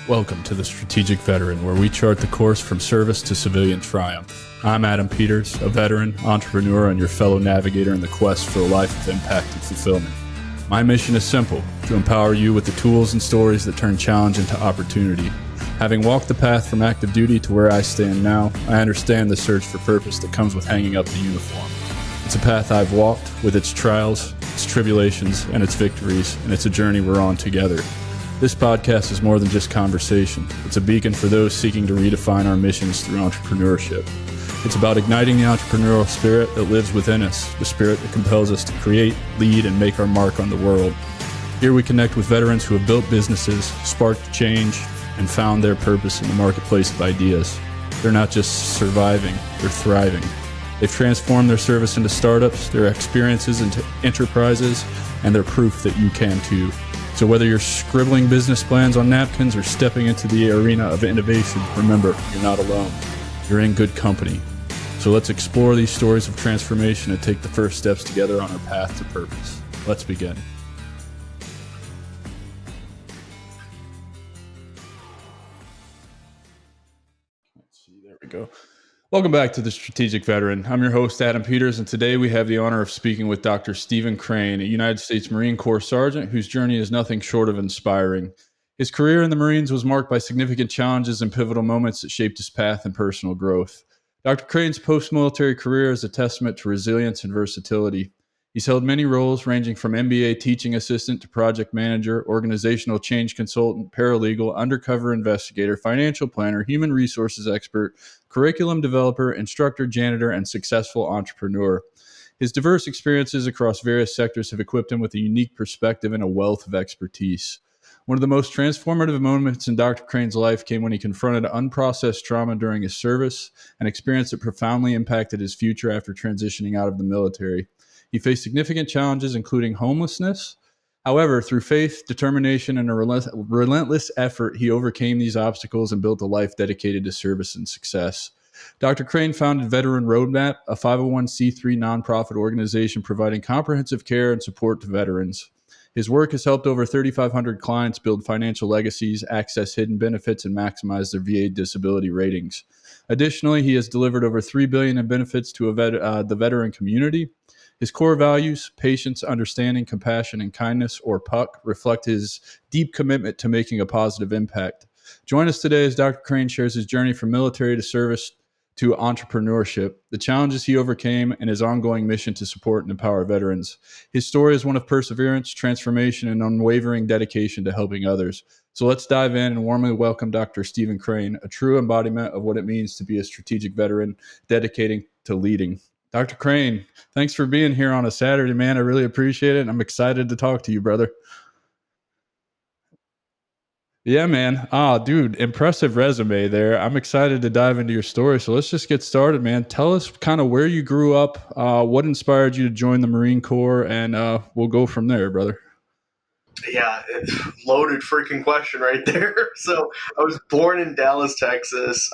Welcome to the Strategic Veteran, where we chart the course from service to civilian triumph. I'm Adam Peters, a veteran, entrepreneur, and your fellow navigator in the quest for a life of impact and fulfillment. My mission is simple: to empower you with the tools and stories that turn challenge into opportunity. Having walked the path from active duty to where I stand now, I understand the search for purpose that comes with hanging up the uniform. It's a path I've walked, with its trials, its tribulations, and its victories, and it's a journey we're on together. This podcast is more than just conversation. It's a beacon for those seeking to redefine our missions through entrepreneurship. It's about igniting the entrepreneurial spirit that lives within us, the spirit that compels us to create, lead, and make our mark on the world. Here we connect with veterans who have built businesses, sparked change, and found their purpose in the marketplace of ideas. They're not just surviving, they're thriving. They've transformed their service into startups, their experiences into enterprises, and they're proof that you can too. So whether you're scribbling business plans on napkins or stepping into the arena of innovation, remember, you're not alone. You're in good company. So let's explore these stories of transformation and take the first steps together on our path to purpose. Let's begin. Let's see, there we go. Welcome back to the Strategic Veteran. I'm your host, Adam Peters, and today we have the honor of speaking with Dr. Stephen Crane, a United States Marine Corps sergeant whose journey is nothing short of inspiring. His career in the Marines was marked by significant challenges and pivotal moments that shaped his path and personal growth. Dr. Crane's post-military career is a testament to resilience and versatility. He's held many roles ranging from MBA teaching assistant to project manager, organizational change consultant, paralegal, undercover investigator, financial planner, human resources expert, curriculum developer, instructor, janitor, and successful entrepreneur. His diverse experiences across various sectors have equipped him with a unique perspective and a wealth of expertise. One of the most transformative moments in Dr. Crane's life came when he confronted unprocessed trauma during his service, an experience that profoundly impacted his future after transitioning out of the military. He faced significant challenges, including homelessness. However, through faith, determination, and a relentless effort, he overcame these obstacles and built a life dedicated to service and success. Dr. Crane founded Veteran Roadmap, a 501c3 nonprofit organization providing comprehensive care and support to veterans. His work has helped over 3,500 clients build financial legacies, access hidden benefits, and maximize their VA disability ratings. Additionally, he has delivered over $3 billion in benefits to the veteran community. His core values, patience, understanding, compassion, and kindness, or PUC, reflect his deep commitment to making a positive impact. Join us today as Dr. Crane shares his journey from military to service to entrepreneurship, the challenges he overcame, and his ongoing mission to support and empower veterans. His story is one of perseverance, transformation, and unwavering dedication to helping others. So let's dive in and warmly welcome Dr. Stephen Crane, a true embodiment of what it means to be a strategic veteran, dedicating to leading. Dr. Crane, thanks for being here on a Saturday, man. I really appreciate it. And I'm excited to talk to you, brother. Yeah, man. Dude, impressive resume there. I'm excited to dive into your story. So let's just get started, man. Tell us kind of where you grew up, what inspired you to join the Marine Corps, and we'll go from there, brother. Yeah, loaded freaking question right there. So I was born in Dallas, Texas,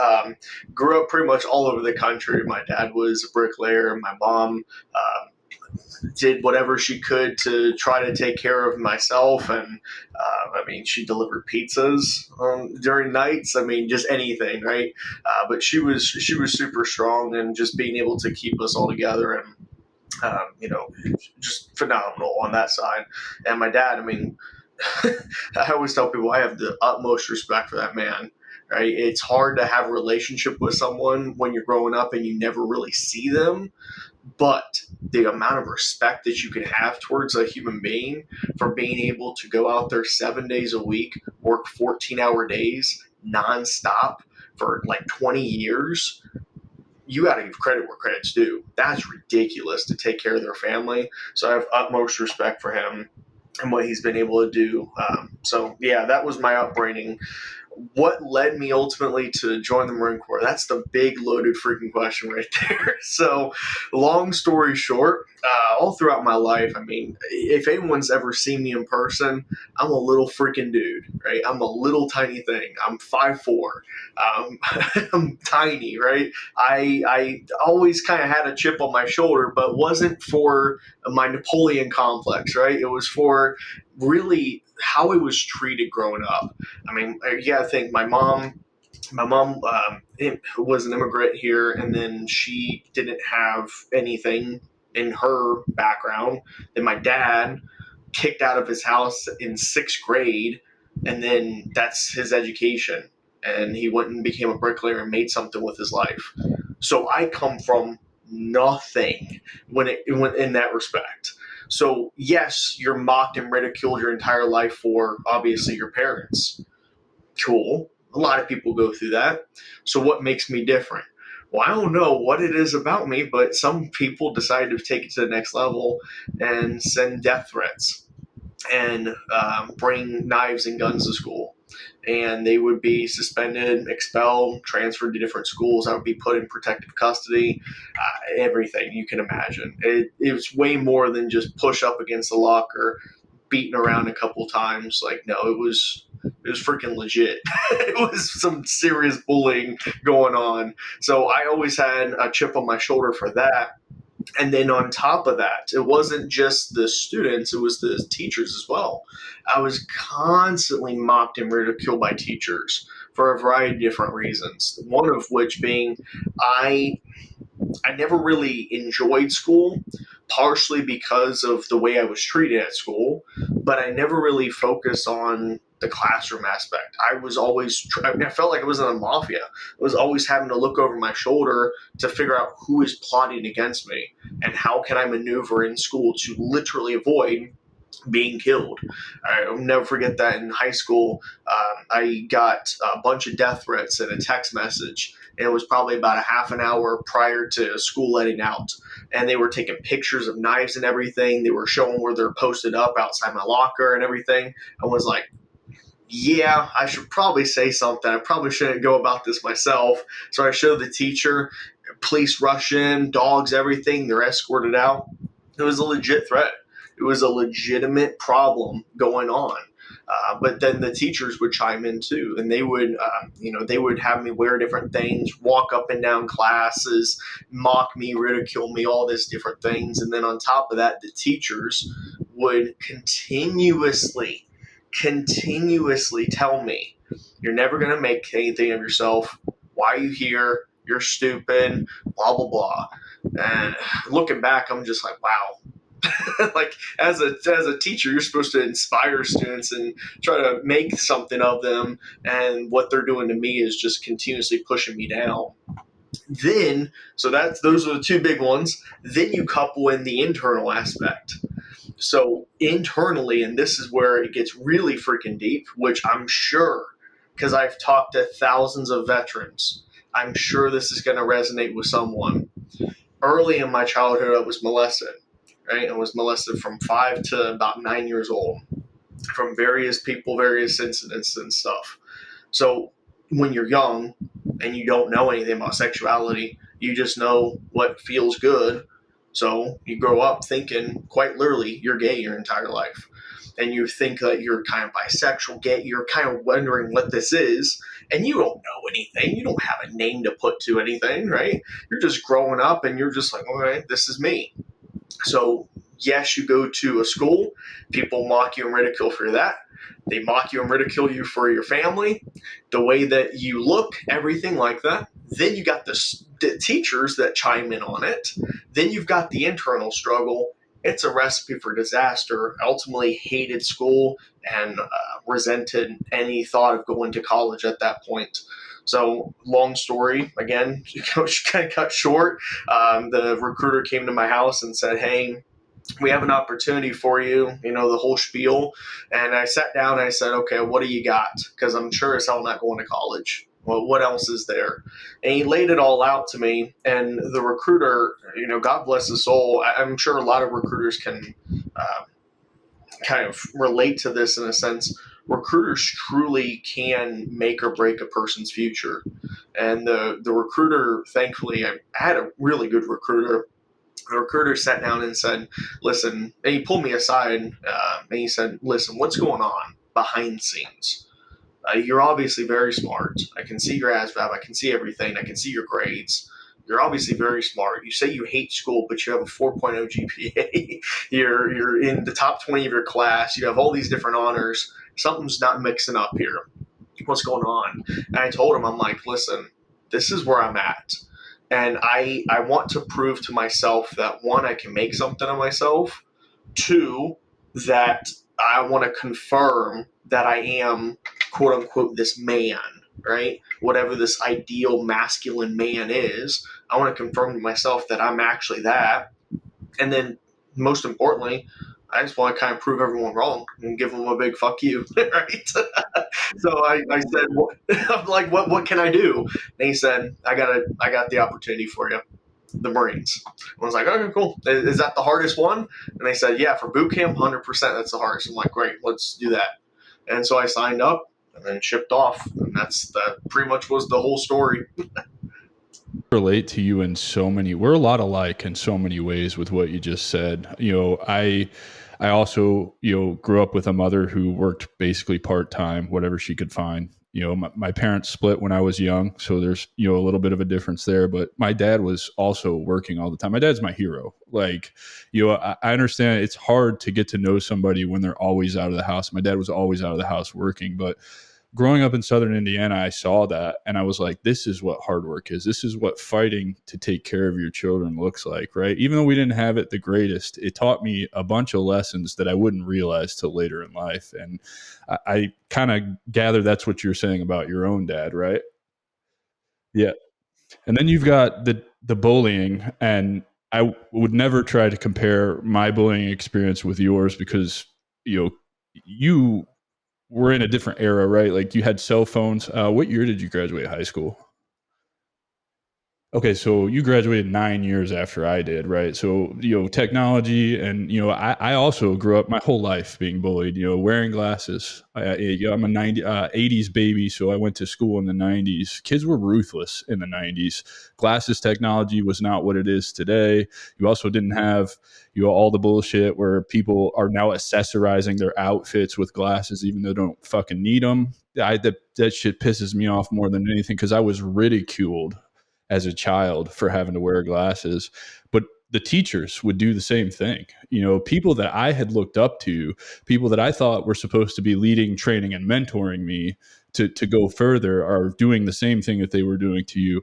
grew up pretty much all over the country. My dad was a bricklayer. My mom did whatever she could to try to take care of myself. And she delivered pizzas during nights. Just anything, right? But she was super strong, and just being able to keep us all together and just phenomenal on that side. And my dad, I always tell people I have the utmost respect for that man, right? It's hard to have a relationship with someone when you're growing up and you never really see them. But the amount of respect that you can have towards a human being for being able to go out there 7 days a week, work 14-hour days nonstop for like 20 years, you got to give credit where credit's due. That's ridiculous to take care of their family. So I have utmost respect for him and what he's been able to do. That was my upbringing. What led me ultimately to join the Marine Corps? That's the big loaded freaking question right there. So long story short, all throughout my life, if anyone's ever seen me in person, I'm a little freaking dude, right? I'm a little tiny thing. I'm 5'4". I'm tiny, right? I always kind of had a chip on my shoulder, but wasn't for my Napoleon complex, right? It was for really how I was treated growing up. I mean, you gotta think my mom was an immigrant here, and then she didn't have anything in her background. Then my dad kicked out of his house in sixth grade, and then that's his education. And he went and became a bricklayer and made something with his life. So I come from nothing when in that respect. So yes, you're mocked and ridiculed your entire life for obviously your parents. Cool. A lot of people go through that. So what makes me different? Well, I don't know what it is about me, but some people decide to take it to the next level and send death threats and bring knives and guns to school. And they would be suspended, expelled, transferred to different schools. I would be put in protective custody, everything you can imagine. It was way more than just push up against the locker, beaten around a couple times. Like, no, it was freaking legit. It was some serious bullying going on. So I always had a chip on my shoulder for that. And then on top of that, it wasn't just the students, it was the teachers as well. I was constantly mocked and ridiculed by teachers for a variety of different reasons. One of which being I I never really enjoyed school, partially because of the way I was treated at school, but I never really focused on the classroom aspect. I was always, I felt like I was in a mafia. I was always having to look over my shoulder to figure out who is plotting against me and how can I maneuver in school to literally avoid being killed. I'll never forget that in high school, I got a bunch of death threats and a text message. And it was probably about a half an hour prior to school letting out. And they were taking pictures of knives and everything. They were showing where they're posted up outside my locker and everything. I was like, yeah, I should probably say something. I probably shouldn't go about this myself. So I showed the teacher, police rush in, dogs, everything. They're escorted out. It was a legit threat. It was a legitimate problem going on. But then the teachers would chime in too, and they would have me wear different things, walk up and down classes, mock me, ridicule me, all these different things. And then on top of that, the teachers would continuously tell me, "You're never going to make anything of yourself. Why are you here? You're stupid. Blah blah blah." And looking back, I'm just like, wow. Like as a teacher, you're supposed to inspire students and try to make something of them, and what they're doing to me is just continuously pushing me down. Then, so that's those are the two big ones. Then you couple in the internal aspect. So internally, and this is where it gets really freaking deep, which I'm sure, because I've talked to thousands of veterans, I'm sure this is going to resonate with someone. Early in my childhood, I was molested. Right, I was molested from 5 to about 9 years old, from various people, various incidents and stuff. So when you're young and you don't know anything about sexuality, you just know what feels good. So you grow up thinking, quite literally, you're gay your entire life. And you think that you're kind of bisexual, gay, you're kind of wondering what this is, and you don't know anything. You don't have a name to put to anything, right? You're just growing up and you're just like, all right, this is me. So, yes, you go to a school, people mock you and ridicule for that. They mock you and ridicule you for your family, the way that you look, everything like that. Then you got the teachers that chime in on it. Then you've got the internal struggle. It's a recipe for disaster. I ultimately hated school and resented any thought of going to college at that point. So, long story, again, kind of cut short. The recruiter came to my house and said, "Hey, we have an opportunity for you," the whole spiel. And I sat down and I said, "Okay, what do you got? Because I'm sure as hell not going to college. Well, what else is there?" And he laid it all out to me. And the recruiter, God bless his soul, I'm sure a lot of recruiters can kind of relate to this in a sense. Recruiters truly can make or break a person's future. And the recruiter, thankfully, I had a really good recruiter. The recruiter sat down and said, "Listen," and he pulled me aside and he said, "Listen, what's going on behind the scenes? You're obviously very smart. I can see your ASVAB. I can see everything. I can see your grades. You're obviously very smart. You say you hate school, but you have a 4.0 GPA. You're in the top 20 of your class. You have all these different honors. Something's not mixing up here. What's going on? And I told him, I'm like, listen, this is where I'm at. And I want to prove to myself that one, I can make something of myself. Two, that I want to confirm that I am, quote unquote, this man, right? Whatever this ideal masculine man is, I want to confirm to myself that I'm actually that. And then, most importantly, I just want to kind of prove everyone wrong and give them a big fuck you, right? So I said, I'm like, what can I do? And he said, I got the opportunity for you, the Marines. I was like, okay, cool. Is that the hardest one? And they said, yeah, for boot camp, 100%. That's the hardest. I'm like, great, let's do that. And so I signed up and then shipped off, and that pretty much was the whole story. Relate to you in so many, we're a lot alike in so many ways with what you just said. I also, grew up with a mother who worked basically part-time, whatever she could find. My parents split when I was young, so there's, a little bit of a difference there, but my dad was also working all the time. My dad's my hero. Like, I understand it's hard to get to know somebody when they're always out of the house. My dad was always out of the house working, but growing up in Southern Indiana, I saw that and I was like, this is what hard work is. This is what fighting to take care of your children looks like, right? Even though we didn't have it the greatest, it taught me a bunch of lessons that I wouldn't realize till later in life. And I kind of gather that's what you're saying about your own dad, right? Yeah. And then you've got the bullying, and I would never try to compare my bullying experience with yours because you we're in a different era, right? Like you had cell phones. What year did you graduate high school? Okay, so you graduated 9 years after I did, right? So, technology and, I also grew up my whole life being bullied, wearing glasses. I'm a 80s baby, so I went to school in the 90s. Kids were ruthless in the 90s. Glasses technology was not what it is today. You also didn't have, all the bullshit where people are now accessorizing their outfits with glasses, even though they don't fucking need them. That shit pisses me off more than anything because I was ridiculed as a child for having to wear glasses. But the teachers would do the same thing. People that I had looked up to, people that I thought were supposed to be leading, training, and mentoring me to go further are doing the same thing that they were doing to you.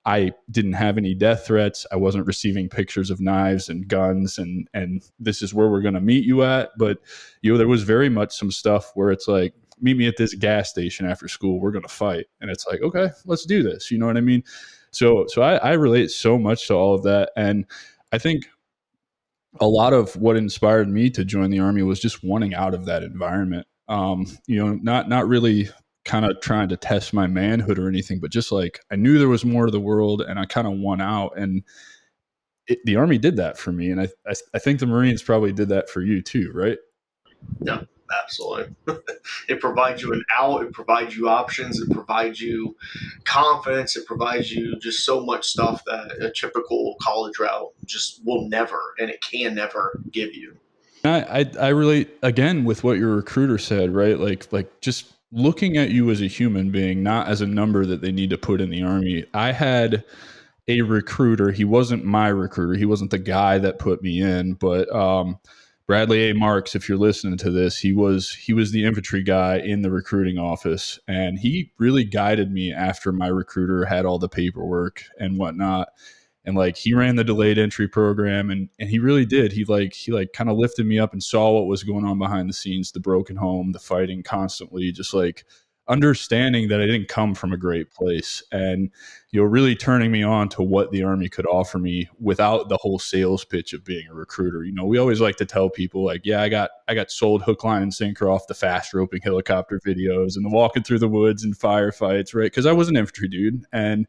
I didn't have any death threats. I wasn't receiving pictures of knives and guns and this is where we're going to meet you at. But, there was very much some stuff where it's like, meet me at this gas station after school. We're going to fight. And it's like, okay, let's do this. You know what I mean? So I relate so much to all of that. And I think a lot of what inspired me to join the Army was just wanting out of that environment. Not really kind of trying to test my manhood or anything, but just like I knew there was more to the world and I kind of won out. And the Army did that for me. And I think the Marines probably did that for you too, right? Yeah, absolutely. It provides you an out. It provides you options. It provides you confidence. It provides you just so much stuff that a typical college route just will never, and it can never give you. I relate again with what your recruiter said, right? Like just looking at you as a human being, not as a number that they need to put in the Army. I had a recruiter. He wasn't my recruiter. He wasn't the guy that put me in, but Bradley A. Marks, if you're listening to this, he was the infantry guy in the recruiting office, and he really guided me after my recruiter had all the paperwork and whatnot. And like he ran the delayed entry program, and he really did. He kind of lifted me up and saw what was going on behind the scenes, the broken home, the fighting constantly, just like understanding that I didn't come from a great place, and really turning me on to what the Army could offer me without the whole sales pitch of being a recruiter. We always like to tell people like, yeah, I got sold hook, line, and sinker off the fast roping helicopter videos and the walking through the woods and firefights, right? Because I was an infantry dude, and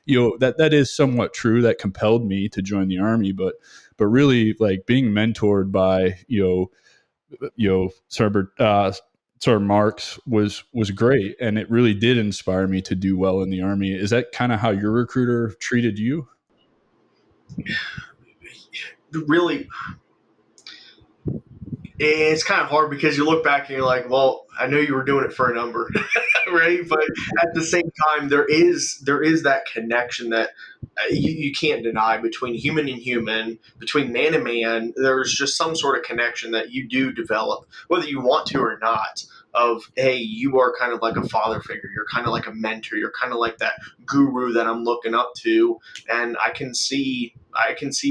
that is somewhat true. That compelled me to join the Army, but really like being mentored by Sergeant Marks was great, and it really did inspire me to do well in the Army. Is that kind of how your recruiter treated you? Really, it's kind of hard because you look back and you're like, well, I know you were doing it for a number, right? But at the same time, there is that connection that you can't deny between human and human, between man and man, there's just some sort of connection that you do develop, whether you want to or not. Of, hey, you are kind of like a father figure, you're kind of like a mentor, you're kind of like that guru that I'm looking up to, and I can see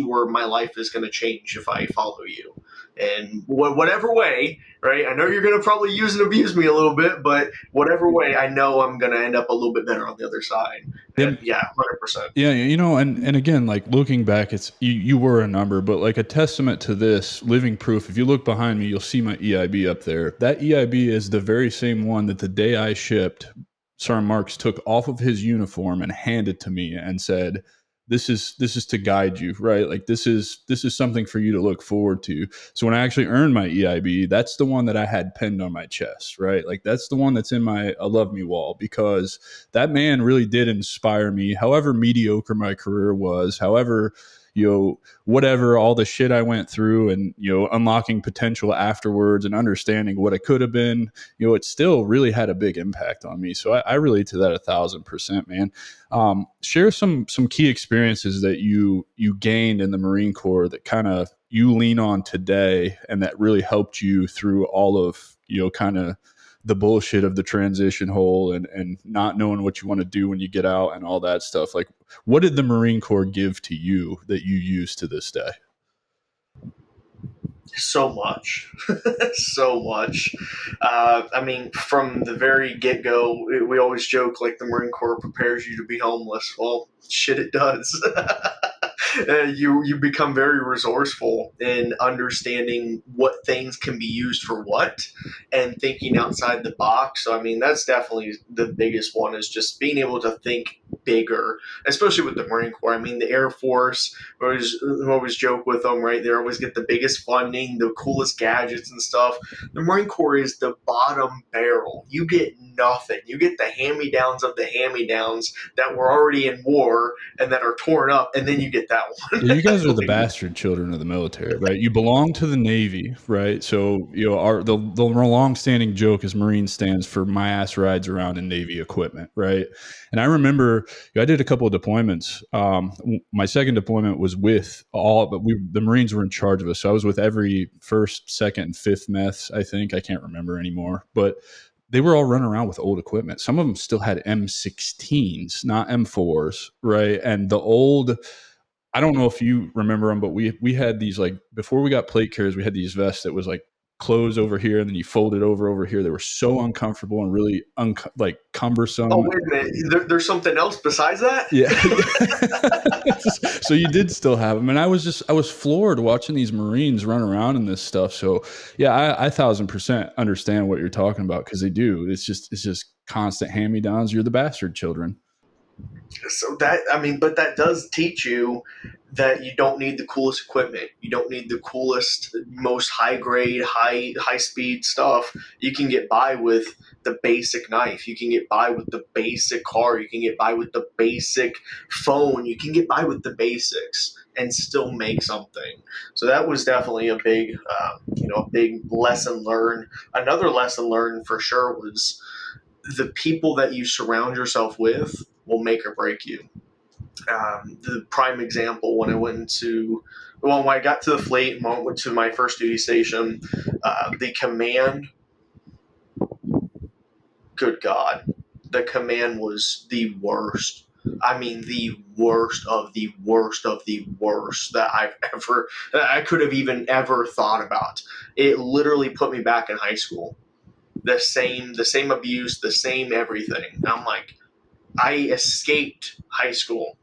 where my life is going to change if I follow you. And whatever way, right? I know you're going to probably use and abuse me a little bit, but whatever way, I know I'm going to end up a little bit better on the other side. Yeah, And yeah, 100%. yeah, and again, like looking back, it's you were a number, but like a testament to this living proof. If you look behind me, you'll see my EIB up there. That EIB is the very same one that the day I shipped, Sergeant Marks took off of his uniform and handed to me and said, this is to guide you, right? Like this is something for you to look forward to. So when I actually earned my EIB, that's the one that I had pinned on my chest, right? Like that's the one that's in my love me wall, because that man really did inspire me. However mediocre my career was, however, whatever, all the shit I went through, and unlocking potential afterwards and understanding what it could have been, it still really had a big impact on me. So I relate to that 1,000%, man. Share some key experiences that you gained in the Marine Corps that kind of you lean on today, and that really helped you through all of kind of the bullshit of the transition hole, and not knowing what you want to do when you get out and all that stuff. Like, what did the Marine Corps give to you that you use to this day? So much. So much. I mean, from the very get go, we always joke like the Marine Corps prepares you to be homeless. Well, shit, it does. You become very resourceful in understanding what things can be used for what, and thinking outside the box. So I mean, that's definitely the biggest one, is just being able to think bigger, especially with the Marine Corps. I mean, the Air Force, we always joke with them, right? They always get the biggest funding, the coolest gadgets and stuff. The Marine Corps is the bottom barrel. You get nothing. You get the hand-me-downs of the hand-me-downs that were already in war and that are torn up, and then you get that one. Yeah, you guys are the bastard children of the military, right? You belong to the Navy, right? So the long-standing joke is Marine stands for my ass rides around in Navy equipment, right? And I remember I did a couple of deployments. My second deployment was with but the Marines were in charge of us. So I was with every first, second, and fifth mess. I think I can't remember anymore, but they were all running around with old equipment. Some of them still had M16s, not M4s, right? And the old, I don't know if you remember them, but we had these, like, before we got plate carriers, we had these vests that was like clothes over here and then you fold it over here. They were so uncomfortable and really like Oh, cumbersome. wait a minute. There's something else besides that? Yeah. So you did still have them. And I was floored watching these Marines run around in this stuff. So yeah, I 1,000% understand what you're talking about, because they do. It's just constant hand-me-downs. You're the bastard children. So that, I mean, but that does teach you that you don't need the coolest equipment. You don't need the coolest, most high grade, high speed stuff. You can get by with the basic knife. You can get by with the basic car. You can get by with the basic phone. You can get by with the basics and still make something. So that was definitely a big lesson learned. Another lesson learned for sure was the people that you surround yourself with will make or break you. The prime example, when I got to the fleet, when I went to my first duty station, the command, good God, the command was the worst. I mean, the worst of the worst of the worst that I could have even ever thought about. It literally put me back in high school. The same abuse, the same everything. And I'm like, I escaped high school.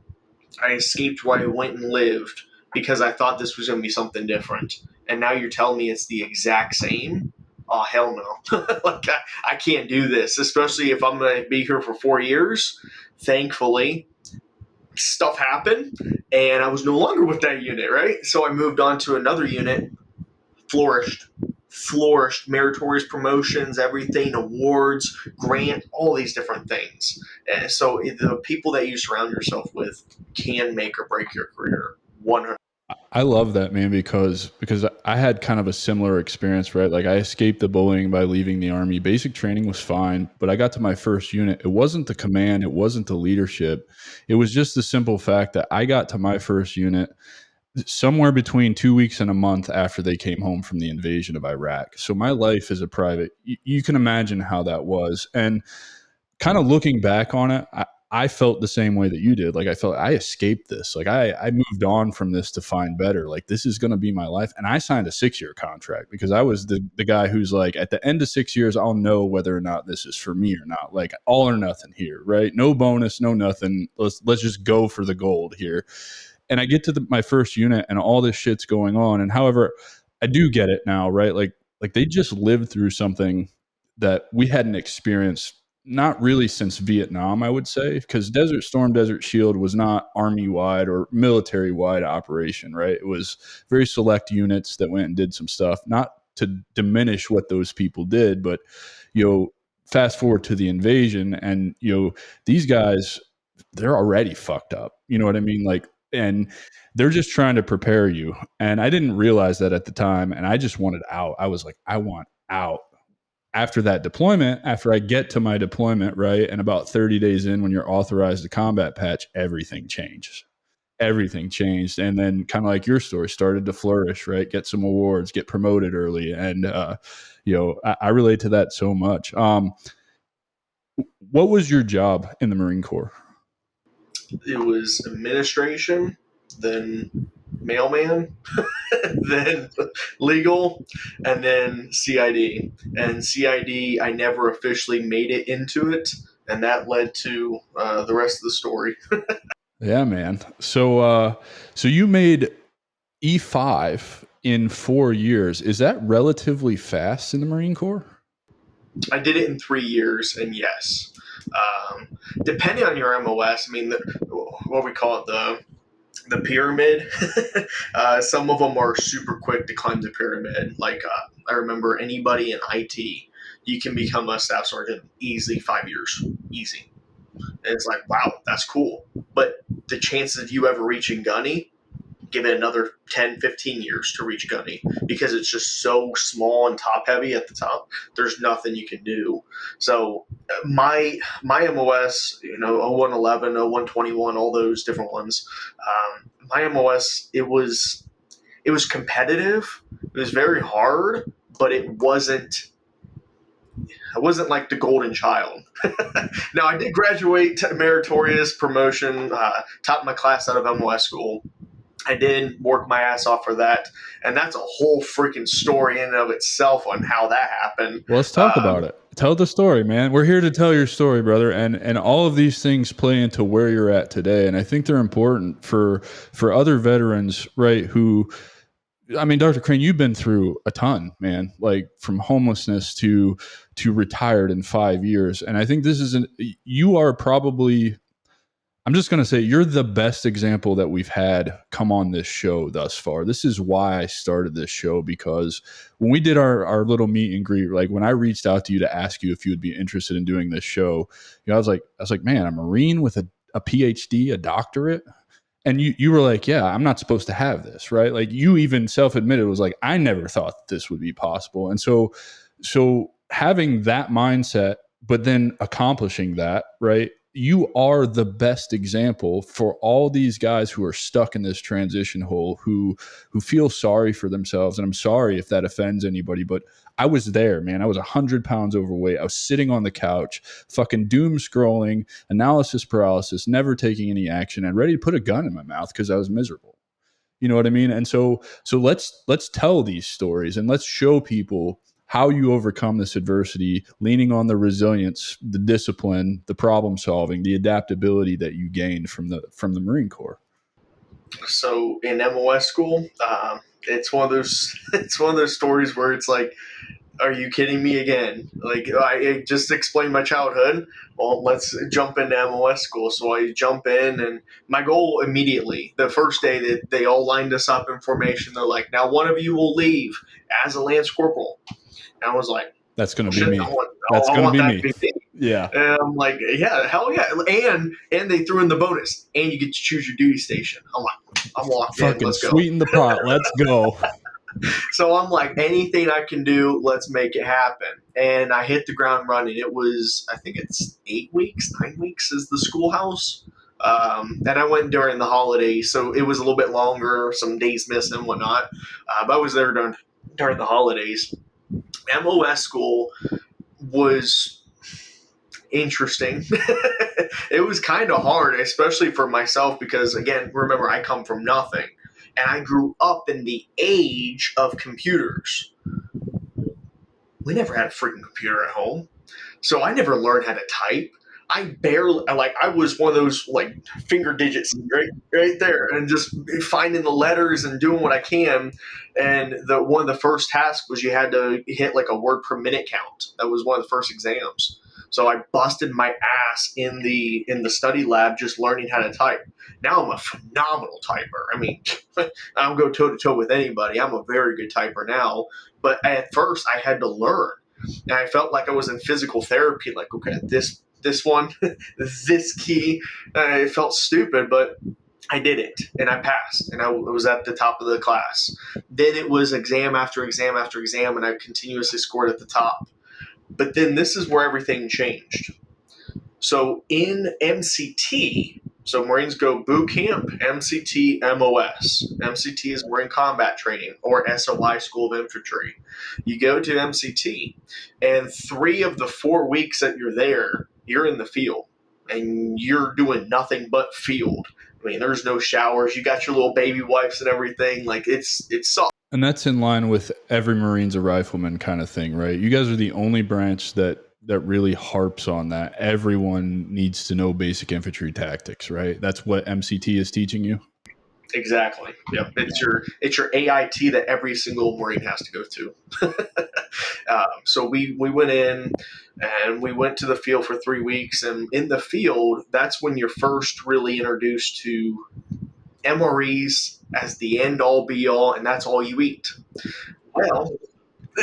I escaped where I went and lived because I thought this was going to be something different. And now you're telling me it's the exact same? Oh, hell no. Like, I can't do this, especially if I'm going to be here for 4 years. Thankfully, stuff happened, and I was no longer with that unit, right? So I moved on to another unit, flourished, meritorious promotions, everything, awards, grant, all these different things. And so the people that you surround yourself with can make or break your career. 100. I love that, man, because I had kind of a similar experience, right? Like I escaped the bullying by leaving the army. Basic training was fine, but I got to my first unit. It wasn't the command, it wasn't the leadership. It was just the simple fact that I got to my first unit somewhere between 2 weeks and a month after they came home from the invasion of Iraq. So my life as a private, you can imagine how that was. And kind of looking back on it, I felt the same way that you did. Like I felt I escaped this. Like I moved on from this to find better. Like this is going to be my life. And I signed a 6-year contract because I was the guy who's like, at the end of 6 years, I'll know whether or not this is for me or not. Like all or nothing here, right? No bonus, no nothing. Let's just go for the gold here. And I get to my first unit and all this shit's going on. And however, I do get it now, right? Like they just lived through something that we hadn't experienced, not really since Vietnam, I would say, because Desert Storm, Desert Shield was not army wide or military wide operation, right? It was very select units that went and did some stuff, not to diminish what those people did, but fast forward to the invasion, and these guys, they're already fucked up. You know what I mean? Like, and they're just trying to prepare you. And I didn't realize that at the time, and I just wanted out. I was like, I want out. After that deployment, after I get to my deployment, right, and about 30 days in, when you're authorized to combat patch, everything changes. Everything changed. And then kind of like your story, started to flourish, right? Get some awards, get promoted early. And, I relate to that so much. What was your job in the Marine Corps? It was administration, then mailman, then legal, and then CID. And CID, I never officially made it into it, and that led to the rest of the story. Yeah, man. So you made E5 in 4 years. Is that relatively fast in the Marine Corps? I did it in 3 years, and yes. Depending on your MOS, I mean, what we call it, the pyramid. Some of them are super quick to climb the pyramid. Like I remember anybody in IT, you can become a staff sergeant easily 5 years, easy. And it's like, wow, that's cool. But the chances of you ever reaching gunny, give it another 10, 15 years to reach gunny because it's just so small and top heavy at the top. There's nothing you can do. So my MOS, 0111, 0121, all those different ones. My MOS, it was competitive. It was very hard, but I wasn't like the golden child. Now, I did graduate meritorious promotion, top of my class out of MOS school. I did work my ass off for that, and that's a whole freaking story in and of itself on how that happened. Well, let's talk about it. Tell the story, man. We're here to tell your story, brother, and all of these things play into where you're at today, and I think they're important for other veterans, right? Who, I mean, Dr. Crane, you've been through a ton, man. Like from homelessness to retired in 5 years, and I think this is you are probably, I'm just going to say, you're the best example that we've had come on this show thus far. This is why I started this show, because when we did our little meet and greet, like when I reached out to you to ask you if you would be interested in doing this show, I was like, man, a Marine with a PhD, a doctorate. And you were like, yeah, I'm not supposed to have this, right? Like you even self-admitted, was like, I never thought this would be possible. And so having that mindset, but then accomplishing that, right? You are the best example for all these guys who are stuck in this transition hole, who feel sorry for themselves. And I'm sorry if that offends anybody, but I was there, man. I was 100 pounds overweight. I was sitting on the couch, fucking doom scrolling, analysis paralysis, never taking any action, and ready to put a gun in my mouth because I was miserable. You know what I mean? And so let's tell these stories and let's show people how you overcome this adversity, leaning on the resilience, the discipline, the problem solving, the adaptability that you gained from the Marine Corps. So in MOS school, it's one of those stories where it's like, are you kidding me again? Like, I just explained my childhood. Well, let's jump into MOS school. So I jump in, and my goal immediately, the first day that they all lined us up in formation, they're like, now one of you will leave as a Lance Corporal. And I was like, that's going to be me. That's going to be me. Yeah. And I'm like, yeah, hell yeah. And they threw in the bonus, and you get to choose your duty station. I'm like, I'm locked in. Fucking Let's go. sweeten the pot. Let's go. So I'm like, anything I can do, let's make it happen. And I hit the ground running. It was, I think it's 8 weeks, 9 weeks is the schoolhouse. And I went during the holidays, so it was a little bit longer, some days missing and whatnot. But I was there during the holidays. MOS school was interesting. It was kind of hard, especially for myself, because again, remember, I come from nothing and I grew up in the age of computers. We never had a freaking computer at home. So I never learned how to type. I was one of those like finger digits right there, and just finding the letters and doing what I can. And one of the first tasks was you had to hit like a word per minute count. That was one of the first exams. So I busted my ass in the study lab just learning how to type. Now I'm a phenomenal typer. I mean, I don't go toe to toe with anybody. I'm a very good typer now. But at first, I had to learn, and I felt like I was in physical therapy. Like, okay, this one, this key. It felt stupid, but I did it, and I passed, and I was at the top of the class. Then it was exam after exam after exam, and I continuously scored at the top. But then this is where everything changed. So in MCT, so Marines go boot camp, MCT, MOS. MCT is Marine Combat Training, or SOI, School of Infantry. You go to MCT, and 3 of the 4 weeks that you're there, you're in the field, and you're doing nothing but field. I mean, there's no showers. You got your little baby wipes and everything. Like, it sucks. And that's in line with every Marine's a rifleman kind of thing, right? You guys are the only branch that really harps on that. Everyone needs to know basic infantry tactics, right? That's what MCT is teaching you. Exactly. Yep. It's your AIT that every single Marine has to go to. So we went in and we went to the field for 3 weeks, and in the field, that's when you're first really introduced to MREs as the end all be all, and that's all you eat. Well,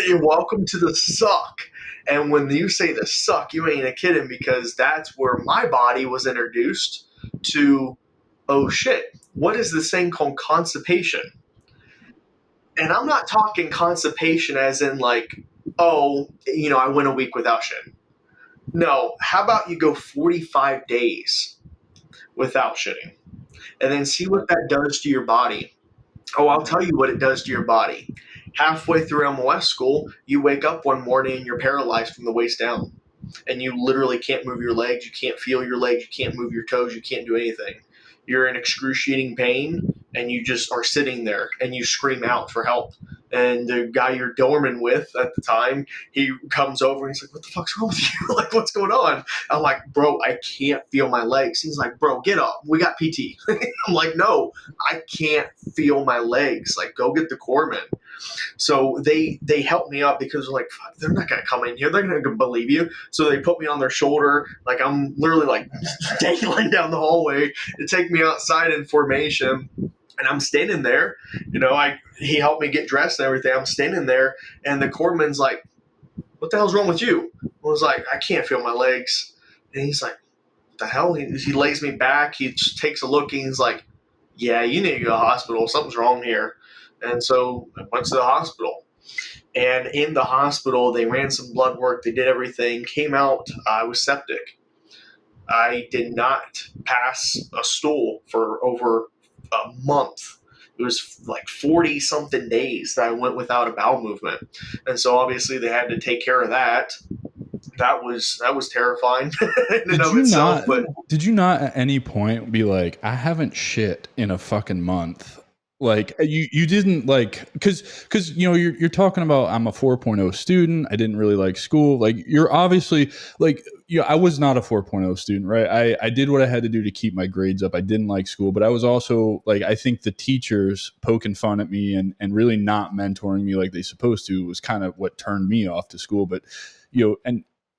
you're welcome to the suck. And when you say the suck, you ain't a kidding, because that's where my body was introduced to, oh shit, what is this thing called constipation? And I'm not talking constipation as in like, oh, I went a week without shit. No, how about you go 45 days without shitting and then see what that does to your body? Oh, I'll tell you what it does to your body. Halfway through MOS school, you wake up one morning and you're paralyzed from the waist down. And you literally can't move your legs. You can't feel your legs. You can't move your toes. You can't do anything. You're in excruciating pain, and you just are sitting there, and you scream out for help. And the guy you're dorming with at the time, he comes over and he's like, "What the fuck's wrong with you? Like, what's going on?" I'm like, "Bro, I can't feel my legs." He's like, "Bro, get up. We got PT." I'm like, "No, I can't feel my legs. Like, go get the corpsman." So they helped me up, because they're like, fuck, they're not gonna come in here. They're not gonna believe you. So they put me on their shoulder, like I'm literally like dangling down the hallway, to take me outside in formation. And I'm standing there, he helped me get dressed and everything. I'm standing there, and the corpsman's like, "What the hell's wrong with you?" I was like, "I can't feel my legs." And he's like, "What the hell?" He lays me back. He just takes a look, and he's like, "Yeah, you need to go to the hospital. Something's wrong here." And so I went to the hospital. And in the hospital, they ran some blood work. They did everything. Came out, I was septic. I did not pass a stool for over a month. It was like 40 something days that I went without a bowel movement. And so obviously they had to take care of that. That was terrifying in and of itself. But did you not at any point be like, I haven't shit in a fucking month? Like you didn't, like, because you're talking about, I'm a 4.0 student. I didn't really like school. Like, you're obviously like, I was not a 4.0 student, right? I did what I had to do to keep my grades up. I didn't like school, but I was also like, I think the teachers poking fun at me and really not mentoring me like they supposed to was kind of what turned me off to school. But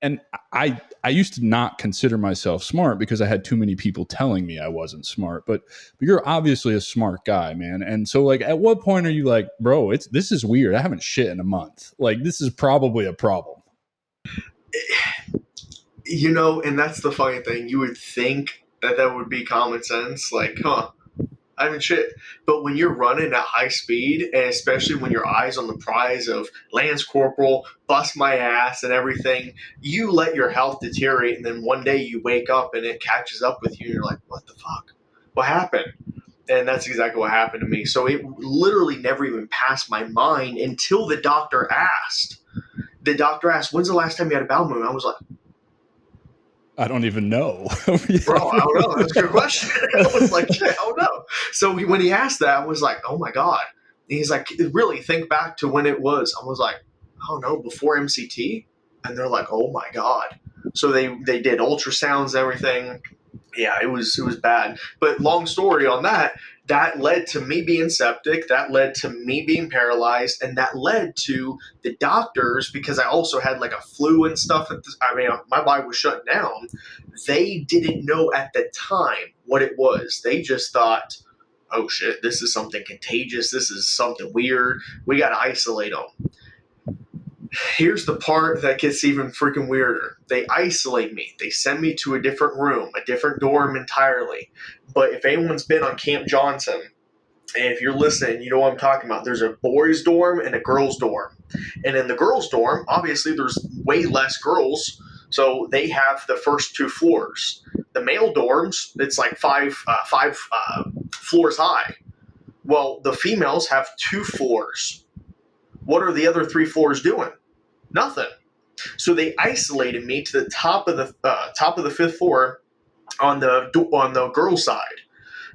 and I used to not consider myself smart because I had too many people telling me I wasn't smart. But you're obviously a smart guy, man. And so, like, at what point are you like, bro, this is weird. I haven't shit in a month. Like, this is probably a problem. And that's the funny thing. You would think that would be common sense. Like, I I mean, shit. But when you're running at high speed, and especially when your eyes on the prize of Lance Corporal, bust my ass, and everything, you let your health deteriorate, and then one day you wake up and it catches up with you, and you're like, what the fuck? What happened? And that's exactly what happened to me. So it literally never even passed my mind until the doctor asked. The doctor asked, when's the last time you had a bowel movement? I was like, I don't even know. bro, I don't know. That's a good question. I was like, shit, I don't know. So when he asked that, I was like, oh my God. And he's like, really think back to when it was. I was like, oh no, before MCT? And they're like, oh my God. So they did ultrasounds and everything. Yeah, it was bad. But long story on that, that led to me being septic, that led to me being paralyzed, and that led to the doctors, because I also had like a flu and stuff. I mean, my body was shutting down. They didn't know at the time what it was. They just thought, oh shit, this is something contagious. This is something weird. We got to isolate them. Here's the part that gets even freaking weirder. They isolate me. They send me to a different room, a different dorm entirely. But if anyone's been on Camp Johnson, and if you're listening, you know what I'm talking about. There's a boys' dorm and a girls' dorm. And in the girls' dorm, obviously there's way less girls, so they have the first 2 floors. The male dorms, it's like five floors high. Well, the females have 2 floors. What are the other 3 floors doing? Nothing. So they isolated me to the top of the 5th floor on the girls' side,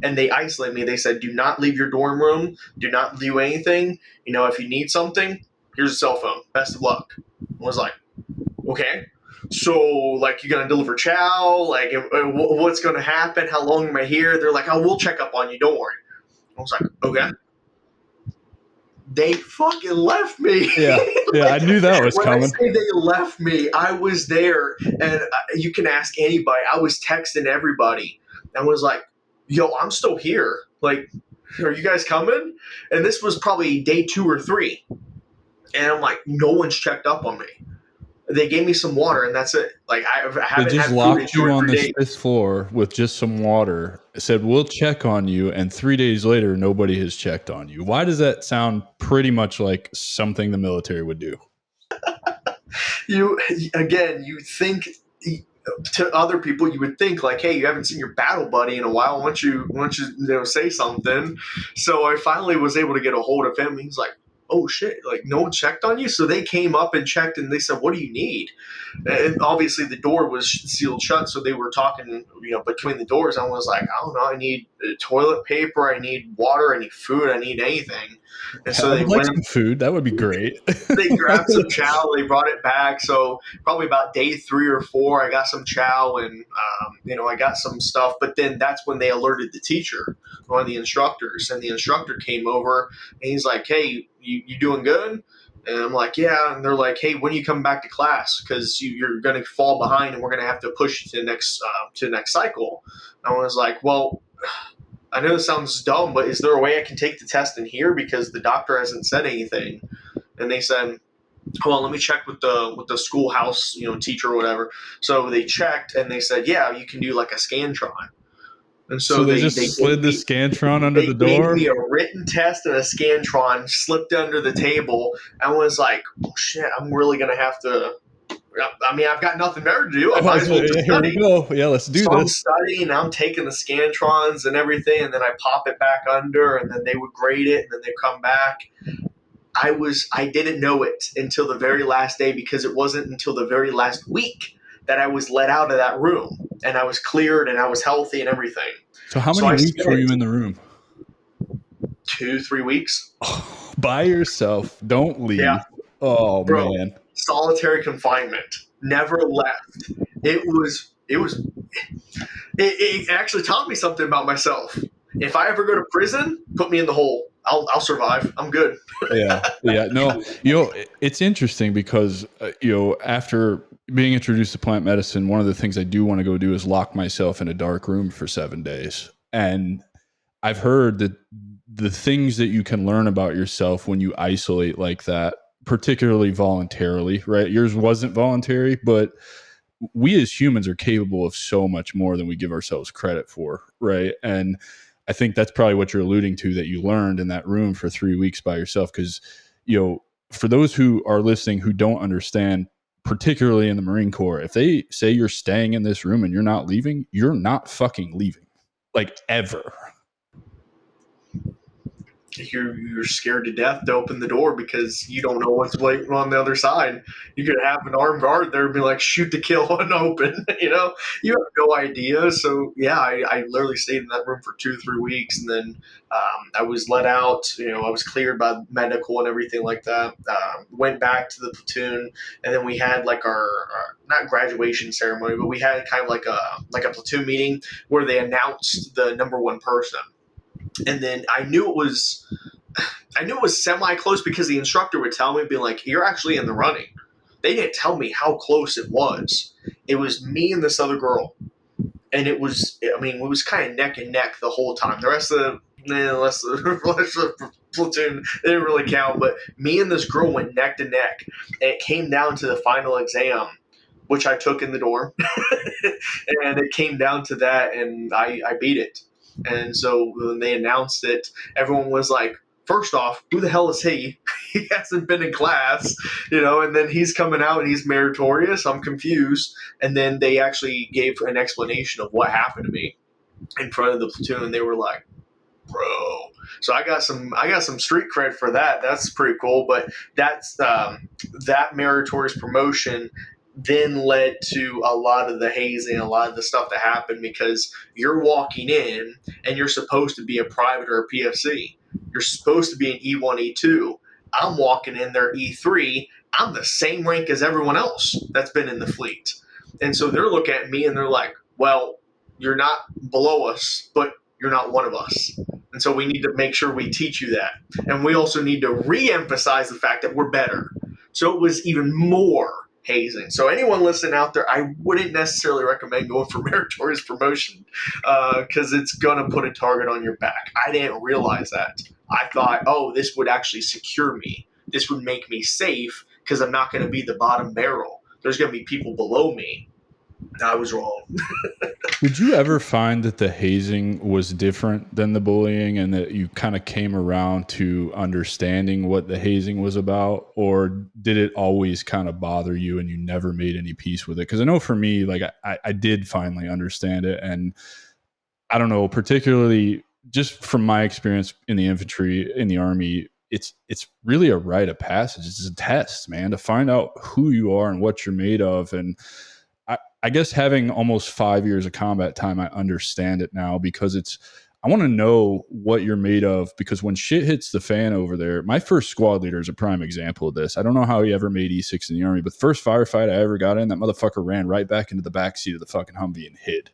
and they isolated me. They said, "Do not leave your dorm room. Do not do anything. You know, if you need something, here's a cell phone. Best of luck." I was like, "Okay." So, like, you gonna deliver chow? Like, what's gonna happen? How long am I here? They're like, "Oh, we'll check up on you. Don't worry." I was like, "Okay." They fucking left me. Yeah, I knew that was coming. When I say they left me, I was there, and you can ask anybody. I was texting everybody and was like, yo, I'm still here. Like, are you guys coming? And this was probably day 2 or 3. And I'm like, no one's checked up on me. They gave me some water, and that's it. Like, I haven't They just had food in locked 2 you or on 3 the days. 5th floor with just some water. Said, we'll check on you. And 3 days later, nobody has checked on you. Why does that sound pretty much like something the military would do? You think to other people, you would think like, hey, you haven't seen your battle buddy in a while. Why don't you say something? So I finally was able to get a hold of him. He's like, oh shit, like no one checked on you? So they came up and checked, and they said, what do you need? And obviously the door was sealed shut, so they were talking, between the doors. I was like, I don't know, I need toilet paper, I need water, I need food, I need anything. And so I would like some food. That would be great. They grabbed some chow, they brought it back. So probably about day 3 or 4, I got some chow, and I got some stuff. But then that's when they alerted the teacher, one of the instructors, and the instructor came over, and he's like, hey, you doing good? And I'm like, yeah. And they're like, hey, when are you coming back to class? Because you're going to fall behind, and we're going to have to push you to the next cycle. And I was like, well, I know this sounds dumb, but is there a way I can take the test in here? Because the doctor hasn't said anything. And they said, well, let me check with the schoolhouse, teacher or whatever. So they checked, and they said, yeah, you can do like a Scantron. And so they just slid the Scantron under the door? They gave me a written test and a Scantron, slipped under the table, and was like, oh, shit, I'm really going to have to – I mean, I've got nothing better to do. I might as well just study. Here we go. Yeah, let's do this. I'm studying, I'm taking the Scantrons and everything, and then I pop it back under, and then they would grade it, and then they come back. I didn't know it until the very last day, because it wasn't until the very last week that I was let out of that room, and I was cleared, and I was healthy and everything. So how many weeks were you in the room? 2-3 weeks. Oh, by yourself. Don't leave. Yeah. Oh, bro, man. Solitary confinement. Never left. It actually taught me something about myself. If I ever go to prison, put me in the hole. I'll survive. I'm good. Yeah. No, it's interesting because, after being introduced to plant medicine, one of the things I do want to go do is lock myself in a dark room for 7 days. And I've heard that the things that you can learn about yourself when you isolate like that, particularly voluntarily, right? Yours wasn't voluntary, but we as humans are capable of so much more than we give ourselves credit for, right? And I think that's probably what you're alluding to, that you learned in that room for 3 weeks by yourself. Because, for those who are listening who don't understand, particularly in the Marine Corps, if they say you're staying in this room and you're not leaving, you're not fucking leaving, like, ever. You're scared to death to open the door because you don't know what's waiting on the other side. You could have an armed guard there and be like, shoot to kill and open. You have no idea. So yeah, I literally stayed in that room for 2-3 weeks, and then I was let out. I was cleared by medical and everything like that. Went back to the platoon, and then we had like our not graduation ceremony, but we had kind of like a platoon meeting where they announced the number one person. And then I knew it was semi close because the instructor would tell me, be like, "You're actually in the running." They didn't tell me how close it was. It was me and this other girl, and it was kind of neck and neck the whole time. The rest of the platoon, they didn't really count, but me and this girl went neck to neck, and it came down to the final exam, which I took in the dorm, and it came down to that, and I beat it. And so when they announced it, everyone was like, first off, who the hell is he? He hasn't been in class, and then he's coming out and he's meritorious. I'm confused. And then they actually gave an explanation of what happened to me in front of the platoon. They were like, bro. So I got some street cred for that. That's pretty cool. But that's that meritorious promotion then led to a lot of the hazing, a lot of the stuff that happened, because you're walking in and you're supposed to be a private or a PFC. You're supposed to be an E1, E2. I'm walking in there E3. I'm the same rank as everyone else that's been in the fleet. And so they're looking at me and they're like, well, you're not below us, but you're not one of us. And so we need to make sure we teach you that. And we also need to re-emphasize the fact that we're better. So it was even more hazing. So anyone listening out there, I wouldn't necessarily recommend going for meritorious promotion because it's going to put a target on your back. I didn't realize that. I thought, this would actually secure me. This would make me safe because I'm not going to be the bottom barrel. There's going to be people below me. I was wrong. Did you ever find that the hazing was different than the bullying, and that you kind of came around to understanding what the hazing was about? Or did it always kind of bother you and you never made any peace with it? Because I know for me, like I did finally understand it. And I don't know, particularly just from my experience in the infantry, in the Army, it's really a rite of passage. It's a test, man, to find out who you are and what you're made of. And I guess having almost 5 years of combat time, I understand it now, because I want to know what you're made of, because when shit hits the fan over there, my first squad leader is a prime example of this. I don't know how he ever made E6 in the Army, but the first firefight I ever got in, that motherfucker ran right back into the backseat of the fucking Humvee and hid.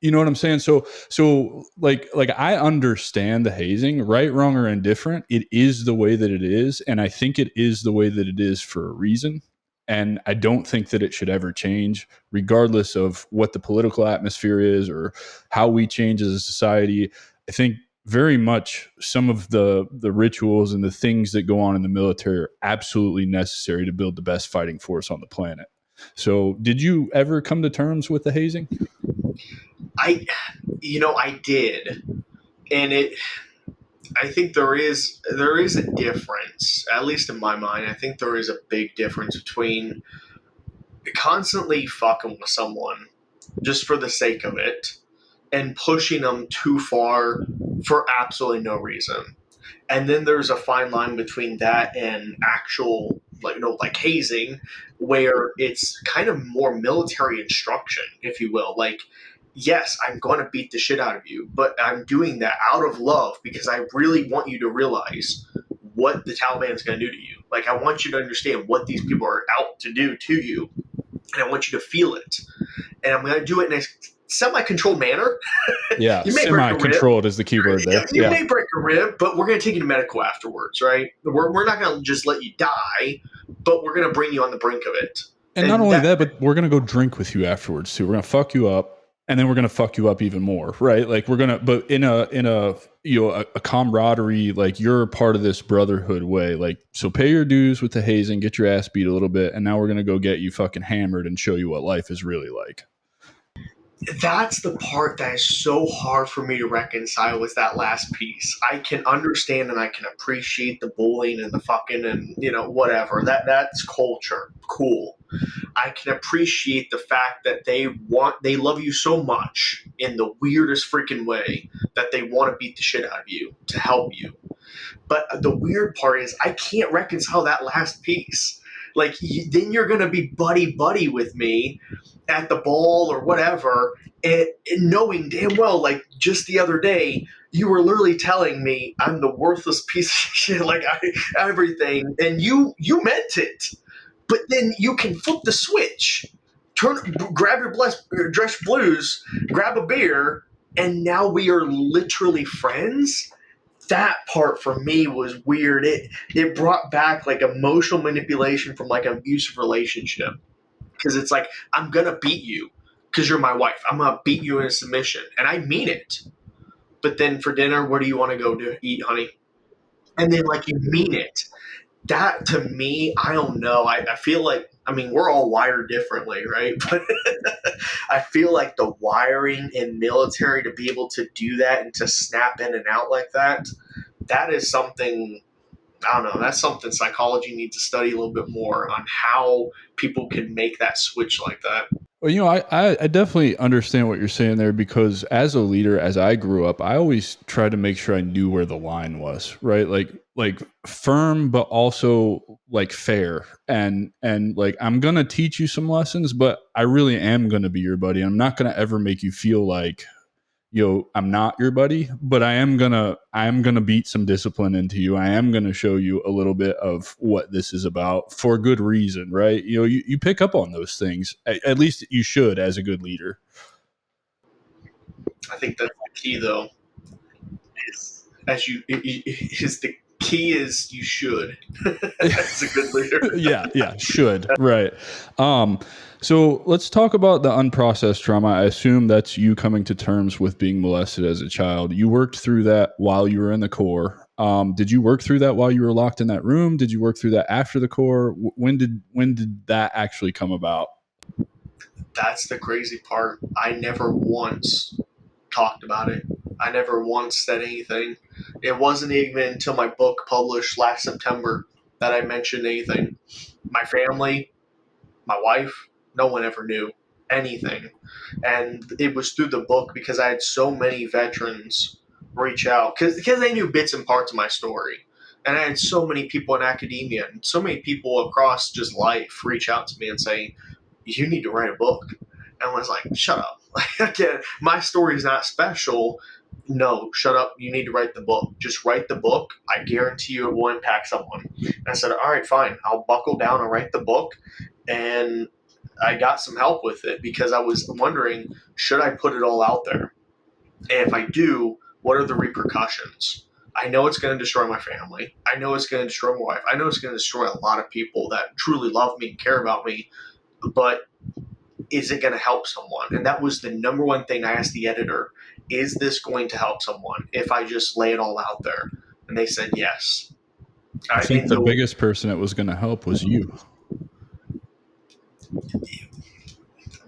You know what I'm saying? So like I understand the hazing, right, wrong, or indifferent. It is the way that it is. And I think it is the way that it is for a reason. And I don't think that it should ever change, regardless of what the political atmosphere is or how we change as a society. I think very much some of the rituals and the things that go on in the military are absolutely necessary to build the best fighting force on the planet. So did you ever come to terms with the hazing? I did. And I think there is a difference, at least in my mind. I think there is a big difference between constantly fucking with someone just for the sake of it and pushing them too far for absolutely no reason. And then there's a fine line between that and actual, like hazing, where it's kind of more military instruction, if you will. Like, yes, I'm going to beat the shit out of you, but I'm doing that out of love because I really want you to realize what the Taliban is going to do to you. Like, I want you to understand what these people are out to do to you, and I want you to feel it. And I'm going to do it in a semi-controlled manner. Yeah, semi-controlled is the key word there. You may break a rib, but we're going to take you to medical afterwards, right? We're not going to just let you die, but we're going to bring you on the brink of it. And not only that, but we're going to go drink with you afterwards too. We're going to fuck you up. And then we're going to fuck you up even more, right? Like but in a camaraderie, like you're part of this brotherhood way. Like, so pay your dues with the hazing, get your ass beat a little bit, and now we're going to go get you fucking hammered and show you what life is really like. that's the part that is so hard for me to reconcile with that last piece. I can understand and I can appreciate the bullying and the fucking and whatever. That's culture. Cool. I can appreciate the fact that they love you so much in the weirdest freaking way that they want to beat the shit out of you to help you. But the weird part is I can't reconcile that last piece. Like then you're gonna be buddy buddy with me at the ball or whatever, and knowing damn well, like just the other day, you were literally telling me I'm the worthless piece of shit, like everything, and you meant it. But then you can flip the switch, grab your dress blues, grab a beer, and now we are literally friends. That part for me was weird. It brought back like emotional manipulation from like an abusive relationship, because it's like I'm gonna beat you because you're my wife. I'm gonna beat you in a submission, and I mean it. But then for dinner, where do you want to go to eat, honey? And then like you mean it. That to me, I don't know. I feel like, I mean, we're all wired differently, right? But I feel like the wiring in military to be able to do that and to snap in and out like that, that is something, I don't know, that's something psychology needs to study a little bit more on how people can make that switch like that. Well, I definitely understand what you're saying there because as a leader, as I grew up, I always tried to make sure I knew where the line was, right? Like firm, but also like fair. And like I'm gonna teach you some lessons, but I really am gonna be your buddy. I'm not gonna ever make you feel like I'm not your buddy, but I am gonna beat some discipline into you. I am gonna show you a little bit of what this is about for good reason, right? You pick up on those things. At least you should as a good leader. I think that's the key, though. Is as you is the key is you should as a good leader. Yeah, should. Right. Um, so let's talk about the unprocessed trauma. I assume that's you coming to terms with being molested as a child. You worked through that while you were in the Corps. Did you work through that while you were locked in that room? Did you work through that after the Corps? When did that actually come about? That's the crazy part. I never once talked about it. I never once said anything. It wasn't even until my book published last September that I mentioned anything. My family, my wife, no one ever knew anything. And it was through the book because I had so many veterans reach out because they knew bits and parts of my story. And I had so many people in academia and so many people across just life reach out to me and say, you need to write a book. And I was like, shut up. Like, again, my story is not special. No, shut up. You need to write the book. Just write the book. I guarantee you it will impact someone. And I said, all right, fine. I'll buckle down and write the book. And I got some help with it because I was wondering, should I put it all out there? And if I do, what are the repercussions? I know it's going to destroy my family. I know it's going to destroy my wife. I know it's going to destroy a lot of people that truly love me and care about me. But is it going to help someone? And that was the number one thing I asked the editor. Is this going to help someone if I just lay it all out there? And they said yes. I I think didn't the know. biggest person it was going to help was you.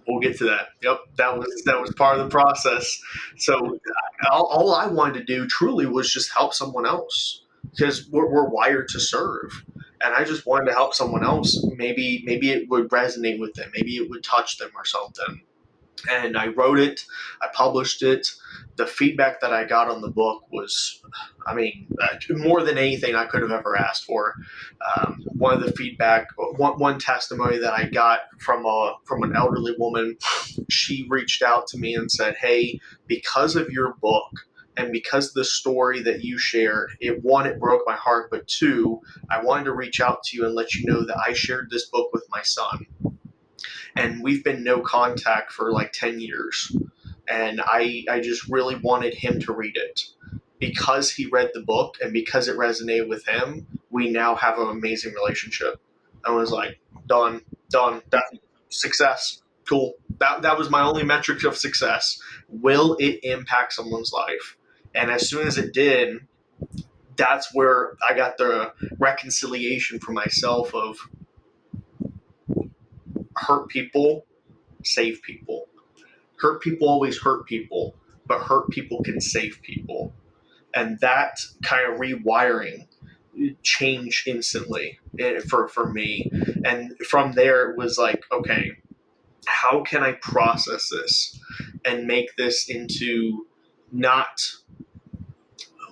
We'll get to that. Yep, that was part of the process. So all I wanted to do truly was just help someone else because we're wired to serve, and I just wanted to help someone else. Maybe it would resonate with them. Maybe it would touch them or something. And I wrote it, I published it. The feedback that I got on the book was, I mean, more than anything I could have ever asked for. One of the feedback, one testimony that I got from an elderly woman, she reached out to me and said, "Hey, because of your book." And because of the story that you shared, it broke my heart, but two, I wanted to reach out to you and let you know that I shared this book with my son and we've been no contact for like 10 years. And I just really wanted him to read it. Because he read the book and because it resonated with him, we now have an amazing relationship. I was like, done, done. That's success. Cool. That was my only metric of success. Will it impact someone's life? And as soon as it did, that's where I got the reconciliation for myself of hurt people, save people. Hurt people always hurt people, but hurt people can save people. And that kind of rewiring changed instantly for me. And from there, it was like, okay, how can I process this and make this into not,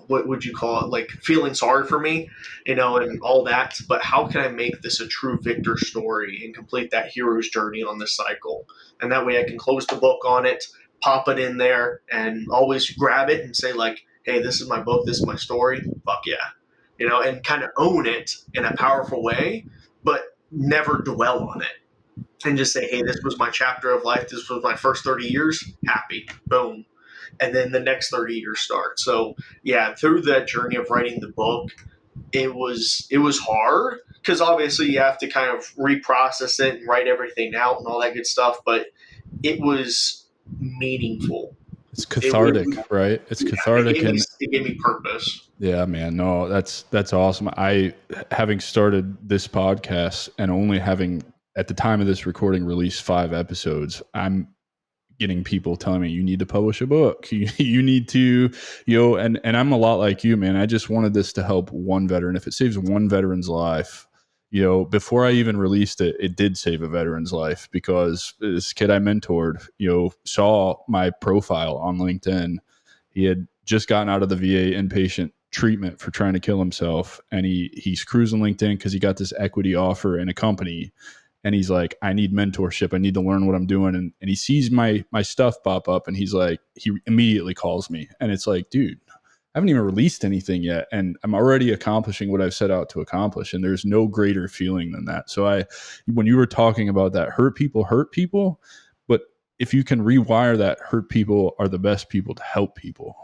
what would you call it, like feeling sorry for me, and all that, but how can I make this a true victor story and complete that hero's journey on this cycle? And that way I can close the book on it, pop it in there, and always grab it and say, like, hey, this is my book, this is my story, fuck yeah, and kind of own it in a powerful way, but never dwell on it, and just say, hey, this was my chapter of life, this was my first 30 years, happy, boom, and then the next 30 years start. So yeah, through that journey of writing the book, it was hard, because obviously you have to kind of reprocess it and write everything out and all that good stuff, but it was meaningful. It's cathartic, right? It's cathartic, it gave me purpose. yeah, man. No, that's awesome. I, having started this podcast and only having at the time of this recording released 5 episodes, I'm getting people telling me you need to publish a book. You need to, and I'm a lot like you, man. I just wanted this to help one veteran. If it saves one veteran's life, before I even released it, it did save a veteran's life, because this kid I mentored, saw my profile on LinkedIn. He had just gotten out of the VA inpatient treatment for trying to kill himself. And he's cruising LinkedIn because he got this equity offer in a company. And he's like, I need mentorship. I need to learn what I'm doing. And he sees my stuff pop up, and he's like, he immediately calls me. And it's like, dude, I haven't even released anything yet, and I'm already accomplishing what I've set out to accomplish. And there's no greater feeling than that. So when you were talking about that, hurt people, but if you can rewire that, hurt people are the best people to help people.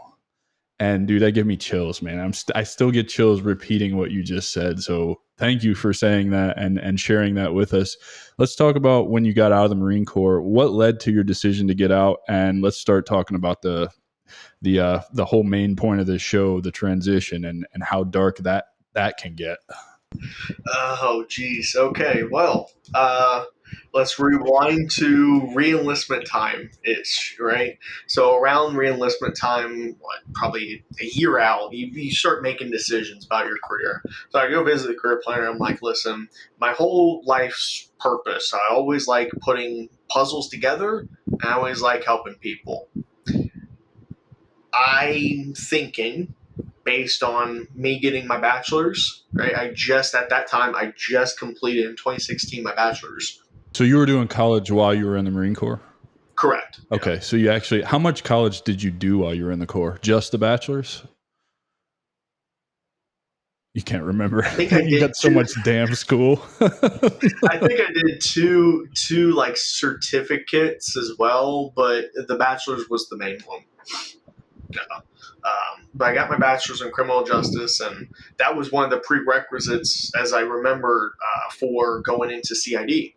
And dude, that gave me chills, man. I still get chills repeating what you just said. So thank you for saying that and sharing that with us. Let's talk about when you got out of the Marine Corps. What led to your decision to get out? And let's start talking about the whole main point of this show, the transition, and how dark that can get. Oh, geez. Okay. Well, let's rewind to reenlistment time ish, right? So around reenlistment time, probably a year out, you start making decisions about your career. So I go visit the career planner. I'm like, listen, my whole life's purpose, I always like putting puzzles together, and I always like helping people. I'm thinking, based on me getting my bachelor's, right? At that time, I just completed in 2016 my bachelor's. So you were doing college while you were in the Marine Corps? Correct. Okay. Yeah. So you actually, how much college did you do while you were in the Corps? Just the bachelor's? You can't remember. I think I you got so much damn school. I think I did two like certificates as well, but the bachelor's was the main one. But I got my bachelor's in criminal justice, and that was one of the prerequisites, as I remember, for going into CID.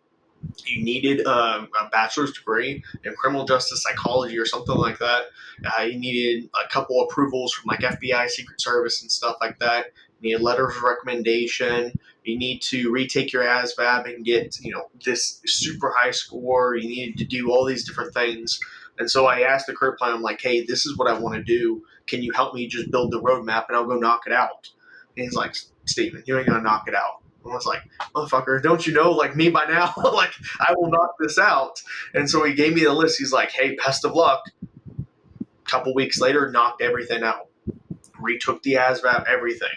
You needed a bachelor's degree in criminal justice psychology or something like that. You needed a couple approvals from like FBI, Secret Service, and stuff like that. You need letters of recommendation. You need to retake your ASVAB and get this super high score. You needed to do all these different things. And so I asked the career plan, I'm like, hey, this is what I want to do. Can you help me just build the roadmap and I'll go knock it out? And he's like, Steven, you ain't going to knock it out. I was like, motherfucker, don't you know, like me by now, like I will knock this out. And so he gave me the list. He's like, hey, best of luck. A couple weeks later, knocked everything out. Retook the ASVAB, everything.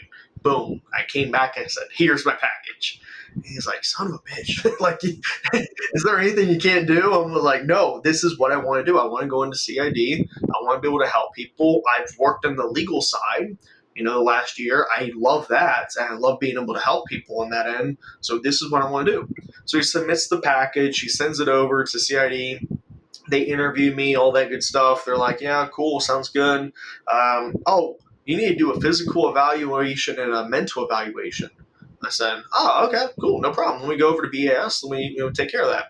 Boom. I came back and said, here's my package. And he's like, son of a bitch. Like, is there anything you can't do? I was like, no, this is what I want to do. I want to go into CID. I want to be able to help people. I've worked on the legal side. The last year, I love that, and I love being able to help people on that end. So this is what I want to do. So he submits the package. He sends it over to CID. They interview me, all that good stuff. They're like, yeah, cool, sounds good. You need to do a physical evaluation and a mental evaluation. I said, oh, okay, cool, no problem. Let me go over to BAS. Let me take care of that.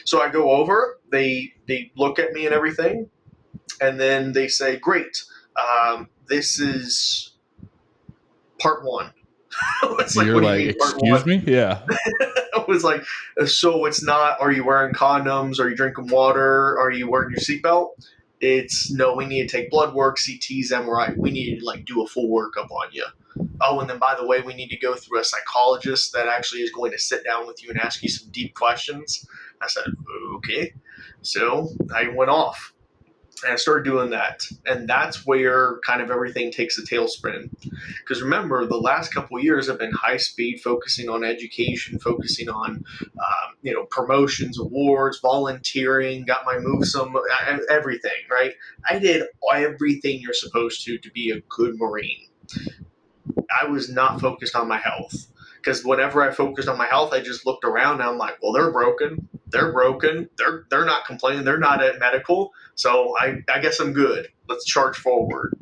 So I go over. They look at me and everything, and then they say, great, this is part one. It's You're like, excuse me? Yeah. it's like, so it's not, are you wearing condoms? Are you drinking water? Are you wearing your seatbelt? It's no, we need to take blood work, CTs, MRI. We need to like do a full workup on you. Oh, and then by the way, we need to go through a psychologist that actually is going to sit down with you and ask you some deep questions. I said, okay. So I went off and I started doing that. And that's where kind of everything takes a tailspin. Because remember, the last couple of years have been high speed, focusing on education, focusing on, promotions, awards, volunteering, got my move some, everything, right? I did everything you're supposed to be a good Marine. I was not focused on my health. Because whenever I focused on my health, I just looked around and I'm like, well, they're broken. They're broken. They're not complaining. They're not at medical. So I guess I'm good. Let's charge forward.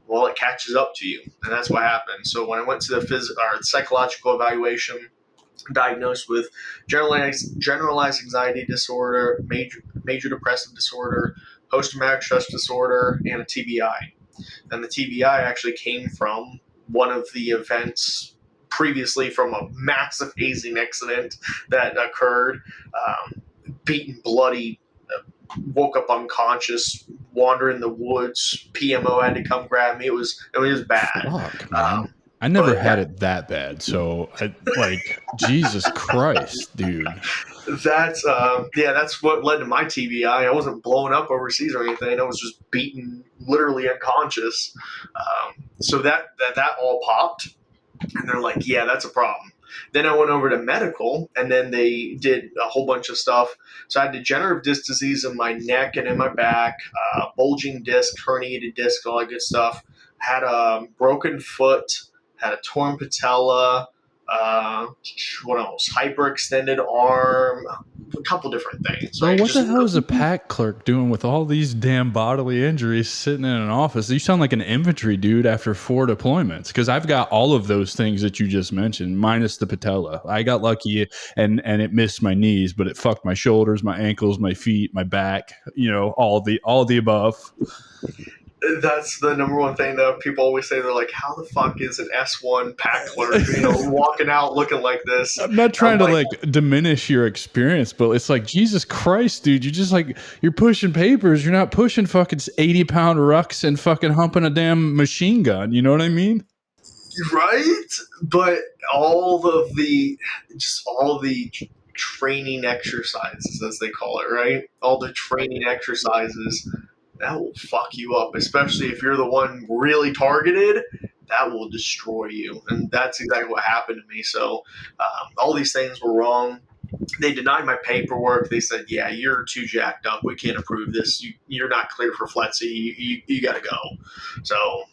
Well, it catches up to you, and that's what happened. So when I went to the psychological evaluation, diagnosed with generalized anxiety disorder, major depressive disorder, post-traumatic stress disorder, and a TBI. And the TBI actually came from one of the events previously from a massive hazing accident that occurred. Beaten, bloody, woke up unconscious, wander in the woods. PMO had to come grab me. It was bad. Fuck, man. I never had it that bad. So, Jesus Christ, dude. That's what led to my TBI. I wasn't blown up overseas or anything. I was just beaten, literally unconscious. So that all popped, and they're like, yeah, that's a problem. Then I went over to medical, and then they did a whole bunch of stuff. So I had degenerative disc disease in my neck and in my back, bulging disc, herniated disc, all that good stuff. Had a broken foot, had a torn patella, what else? Hyperextended arm, a couple different things. So what the hell is a pack clerk doing with all these damn bodily injuries sitting in an office? You sound like an infantry dude after 4 deployments, because I've got all of those things that you just mentioned, minus the patella. I got lucky and it missed my knees, but it fucked my shoulders, my ankles, my feet, my back, all the above. That's the number one thing that people always say. They're like, how the fuck is an S1 pack clerk, walking out looking like this? I'm not trying to diminish your experience, but it's like, Jesus Christ, dude, you're pushing papers. You're not pushing fucking 80-pound rucks and fucking humping a damn machine gun. You know what I mean? Right? But all the training exercises, as they call it, right? All the training exercises, that will fuck you up, especially if you're the one really targeted. That will destroy you, and that's exactly what happened to me. So all these things were wrong. They denied my paperwork. They said, yeah, you're too jacked up. We can't approve this. You're not clear for FLETC. You got to go. So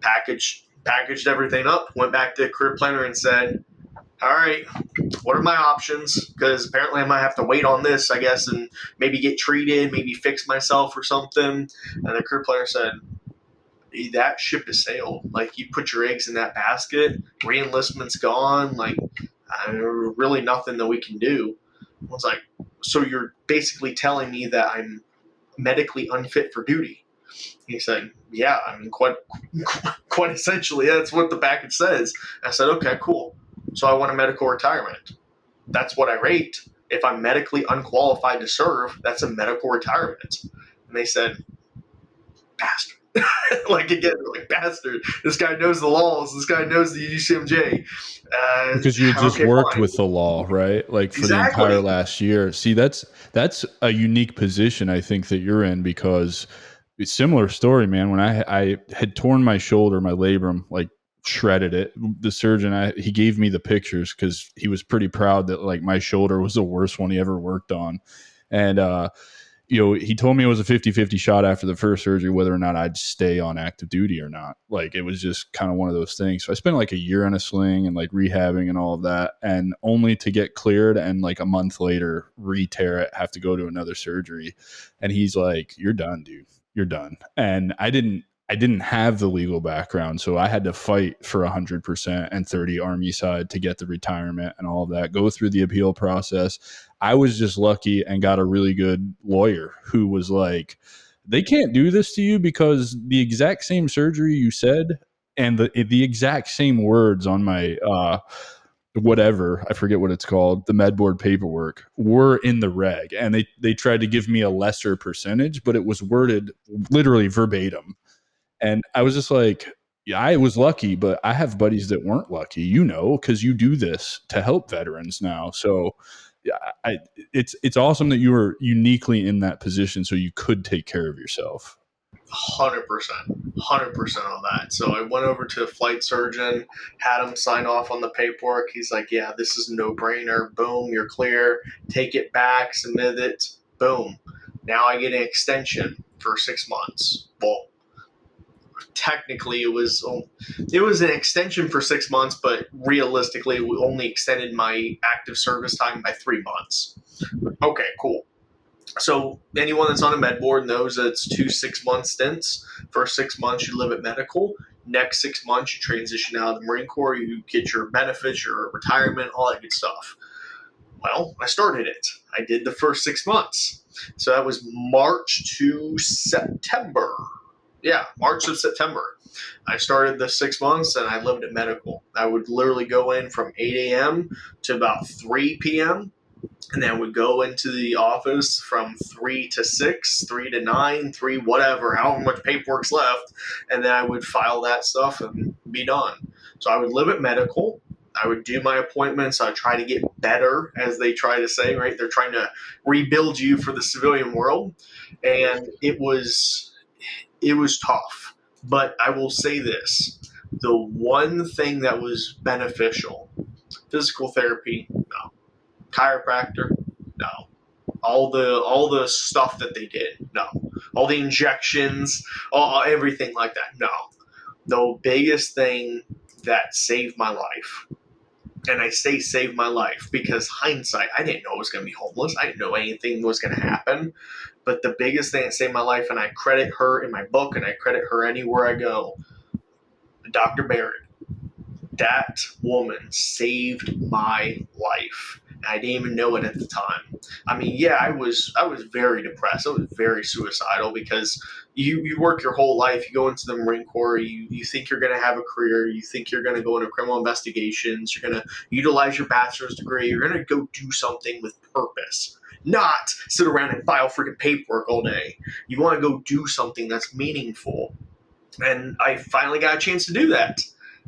packaged everything up, went back to the career planner and said, all right, what are my options? Because apparently I might have to wait on this, I guess, and maybe get treated, maybe fix myself or something. And the career planner said, that ship has sailed. Like, you put your eggs in that basket, re-enlistment's gone. Like, really nothing that we can do. I was like, so you're basically telling me that I'm medically unfit for duty? He said, yeah, I mean, quite essentially, that's what the package says. I said, okay, cool. So I want a medical retirement. That's what I rate. If I'm medically unqualified to serve, that's a medical retirement. And they said, bastard. Bastard. This guy knows the laws. This guy knows the UCMJ. Because you just worked with the law, right? Like for the entire last year. See, that's a unique position, I think, that you're in, because it's similar story, man. When I had torn my shoulder, my labrum, like shredded it. The surgeon, he gave me the pictures because he was pretty proud that like my shoulder was the worst one he ever worked on. And, he told me it was a 50-50 shot after the first surgery, whether or not I'd stay on active duty or not. Like, it was just kind of one of those things. So I spent like a year in a sling and like rehabbing and all of that, and only to get cleared and like a month later re-tear it, have to go to another surgery. And he's like, you're done, dude. You're done. And I didn't have the legal background, so I had to fight for 100% and 30 Army side to get the retirement and all of that, go through the appeal process. I was just lucky and got a really good lawyer who was like, they can't do this to you because the exact same surgery you said and the exact same words on my whatever, I forget what it's called, the med board paperwork, were in the reg, and they tried to give me a lesser percentage, but it was worded literally verbatim. And I was just like, yeah, I was lucky, but I have buddies that weren't lucky, because you do this to help veterans now. So yeah, it's awesome that you were uniquely in that position so you could take care of yourself. 100% on that. So I went over to the flight surgeon, had him sign off on the paperwork. He's like, yeah, this is a no-brainer. Boom, you're clear. Take it back, submit it. Boom. Now I get an extension for 6 months. Well, technically it was an extension for 6 months, but realistically it only extended my active service time by 3 months. Okay, cool. So anyone that's on a med board knows that it's 2 6-month stints. First 6 months you live at medical. Next 6 months you transition out of the Marine Corps. You get your benefits, your retirement, all that good stuff. Well, I started it. I did the first 6 months. So that was March to September. Yeah, March to September. I started the 6 months and I lived at medical. I would literally go in from 8 a.m. to about 3 p.m. And then would go into the office from 3 to 6, 3 to 9, 3, whatever, however much paperwork's left. And then I would file that stuff and be done. So I would live at medical. I would do my appointments. I would try to get better, as they try to say, right? They're trying to rebuild you for the civilian world. And it was tough. But I will say this. The one thing that was beneficial, physical therapy, no. Chiropractor, no. All the stuff that they did, no. All the injections, everything like that, no. The biggest thing that saved my life, and I say saved my life because hindsight, I didn't know I was going to be homeless. I didn't know anything was going to happen. But the biggest thing that saved my life, and I credit her in my book, and I credit her anywhere I go, Dr. Barrett. That woman saved my life. I didn't even know it at the time. I mean, yeah, I was very depressed. I was very suicidal because you work your whole life. You go into the Marine Corps. You think you're going to have a career. You think you're going to go into criminal investigations. You're going to utilize your bachelor's degree. You're going to go do something with purpose, not sit around and file freaking paperwork all day. You want to go do something that's meaningful. And I finally got a chance to do that.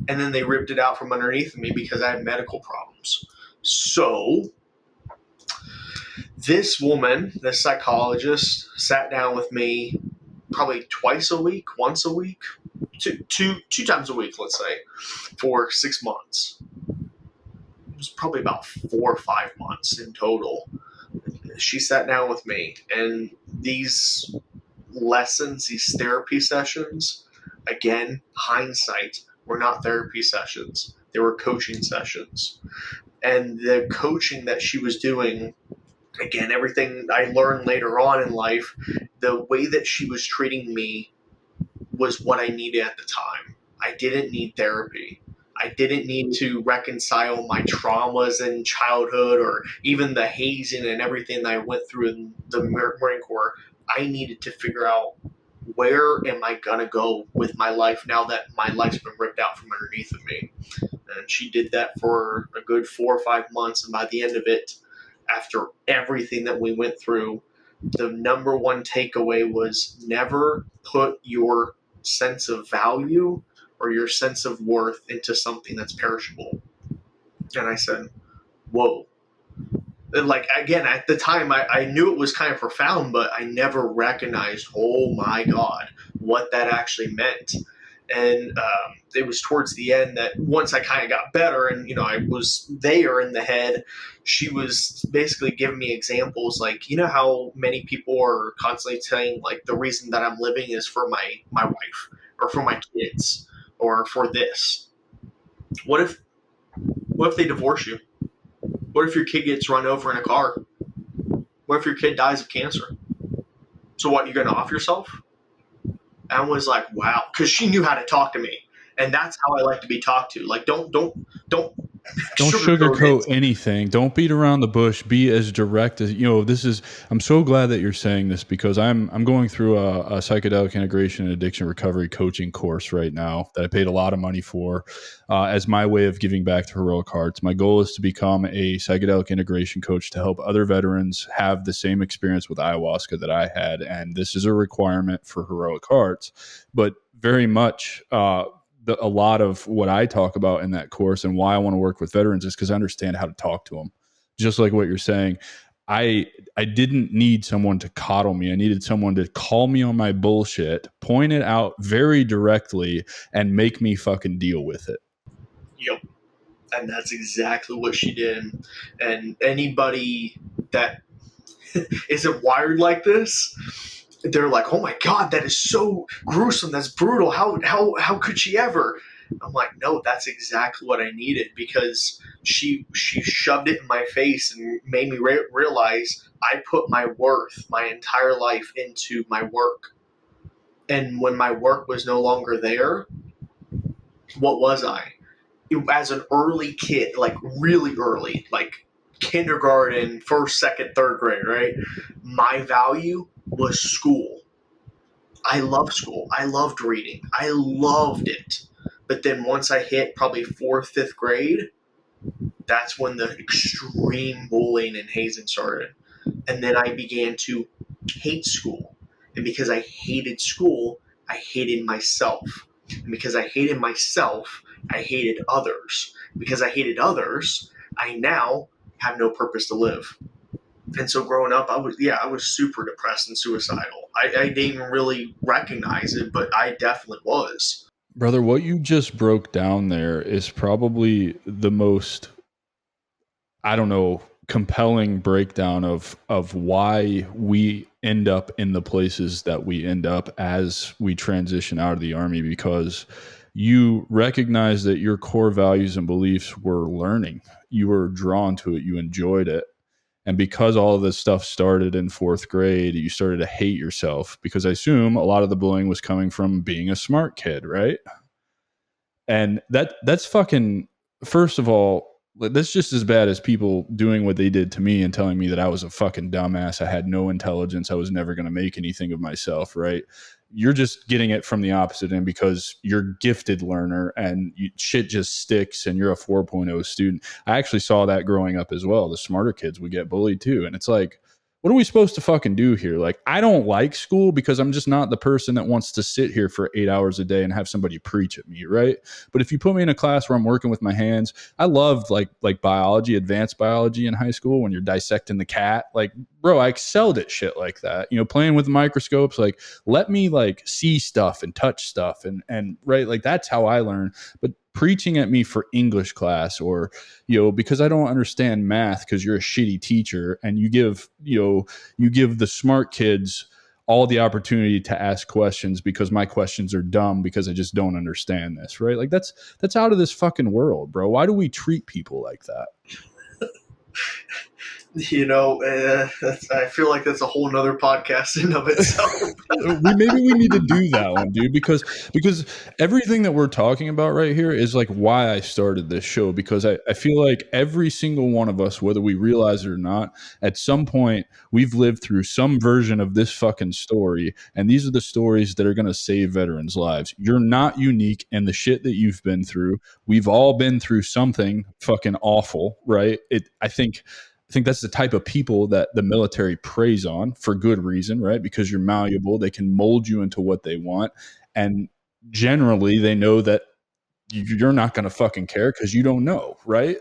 And then they ripped it out from underneath me because I had medical problems. So this woman, this psychologist, sat down with me probably twice a week, once a week, two times a week, let's say, for 6 months. It was probably about 4 or 5 months in total. She sat down with me, and these lessons, these therapy sessions, again, hindsight, were not therapy sessions. They were coaching sessions. And the coaching that she was doing, again, everything I learned later on in life, the way that she was treating me was what I needed at the time. I didn't need therapy. I didn't need to reconcile my traumas in childhood or even the hazing and everything that I went through in the Marine Corps. I needed to figure out, where am I going to go with my life now that my life's been ripped out from underneath of me? And she did that for a good 4 or 5 months. And by the end of it, after everything that we went through, the number one takeaway was never put your sense of value or your sense of worth into something that's perishable. And I said, whoa. And like, again, at the time, I knew it was kind of profound, but I never recognized, oh my God, what that actually meant. And it was towards the end that once I kind of got better and, I was there in the head, she was basically giving me examples like, how many people are constantly saying, like, the reason that I'm living is for my wife or for my kids or for this. What if they divorce you? What if your kid gets run over in a car? What if your kid dies of cancer? So what, you're going to off yourself? And I was like, wow, because she knew how to talk to me. And that's how I like to be talked to. Like, don't Don't Sugarcoat it. sugarcoat anything. Don't beat around the bush. Be as direct as this is. I'm so glad that you're saying this because I'm going through a psychedelic integration and addiction recovery coaching course right now that I paid a lot of money for as my way of giving back to Heroic Hearts. My goal is to become a psychedelic integration coach to help other veterans have the same experience with ayahuasca that I had, and this is a requirement for Heroic Hearts, but very much. A lot of what I talk about in that course and why I want to work with veterans is because I understand how to talk to them. Just like what you're saying, I didn't need someone to coddle me. I needed someone to call me on my bullshit, point it out very directly, and make me fucking deal with it. Yep. And that's exactly what she did. And anybody that isn't wired like this, they're like, "Oh my god, that is so gruesome. That's brutal. How could she ever?" I'm like, "No, that's exactly what I needed because she shoved it in my face and made me realize I put my worth, my entire life into my work. And when my work was no longer there, what was I? As an early kid, like really early, like kindergarten, first, second, third grade, right? My value was school. I loved school. I loved reading. I loved it. But then once I hit probably fourth, fifth grade, that's when the extreme bullying and hazing started. And then I began to hate school. And because I hated school, I hated myself. And because I hated myself, I hated others. Because I hated others, I now have no purpose to live. And so growing up, I was super depressed and suicidal. I didn't even really recognize it, but I definitely was. Brother, what you just broke down there is probably the most, I don't know, compelling breakdown of why we end up in the places that we end up as we transition out of the army, because you recognize that your core values and beliefs were learning. You were drawn to it, you enjoyed it. And because all of this stuff started in fourth grade, you started to hate yourself because I assume a lot of the bullying was coming from being a smart kid, right? And that's fucking, first of all, that's just as bad as people doing what they did to me and telling me that I was a fucking dumbass. I had no intelligence. I was never going to make anything of myself, right? You're just getting it from the opposite end because you're a gifted learner and shit just sticks and you're a 4.0 student. I actually saw that growing up as well. The smarter kids would get bullied too. And it's like, what are we supposed to fucking do here? Like, I don't like school because I'm just not the person that wants to sit here for 8 hours a day and have somebody preach at me, right? But if you put me in a class where I'm working with my hands, I loved like biology, advanced biology in high school when you're dissecting the cat. Like, bro, I excelled at shit like that. Playing with microscopes, like let me like see stuff and touch stuff and right, like that's how I learn. But preaching at me for English class or because I don't understand math because you're a shitty teacher and you give the smart kids all the opportunity to ask questions because my questions are dumb because I just don't understand this, right? Like that's out of this fucking world, bro. Why do we treat people like that? I feel like that's a whole nother podcast in of itself. Maybe we need to do that one, dude, because everything that we're talking about right here is like why I started this show, because I feel like every single one of us, whether we realize it or not, at some point we've lived through some version of this fucking story, and these are the stories that are going to save veterans' lives. You're not unique in the shit that you've been through. We've all been through something fucking awful, right? I think that's the type of people that the military preys on for good reason, right? Because you're malleable, they can mold you into what they want, and generally they know that you're not going to fucking care because you don't know, right?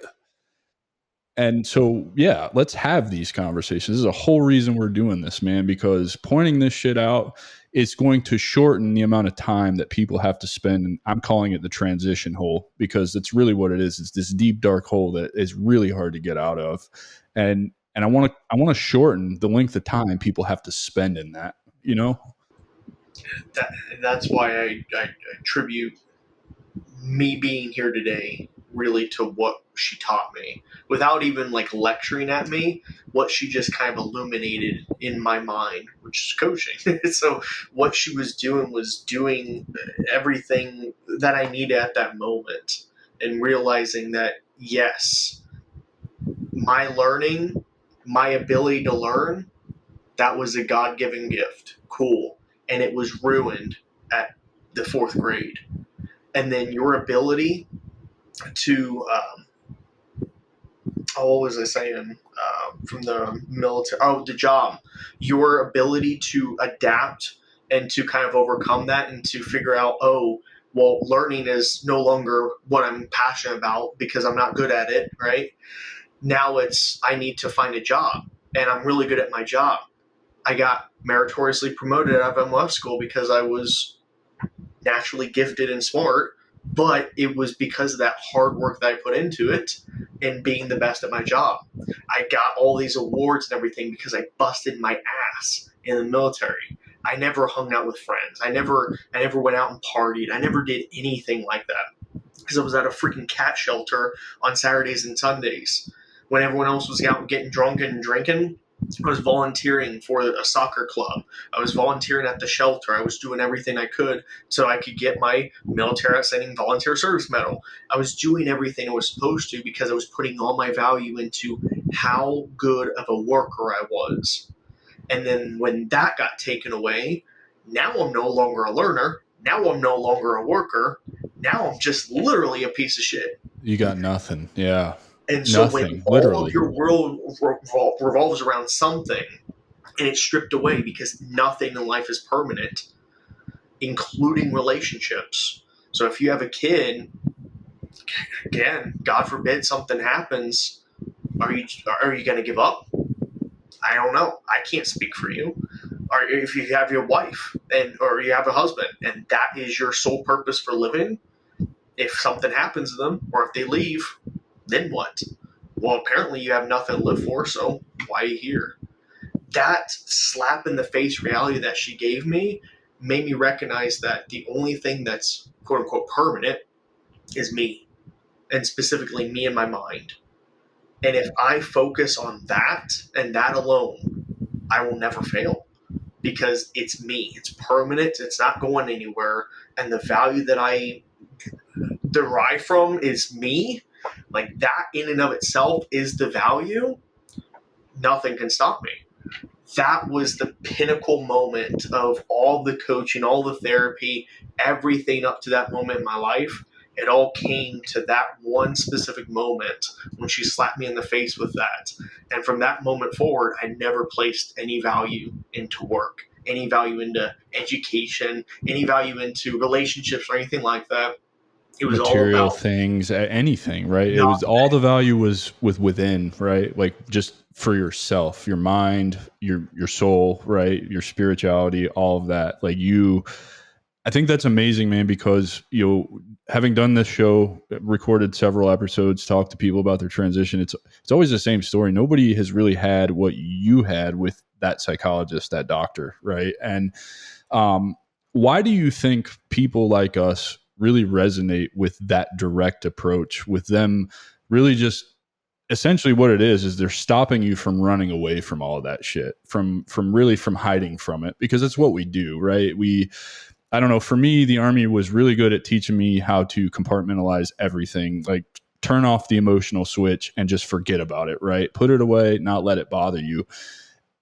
And so, yeah, let's have these conversations. This is a whole reason we're doing this, man, because pointing this shit out is going to shorten the amount of time that people have to spend. And I'm calling it the transition hole because it's really what it is. It's this deep, dark hole that is really hard to get out of. And I want to shorten the length of time people have to spend in that, you know? That's why I attribute me being here today really to what she taught me without even like lecturing at me, what she just kind of illuminated in my mind, which is coaching. So what she was doing everything that I needed at that moment, and realizing that yes, my learning, my ability to learn, that was a God-given gift. Cool. And it was ruined at the fourth grade. And then your ability to, what was I saying from the military? Oh, the job. Your ability to adapt and to kind of overcome that and to figure out, oh, well, learning is no longer what I'm passionate about because I'm not good at it, right? Now it's, I need to find a job and I'm really good at my job. I got meritoriously promoted out of MLF school because I was naturally gifted and smart, but it was because of that hard work that I put into it and being the best at my job. I got all these awards and everything because I busted my ass in the military. I never hung out with friends. I never went out and partied. I never did anything like that because I was at a freaking cat shelter on Saturdays and Sundays. When everyone else was out getting drunk and drinking, I was volunteering for a soccer club. I was volunteering at the shelter. I was doing everything I could so I could get my military outstanding volunteer service medal. I was doing everything I was supposed to because I was putting all my value into how good of a worker I was. And then when that got taken away, now I'm no longer a learner. Now I'm no longer a worker. Now I'm just literally a piece of shit. You got nothing. Yeah. And so Nothing, when all literally. of your world revolves around something and it's stripped away because nothing in life is permanent, including relationships. So if you have a kid, again, God forbid something happens, are you going to give up? I don't know. I can't speak for you. Or if you have your wife or you have a husband and that is your sole purpose for living, if something happens to them or if they leave, then what? Well, apparently you have nothing to live for, so why are you here? That slap in the face reality that she gave me made me recognize that the only thing that's quote unquote permanent is me, and specifically me and my mind. And if I focus on that and that alone, I will never fail because it's me. It's permanent. It's not going anywhere. And the value that I derive from is me. Like that in and of itself is the value. Nothing can stop me. That was the pinnacle moment of all the coaching, all the therapy, everything up to that moment in my life. It all came to that one specific moment when she slapped me in the face with that. And from that moment forward, I never placed any value into work, any value into education, any value into relationships or anything like that. It was all Material about things, anything, right? It was not all the value was within, right? Like just for yourself, your mind, your soul, right? Your spirituality, all of that. Like I think that's amazing, man, because having done this show, recorded several episodes, talked to people about their transition, it's always the same story. Nobody has really had what you had with that psychologist, that doctor, right? And why do you think people like us really resonate with that direct approach, with them really just essentially what it is they're stopping you from running away from all of that shit, from hiding from it, because it's what we do, right? I don't know, for me, the Army was really good at teaching me how to compartmentalize everything, like turn off the emotional switch and just forget about it, right? Put it away, not let it bother you.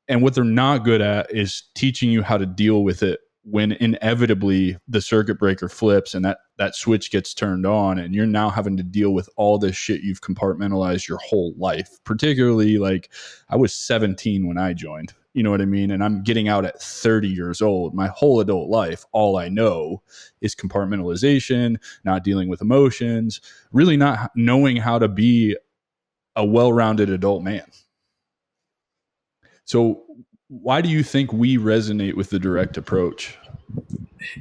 And what they're not good at is teaching you how to deal with it when inevitably the circuit breaker flips and that switch gets turned on and you're now having to deal with all this shit you've compartmentalized your whole life. Particularly, like, I was 17 when I joined, you know what I mean? And I'm getting out at 30 years old. My whole adult life, all I know is compartmentalization, not dealing with emotions, really not knowing how to be a well-rounded adult man. So why do you think we resonate with the direct approach?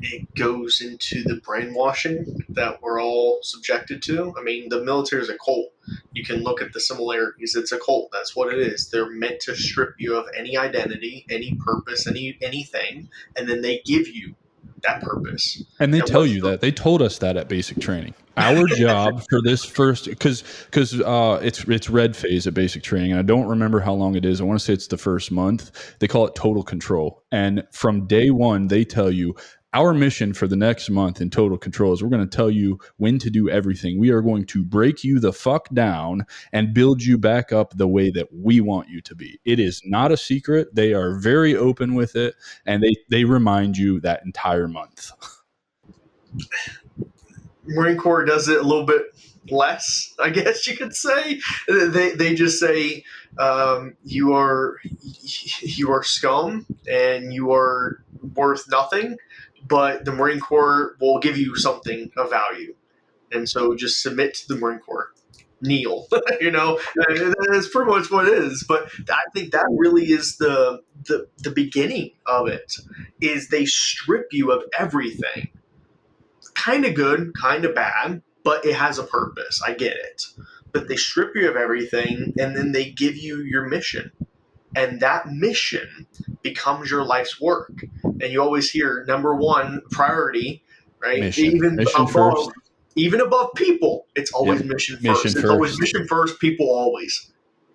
it goes into the brainwashing that we're all subjected to. I mean, the military is a cult. You can look at the similarities. It's a cult. That's what it is. They're meant to strip you of any identity, any purpose, anything, and then they give you that purpose. And they And tell what's you the that. They told us that at basic training. Our job for this first, because it's red phase at basic training, and I don't remember how long it is. I want to say it's the first month. They call it total control, and from day one, they tell you our mission for the next month in Total Control is we're going to tell you when to do everything. We are going to break you the fuck down and build you back up the way that we want you to be. It is not a secret. They are very open with it, and they remind you that entire month. Marine Corps does it a little bit less, I guess you could say. They just say you are scum and you are worth nothing, but the Marine Corps will give you something of value, and so just submit to the Marine Corps. Kneel, that's pretty much what it is. But I think that really is the beginning of it. Is they strip you of everything. Kind of good, kind of bad, but it has a purpose. I get it. But they strip you of everything and then they give you your mission. And that mission becomes your life's work. And you always hear number one priority, right? Mission first. Even above people, it's always mission first. It's always mission first, people always.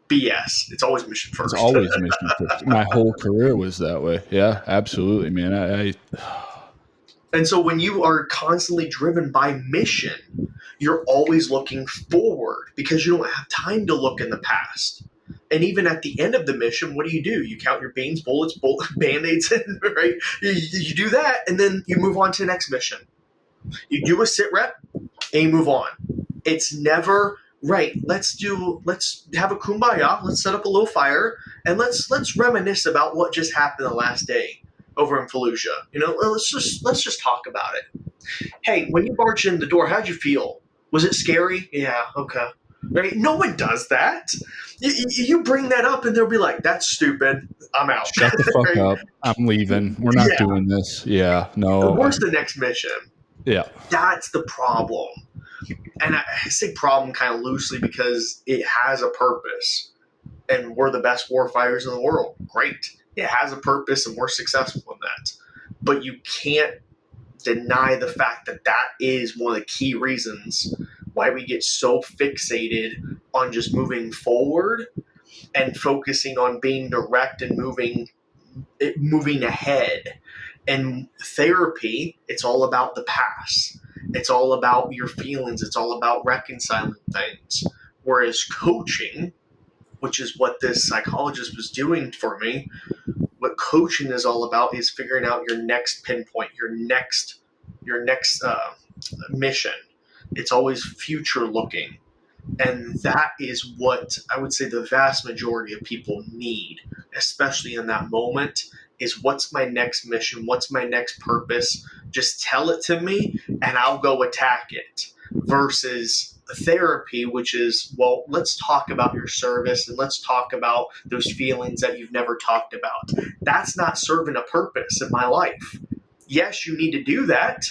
BS. It's always mission first. It's always mission first. My whole career was that way. Yeah, absolutely, man. And so when you are constantly driven by mission, you're always looking forward because you don't have time to look in the past. And even at the end of the mission, what do? You count your beans, bullets, Band-Aids, right? You do that, and then you move on to the next mission. You do a sit rep, and you move on. It's never, right, let's have a kumbaya, let's set up a little fire, and let's reminisce about what just happened the last day over in Fallujah. Let's just talk about it. Hey, when you barged in the door, how'd you feel? Was it scary? Yeah, okay. Right? No one does that. You bring that up, and they'll be like, "That's stupid. I'm out. Shut the fuck right? up. I'm leaving. We're not doing this." Yeah, no. Where's the next mission? Yeah, that's the problem. And I say problem kind of loosely because it has a purpose, and we're the best warfighters in the world. Great. It has a purpose and we're successful in that. But you can't deny the fact that that is one of the key reasons why we get so fixated on just moving forward and focusing on being direct and moving ahead. And therapy, it's all about the past. It's all about your feelings. It's all about reconciling things. Whereas coaching, which is what this psychologist was doing for me, what coaching is all about is figuring out your next pinpoint, your next mission. It's always future looking. And that is what I would say the vast majority of people need, especially in that moment, is what's my next mission? What's my next purpose? Just tell it to me and I'll go attack it. Versus therapy, which is, well, let's talk about your service and let's talk about those feelings that you've never talked about. That's not serving a purpose in my life. Yes, you need to do that,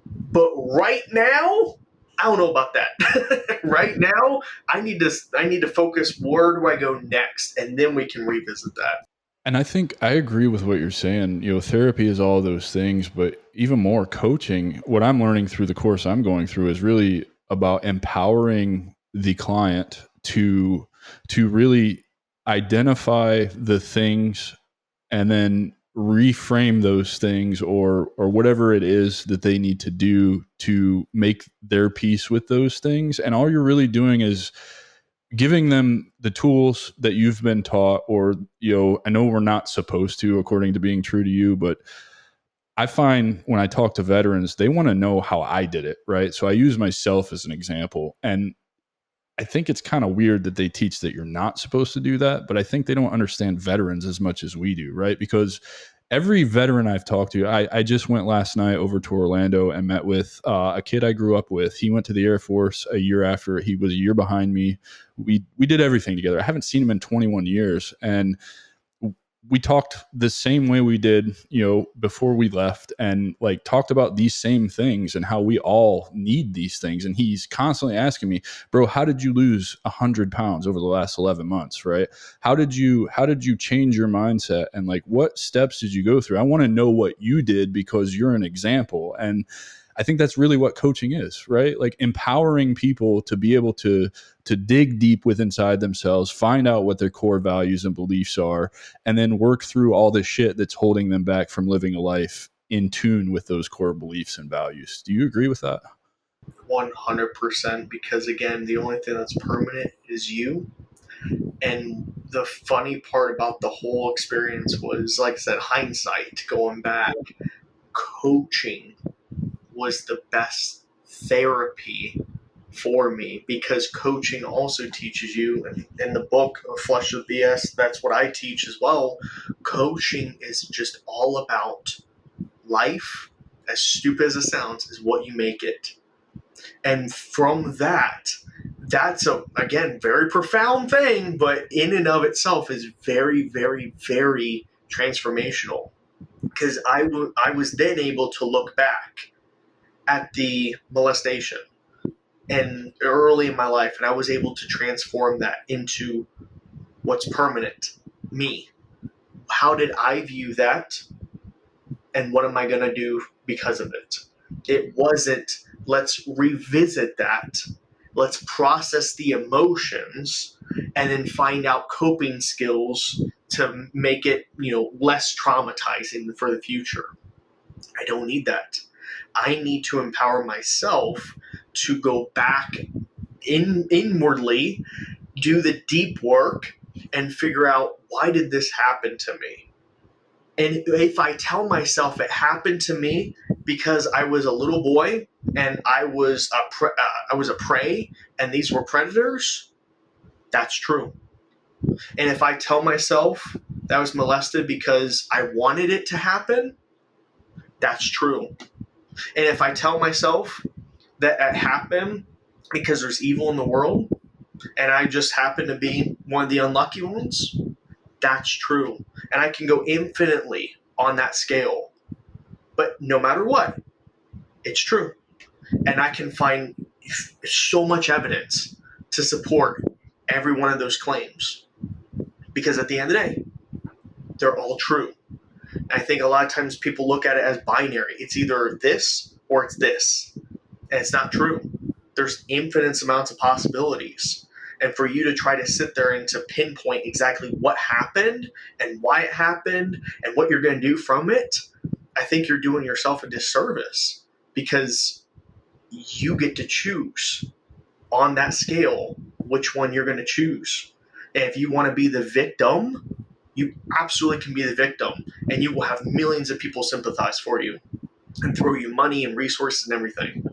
but right now, I don't know about that. Right now, I need to focus, where do I go next? And then we can revisit that. And I think I agree with what you're saying. Therapy is all those things, but even more coaching, what I'm learning through the course I'm going through is really about empowering the client to really identify the things and then reframe those things or whatever it is that they need to do to make their peace with those things. And all you're really doing is giving them the tools that you've been taught, or, I know we're not supposed to, according to being true to you, but I find when I talk to veterans, they want to know how I did it, right? So I use myself as an example. And I think it's kind of weird that they teach that you're not supposed to do that, but I think they don't understand veterans as much as we do, right? Because every veteran I've talked to, I just went last night over to Orlando and met with a kid I grew up with. He went to the Air Force a year after. He was a year behind me. We did everything together. I haven't seen him in 21 years. And we talked the same way we did, before we left, and like talked about these same things and how we all need these things. And he's constantly asking me, bro, how did you lose 100 pounds over the last 11 months? Right? How did you change your mindset? And like, what steps did you go through? I want to know what you did because you're an example. And I think that's really what coaching is, right? Like empowering people to be able to dig deep within inside themselves, find out what their core values and beliefs are, and then work through all the shit that's holding them back from living a life in tune with those core beliefs and values. Do you agree with that? 100%, because again, the only thing that's permanent is you. And the funny part about the whole experience was, like I said, hindsight, going back, coaching was the best therapy for me, because coaching also teaches you, and in the book Flush the BS, that's what I teach as well. Coaching is just all about life. As stupid as it sounds, is what you make it. And from that, that's a, again, very profound thing, but in and of itself is very, very, very transformational, because I was then able to look back at the molestation and early in my life, and I was able to transform that into what's permanent, me. How did I view that, and what am I going to do because of it? It wasn't, let's revisit that, let's process the emotions, and then find out coping skills to make it, less traumatizing for the future. I don't need that. I need to empower myself to go back inwardly, do the deep work, and figure out, why did this happen to me? And if I tell myself it happened to me because I was a little boy and I was a prey and these were predators, that's true. And if I tell myself that I was molested because I wanted it to happen, that's true. And if I tell myself that it happened because there's evil in the world and I just happen to be one of the unlucky ones, that's true. And I can go infinitely on that scale. But no matter what, it's true. And I can find so much evidence to support every one of those claims. Because at the end of the day, they're all true. And I think a lot of times people look at it as binary. It's either this or it's this. And it's not true. There's infinite amounts of possibilities. And for you to try to sit there and to pinpoint exactly what happened and why it happened and what you're going to do from it, I think you're doing yourself a disservice, because you get to choose on that scale which one you're going to choose. And if you want to be the victim, you absolutely can be the victim, and you will have millions of people sympathize for you and throw you money and resources and everything.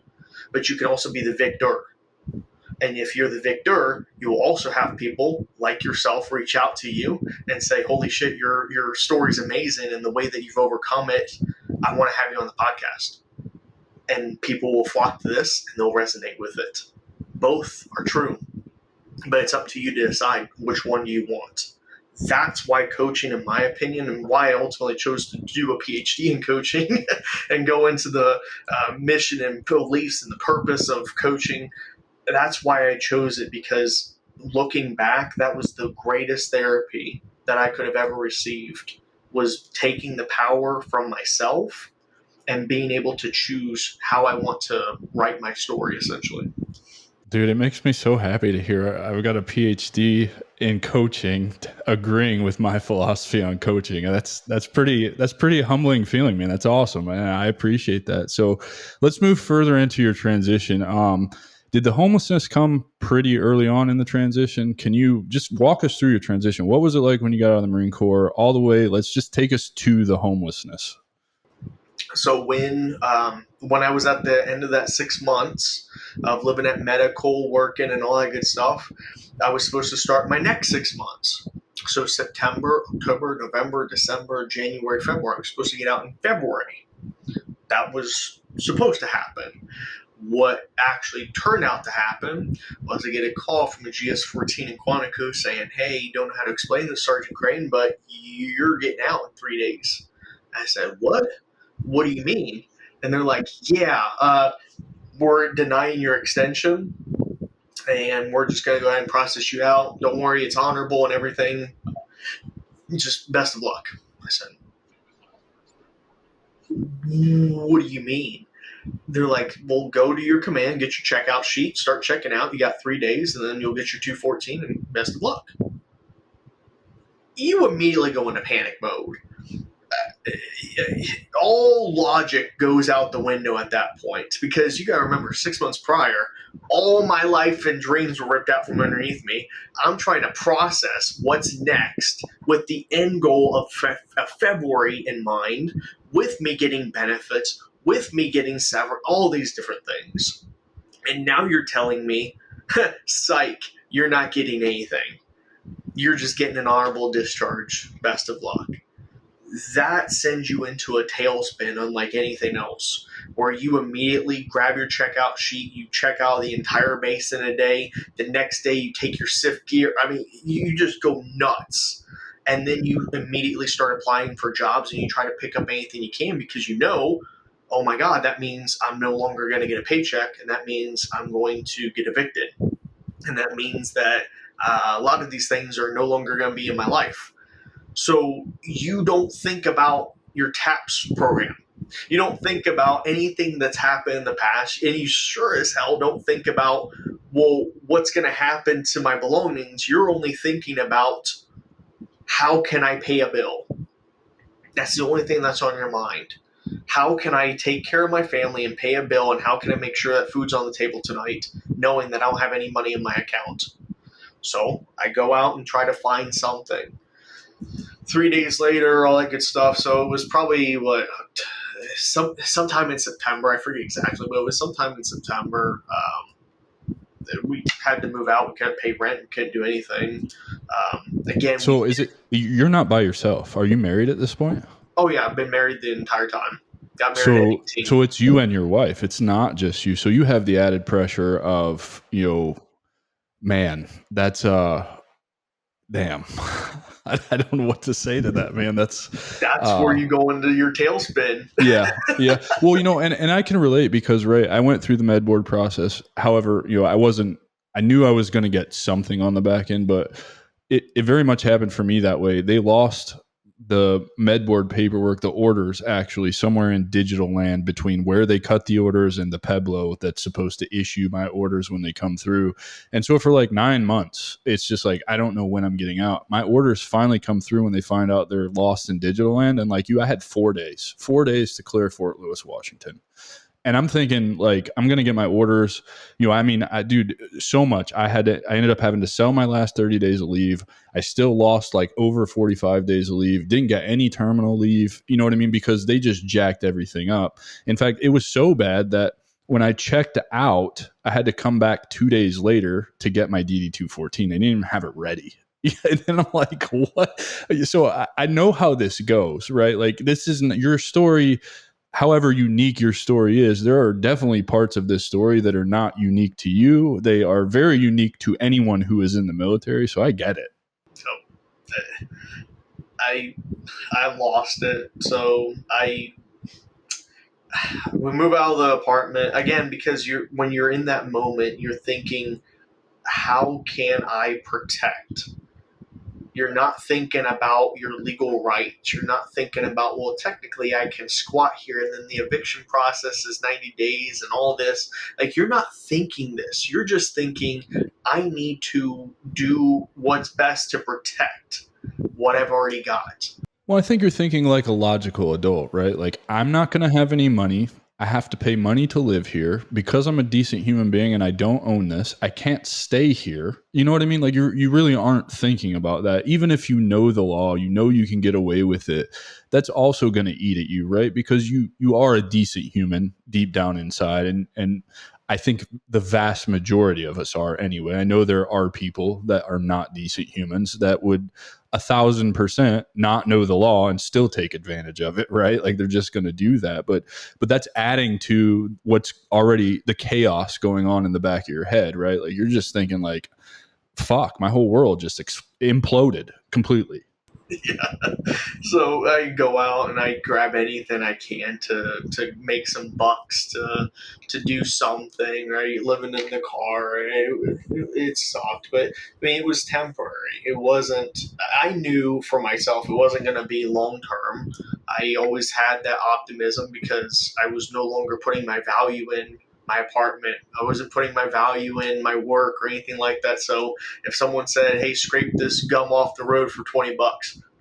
But you can also be the victor. And if you're the victor, you will also have people like yourself reach out to you and say, holy shit, your story's amazing, and the way that you've overcome it, I want to have you on the podcast. And people will flock to this and they'll resonate with it. Both are true, but it's up to you to decide which one you want. That's why coaching, in my opinion, and why I ultimately chose to do a PhD in coaching and go into the mission and beliefs and the purpose of coaching. That's why I chose it, because looking back, that was the greatest therapy that I could have ever received, was taking the power from myself and being able to choose how I want to write my story, essentially. Dude, it makes me so happy to hear I've got a PhD in coaching, agreeing with my philosophy on coaching. That's pretty humbling feeling, man. That's awesome, man. I appreciate that. So let's move further into your transition. Did the homelessness come pretty early on in the transition? Can you just walk us through your transition? What was it like when you got out of the Marine Corps all the way? Let's just take us to the homelessness. So when I was at the end of that 6 months of living at medical, working, and all that good stuff, I was supposed to start my next 6 months. So September, October, November, December, January, February. I was supposed to get out in February. That was supposed to happen. What actually turned out to happen was I get a call from a GS-14 in Quantico saying, hey, you don't know how to explain this, Sergeant Crane, but you're getting out in 3 days. I said, what? What do you mean? And they're like, yeah, we're denying your extension, and we're just going to go ahead and process you out. Don't worry, it's honorable and everything. Just best of luck. I said, what do you mean? They're like, well, go to your command, get your checkout sheet, start checking out. You got 3 days, and then you'll get your 214, and best of luck. You immediately go into panic mode. all logic goes out the window at that point, because you got to remember, 6 months prior, all my life and dreams were ripped out from underneath me. I'm trying to process what's next with the end goal of February in mind, with me getting benefits, with me getting severed, all these different things. And now you're telling me, psych, you're not getting anything. You're just getting an honorable discharge. Best of luck. That sends you into a tailspin unlike anything else, where you immediately grab your checkout sheet, you check out the entire base in a day. The next day, you take your SIF gear. I mean, you just go nuts. And then you immediately start applying for jobs, and you try to pick up anything you can, because you know, oh my God, that means I'm no longer going to get a paycheck, and that means I'm going to get evicted. And that means that a lot of these things are no longer going to be in my life. So you don't think about your TAPS program. You don't think about anything that's happened in the past, and you sure as hell don't think about, well, what's going to happen to my belongings. You're only thinking about, how can I pay a bill? That's the only thing that's on your mind. How can I take care of my family and pay a bill, and how can I make sure that food's on the table tonight, knowing that I don't have any money in my account? So I go out and try to find something. 3 days later, all that good stuff. So it was probably sometime in September. I forget exactly, but it was sometime in September. We had to move out. We couldn't pay rent. We couldn't do anything. Again, So is it, you're not by yourself? Are you married at this point? oh yeah, I've been married the entire time. Got married at 18. So it's you and your wife. It's not just you. So you have the added pressure of, man, that's damn. I don't know what to say to that, man. That's where you go into your tailspin. Yeah. Well, and I can relate, because I went through the med board process. However, I knew I was going to get something on the back end, but it very much happened for me that way. They lost the med board paperwork, the orders, actually somewhere in digital land between where they cut the orders and the Pueblo that's supposed to issue my orders when they come through. And so for like 9 months, it's just like, I don't know when I'm getting out. My orders finally come through when they find out they're lost in digital land. And like I had 4 days to clear Fort Lewis, Washington. And I'm thinking, like, I'm going to get my orders. Dude, so much. I ended up having to sell my last 30 days of leave. I still lost like over 45 days of leave. Didn't get any terminal leave. You know what I mean? Because they just jacked everything up. In fact, it was so bad that when I checked out, I had to come back 2 days later to get my DD-214. They didn't even have it ready. And then I'm like, what? So I know how this goes, right? Like, this isn't your story. However unique your story is, there are definitely parts of this story that are not unique to you. They are very unique to anyone who is in the military. So I get it. So I lost it. So we move out of the apartment again, because when you're in that moment, you're thinking, how can I protect? You're not thinking about your legal rights. You're not thinking about, well, technically I can squat here, and then the eviction process is 90 days and all this. Like, you're not thinking this. You're just thinking, I need to do what's best to protect what I've already got. Well, I think you're thinking like a logical adult, right? Like, I'm not going to have any money. I have to pay money to live here. Because I'm a decent human being and I don't own this, I can't stay here. You know what I mean? Like, you really aren't thinking about that. Even if you know the law, you can get away with it. That's also going to eat at you, right? Because you are a decent human deep down inside. And I think the vast majority of us are anyway. I know there are people that are not decent humans that would 1,000% not know the law and still take advantage of it, right? Like, they're just going to do that. But that's adding to what's already the chaos going on in the back of your head, right? Like, you're just thinking like, fuck, my whole world just imploded completely. Yeah. So I go out and I grab anything I can to make some bucks, to do something, right? Living in the car, it sucked, but I mean, it was temporary. It wasn't. I knew for myself it wasn't going to be long term. I always had that optimism, because I was no longer putting my value in my apartment. I wasn't putting my value in my work or anything like that. So if someone said, "Hey, scrape this gum off the road for $20,"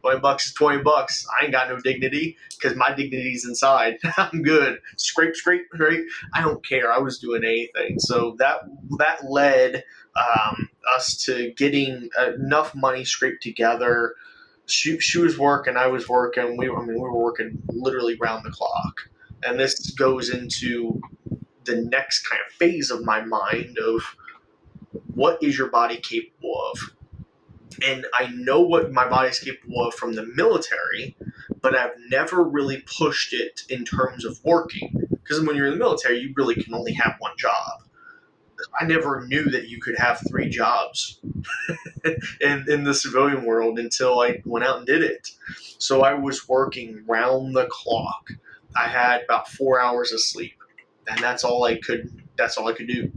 $20 is $20. I ain't got no dignity because my dignity's inside. I'm good. Scrape, scrape, right? I don't care. I was doing anything. So that led us to getting enough money scraped together. She was working, I was working. We were working literally round the clock. And this goes into the next kind of phase of my mind of what is your body capable of? And I know what my body's capable of from the military, but I've never really pushed it in terms of working. Because when you're in the military, you really can only have one job. I never knew that you could have three jobs in the civilian world until I went out and did it. So I was working round the clock. I had about 4 hours of sleep, and that's all I could. That's all I could do.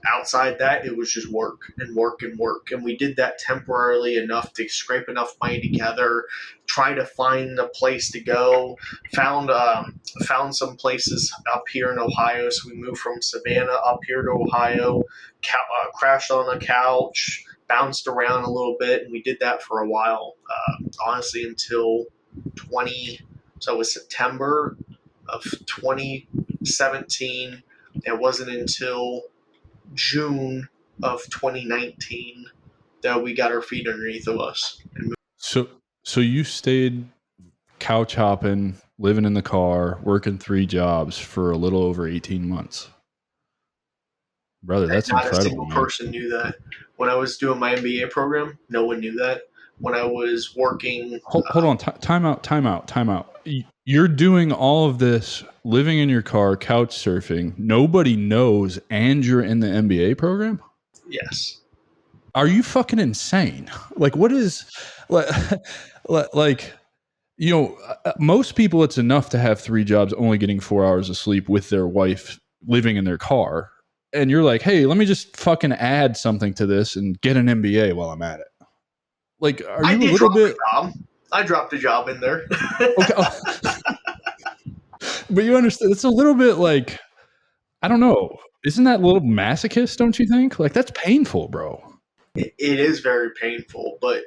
Outside that, it was just work and work and work. And we did that temporarily enough to scrape enough money together, try to find a place to go. Found some places up here in Ohio. So we moved from Savannah up here to Ohio, crashed on a couch, bounced around a little bit, and we did that for a while. Honestly, until 20. So it was September of 2017. It wasn't until June of 2019 that we got our feet underneath of us. So you stayed couch hopping, living in the car, working 3 jobs for a little over 18 months. Brother, that's Not a incredible, single man. person knew that. When I was doing my MBA program, no one knew that. When I was working, Hold on, time out. You're doing all of this, living in your car, couch surfing. Nobody knows, and you're in the MBA program? yes, Are you fucking insane? Like, what is, like, most people, it's enough to have 3 jobs, only getting 4 hours of sleep with their wife, living in their car. And you're like, hey, let me just fucking add something to this and get an MBA while I'm at it. Like, are you a little bit? I dropped a job in there. Okay. But you understand, it's a little bit like, I don't know. Isn't that a little masochist, don't you think? Like, that's painful, bro. It is very painful, but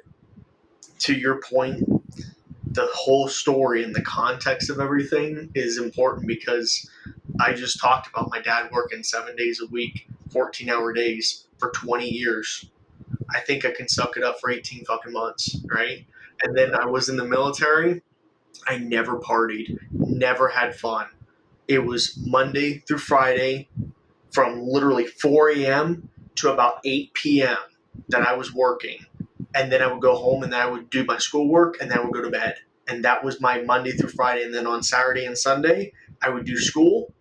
to your point, the whole story and the context of everything is important because I just talked about my dad working 7 days a week, 14-hour days for 20 years. I think I can suck it up for 18 fucking months, right? And then I was in the military. I never partied, never had fun. It was Monday through Friday from literally 4 a.m. to about 8 p.m. that I was working. And then I would go home and then I would do my schoolwork and then I would go to bed. And that was my Monday through Friday. And then on Saturday and Sunday, I would do school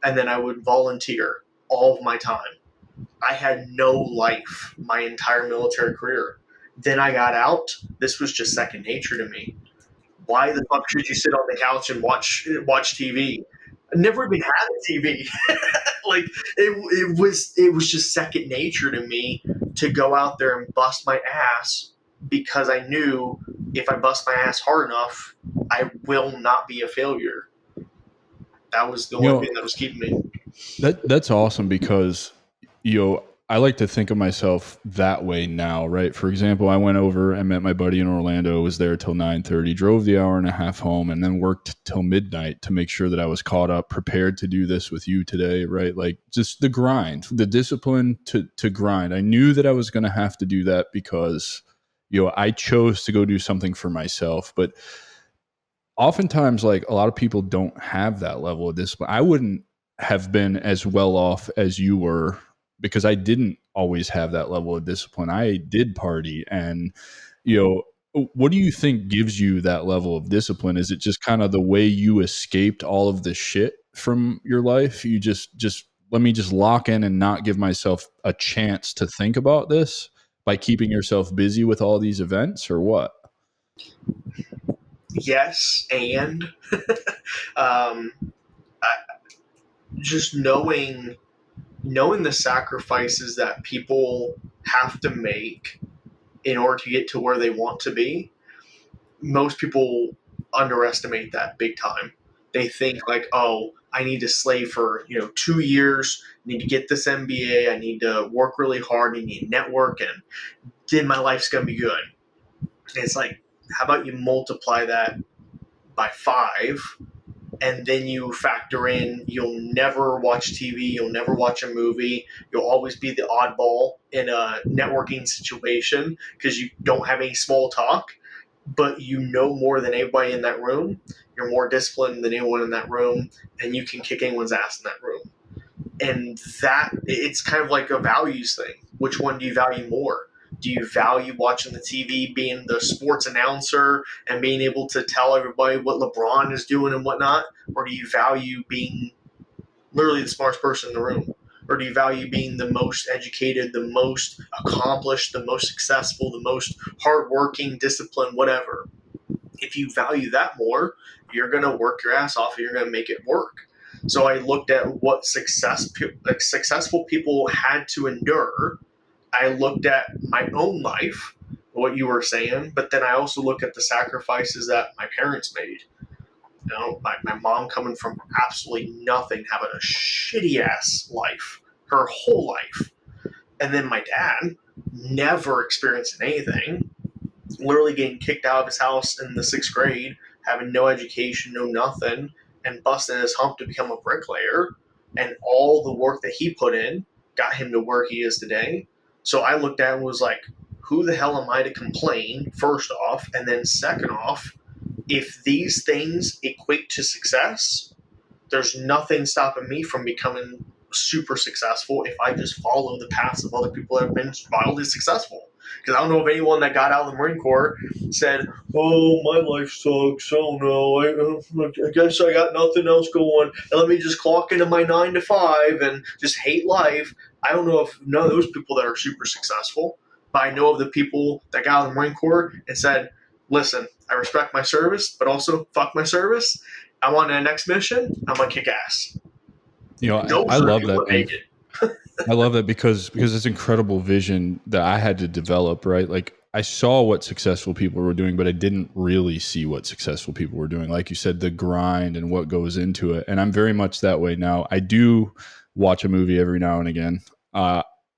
and then I would volunteer all of my time. I had no life my entire military career. Then I got out. This was just second nature to me. Why the fuck should you sit on the couch and watch TV? I never even had a TV. Like it was just second nature to me to go out there and bust my ass because I knew if I bust my ass hard enough, I will not be a failure. That was the only thing that was keeping me. That's awesome because I like to think of myself that way now, right? For example, I went over and met my buddy in Orlando, was there till 9:30, drove the hour and a half home, and then worked till midnight to make sure that I was caught up, prepared to do this with you today, right? Like just the grind, the discipline to grind. I knew that I was going to have to do that because I chose to go do something for myself, but oftentimes, like, a lot of people don't have that level of discipline. I wouldn't have been as well off as you were because I didn't always have that level of discipline. I did party, and what do you think gives you that level of discipline? Is it just kind of the way you escaped all of the shit from your life? You just let me just lock in and not give myself a chance to think about this by keeping yourself busy with all these events, or what? Yes, and um, just knowing the sacrifices that people have to make in order to get to where they want to be. Most people underestimate that big time. They think like, oh, I need to slave for 2 years. I need to get this MBA. I need to work really hard. I need to network, and then my life's gonna be good. And it's like How about you multiply that by 5, and then you factor in you'll never watch TV, you'll never watch a movie, you'll always be the oddball in a networking situation because you don't have any small talk, but you know more than anybody in that room. You're more disciplined than anyone in that room, and you can kick anyone's ass in that room. And that it's kind of like a values thing. Which one do you value more? Do you value watching the TV, being the sports announcer, and being able to tell everybody what LeBron is doing and whatnot? Or do you value being literally the smartest person in the room? Or do you value being the most educated, the most accomplished, the most successful, the most hardworking, disciplined, whatever? If you value that more, you're going to work your ass off and you're going to make it work. So I looked at what successful people had to endure. I looked at my own life, what you were saying, but then I also look at the sacrifices that my parents made. My mom coming from absolutely nothing, having a shitty ass life her whole life. And then my dad never experiencing anything, literally getting kicked out of his house in the 6th grade, having no education, no nothing, and busting his hump to become a bricklayer. And all the work that he put in got him to where he is today. So I looked at it and was like, who the hell am I to complain, first off? And then second off, if these things equate to success, there's nothing stopping me from becoming super successful if I just follow the paths of other people that have been wildly successful. Because I don't know if anyone that got out of the Marine Corps said, "Oh, my life sucks. Oh no, I guess I got nothing else going, and let me just clock into my 9 to 5 and just hate life." I don't know if none of those people that are super successful, but I know of the people that got out of the Marine Corps and said, "Listen, I respect my service, but also fuck my service. I want the next mission. I'm gonna kick ass." I Those are the love people that, that man. make it. I love that because it's incredible vision that I had to develop, right? Like I saw what successful people were doing, but I didn't really see what successful people were doing. Like you said, the grind and what goes into it. And I'm very much that way now. I do watch a movie every now and again.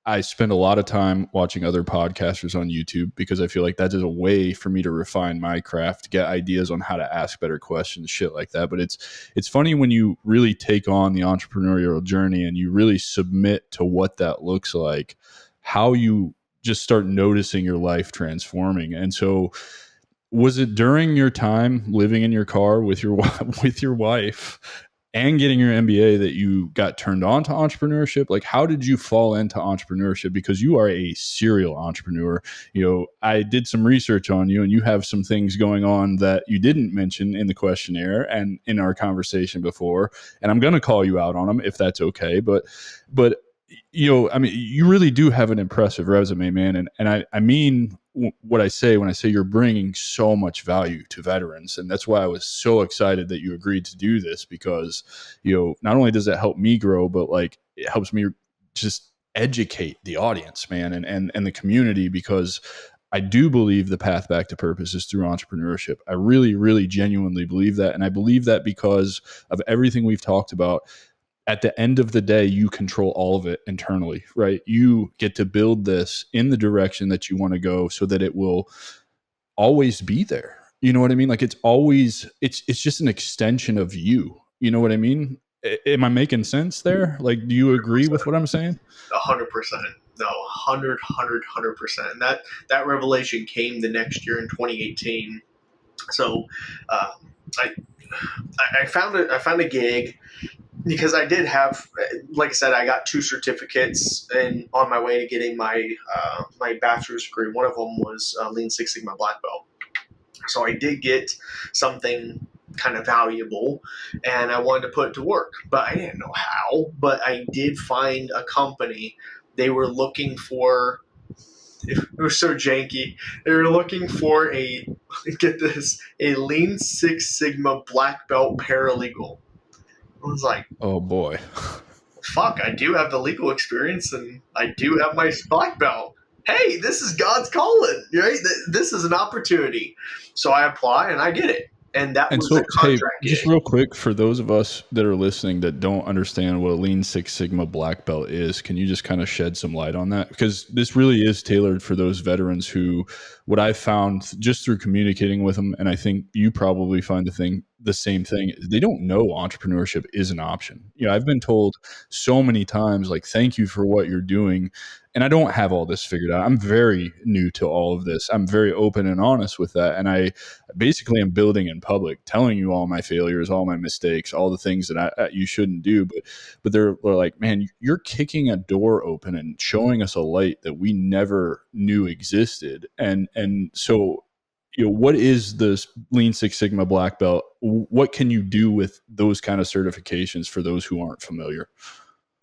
I spend a lot of time watching other podcasters on YouTube because I feel like that is a way for me to refine my craft, get ideas on how to ask better questions, shit like that. But it's funny when you really take on the entrepreneurial journey and you really submit to what that looks like, how you just start noticing your life transforming. And so was it during your time living in your car with your with your wife and getting your MBA that you got turned on to entrepreneurship? Like, how did you fall into entrepreneurship? Because you are a serial entrepreneur. I did some research on you, and you have some things going on that you didn't mention in the questionnaire and in our conversation before. And I'm going to call you out on them if that's okay. But I mean, you really do have an impressive resume, man. And I mean what I say when I say you're bringing so much value to veterans. And that's why I was so excited that you agreed to do this because, not only does that help me grow, but like it helps me just educate the audience, man, and the community, because I do believe the path back to purpose is through entrepreneurship. I really, really genuinely believe that. And I believe that because of everything we've talked about. At the end of the day, you control all of it internally, right? You get to build this in the direction that you want to go so that it will always be there. You know what I mean? Like it's just an extension of you. You know what I mean? Am I making sense there? Like, do you agree with what I'm saying? 100%. No, 100%. And that revelation came the next year in 2018. So uh, I I found a gig because I did have, like I said, I got 2 certificates and on my way to getting my bachelor's degree. One of them was Lean Six Sigma Black Belt. So I did get something kind of valuable, and I wanted to put it to work, but I didn't know how. But I did find a company. They were looking for. It was so janky. They were looking for get this, a Lean Six Sigma Black Belt paralegal. I was like, Oh boy. fuck, I do have the legal experience and I do have my black belt. Hey, this is God's calling, right? This is an opportunity. So I apply and I get it. And that And was a so, hey, contract just gig. real quick for those of us that are listening that don't understand what a Lean Six Sigma black belt is, can you just kind of shed some light on that? Because this really is tailored for those veterans who, what I found just through communicating with them, and I think you probably find the same thing, they don't know entrepreneurship is an option. I've been told so many times, like, thank you for what you're doing. And I don't have all this figured out. I'm very new to all of this. I'm very open and honest with that. And I basically am building in public, telling you all my failures, all my mistakes, all the things that you shouldn't do. But they're like, man, you're kicking a door open and showing us a light that we never knew existed. And so, what is the Lean Six Sigma black belt? What can you do with those kind of certifications for those who aren't familiar?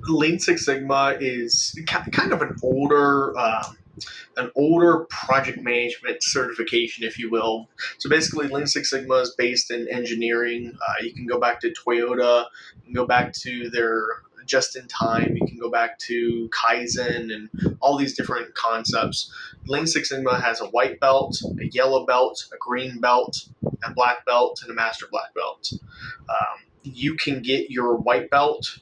Lean Six Sigma is kind of an older project management certification, if you will. So basically, Lean Six Sigma is based in engineering. You can go back to Toyota, you can go back to their just in time, you can go back to Kaizen and all these different concepts. Lean Six Sigma has a white belt, a yellow belt, a green belt, a black belt, and a master black belt. You can get your white belt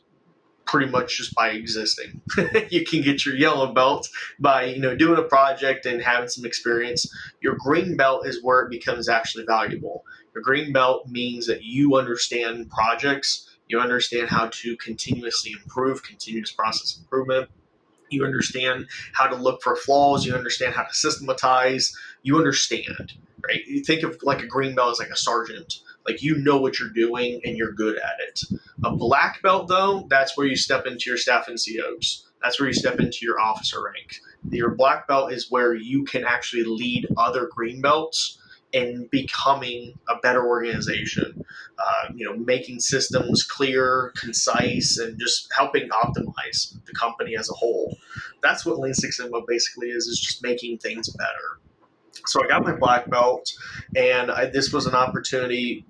pretty much just by existing. You can get your yellow belt by doing a project and having some experience. Your green belt is where it becomes actually valuable. Your green belt means that you understand projects, you understand how to continuously improve, continuous process improvement. You understand how to look for flaws. You understand how to systematize. You understand, right? You think of like a green belt as like a sergeant. Like you know what you're doing and you're good at it. A black belt, though, that's where you step into your staff NCOs. That's where you step into your officer rank. Your black belt is where you can actually lead other green belts in becoming a better organization. Making systems clear, concise, and just helping optimize the company as a whole. That's what Lean Six Sigma basically is just making things better. So I got my black belt, and this was an opportunity.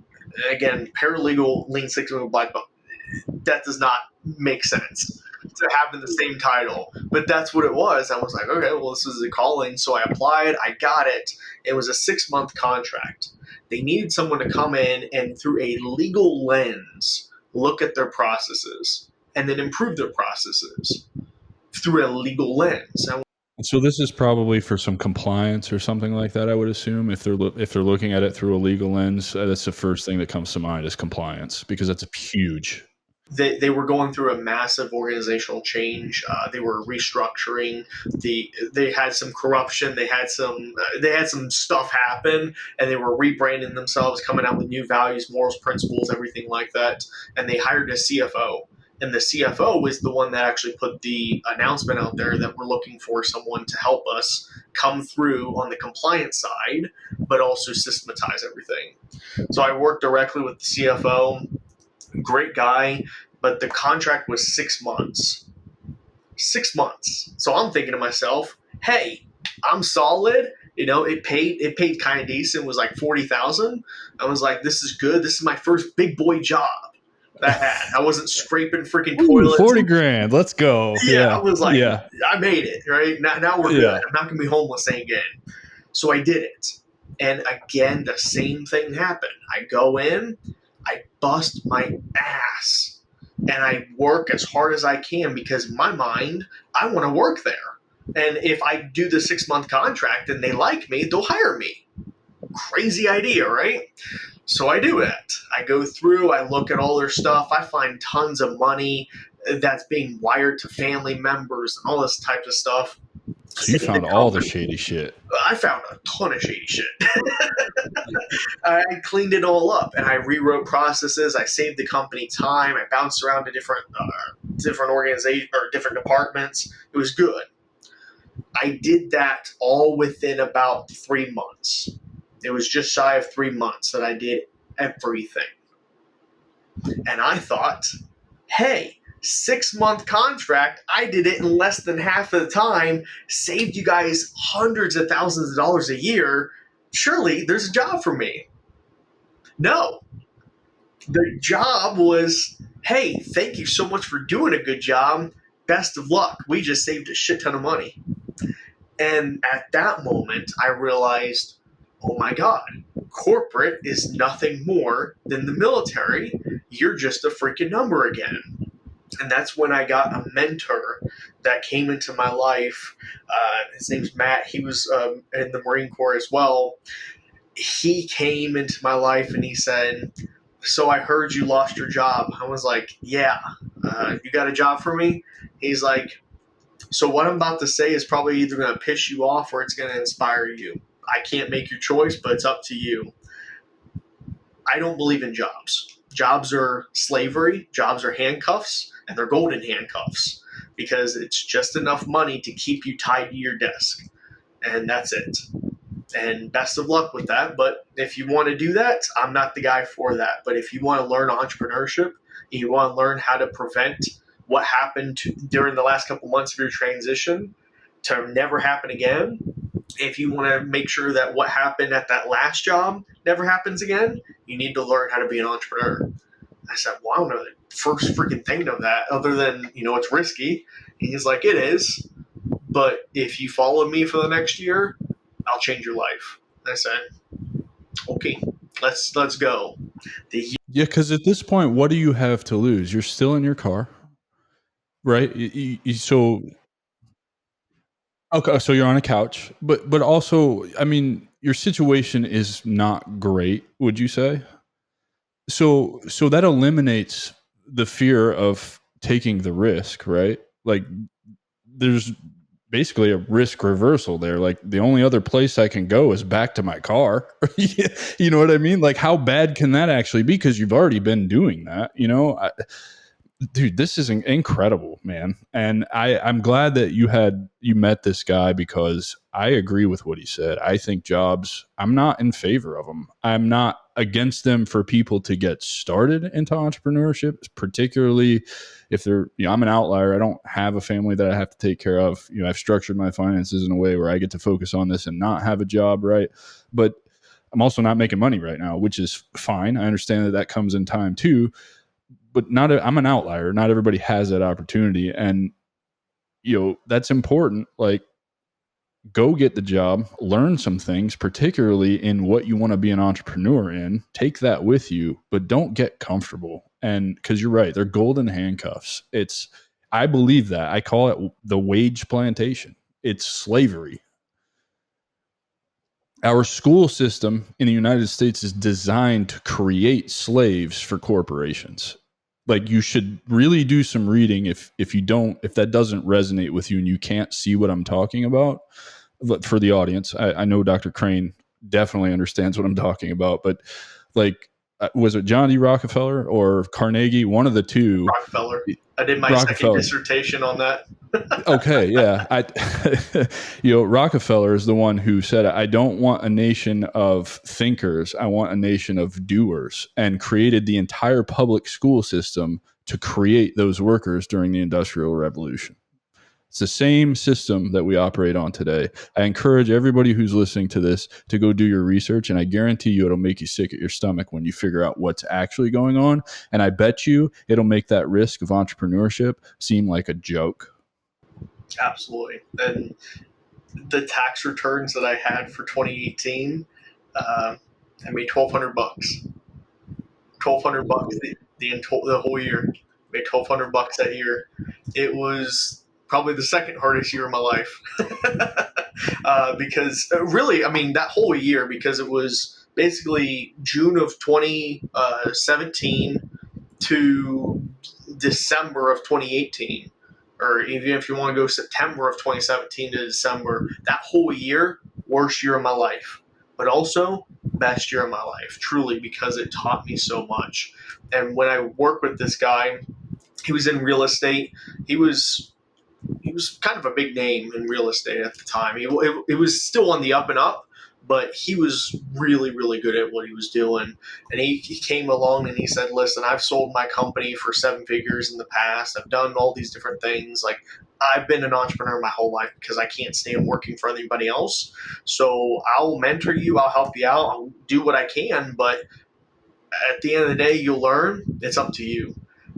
Again, paralegal Lean Six Sigma black belt. That does not make sense to having the same title, but that's what it was. I was like, okay, well, this is a calling, so I applied. I got it. It was a 6-month contract. They needed someone to come in and, through a legal lens, look at their processes and then improve their processes through a legal lens. And So this is probably for some compliance or something like that. I would assume if they're looking at it through a legal lens, that's the first thing that comes to mind is compliance, because that's huge. they were going through a massive organizational change. They were restructuring. They had some corruption. They had some stuff happen, and they were rebranding themselves, coming out with new values, morals, principles, everything like that. And they hired a CFO. And the CFO was the one that actually put the announcement out there that we're looking for someone to help us come through on the compliance side, but also systematize everything. So I worked directly with the CFO. Great guy, but the contract was 6 months. 6 months. So I'm thinking to myself, hey, I'm solid. It paid kind of decent. It was like 40,000. I was like, this is good. This is my first big boy job that I had. I wasn't scraping freaking Ooh, toilets. 40 grand. Let's go. Yeah, I was like, Yeah. I made it, right? Now we're good. Yeah. I'm not going to be homeless again. So I did it. And again, the same thing happened. I go in, I bust my ass, and I work as hard as I can because in my mind, I want to work there. And if I do the 6-month contract and they like me, they'll hire me. Crazy idea, right? So I do it. I go through, I look at all their stuff, I find tons of money that's being wired to family members and all this type of stuff. So you Save the found all the company. shady shit. I found a ton of shady shit. I cleaned it all up and I rewrote processes. I saved the company time. I bounced around to different organizations or different departments. It was good. I did that all within about 3 months. It was just shy of 3 months that I did everything. And I thought, hey, 6-month contract, I did it in less than half of the time, saved you guys hundreds of thousands of dollars a year. Surely there's a job for me. No. The job was, hey, thank you so much for doing a good job. Best of luck. We just saved a shit ton of money. And at that moment, I realized, oh my God, corporate is nothing more than the military. You're just a freaking number again. And that's when I got a mentor that came into my life. His name's Matt. He was in the Marine Corps as well. He came into my life and he said, "So I heard you lost your job." I was like, "Yeah, you got a job for me?" He's like, "So what I'm about to say is probably either going to piss you off or it's going to inspire you. I can't make your choice, but it's up to you. I don't believe in jobs. Jobs are slavery, jobs are handcuffs, and they're golden handcuffs because it's just enough money to keep you tied to your desk. And that's it. And best of luck with that. But if you want to do that, I'm not the guy for that. But if you want to learn entrepreneurship, and you want to learn how to prevent what happened during the last couple months of your transition to never happen again, if you want to make sure that what happened at that last job never happens again, you need to learn how to be an entrepreneur." I said, "Well, I don't know the first freaking thing of that other than, it's risky." And he's like, "It is. But if you follow me for the next year, I'll change your life." And I said, "Okay, let's go." Yeah, because at this point, what do you have to lose? You're still in your car, right? So okay, so you're on a couch, but also, I mean, your situation is not great. Would you say? So that eliminates the fear of taking the risk, right? Like there's basically a risk reversal there. Like the only other place I can go is back to my car. You know what I mean? Like how bad can that actually be? Because you've already been doing that. Dude, this is incredible, man. And I'm glad that you met this guy because I agree with what he said. I think jobs, I'm not in favor of them. I'm not against them for people to get started into entrepreneurship, particularly if they're, I'm an outlier. I don't have a family that I have to take care of. I've structured my finances in a way where I get to focus on this and not have a job, right? But I'm also not making money right now, which is fine. I understand that comes in time too, but I'm an outlier. Not everybody has that opportunity. And, that's important. Like, go get the job, learn some things, particularly in what you want to be an entrepreneur in. Take that with you, but don't get comfortable. And because you're right, they're golden handcuffs. I believe that. I call it the wage plantation. It's slavery. Our school system in the United States is designed to create slaves for corporations. Like, you should really do some reading if that doesn't resonate with you and you can't see what I'm talking about. But for the audience, I know Dr. Crane definitely understands what I'm talking about, but like, was it John D. Rockefeller or Carnegie? One of the two. Rockefeller. I did my second Rockefeller. dissertation on that. Okay, yeah. Rockefeller is the one who said, "I don't want a nation of thinkers. I want a nation of doers," and created the entire public school system to create those workers during the Industrial Revolution. It's the same system that we operate on today. I encourage everybody who's listening to this to go do your research, and I guarantee you it'll make you sick at your stomach when you figure out what's actually going on. And I bet you it'll make that risk of entrepreneurship seem like a joke. Absolutely. And the tax returns that I had for 2018, I made $1,200. $1,200 the whole year. Made $1,200 that year. It was probably the second hardest year of my life. Because really, I mean, that whole year, because it was basically June of 2017 to December of 2018, or even if you want to go September of 2017 to December, that whole year, worst year of my life, but also best year of my life, truly, because it taught me so much. And when I worked with this guy, he was in real estate. He was kind of a big name in real estate at the time. It was still on the up and up, but he was really, really good at what he was doing. And he came along and he said, "Listen, I've sold my company for 7 figures in the past. I've done all these different things. Like, I've been an entrepreneur my whole life because I can't stand working for anybody else. So I'll mentor you. I'll help you out. I'll do what I can. But at the end of the day, you'll learn. It's up to you."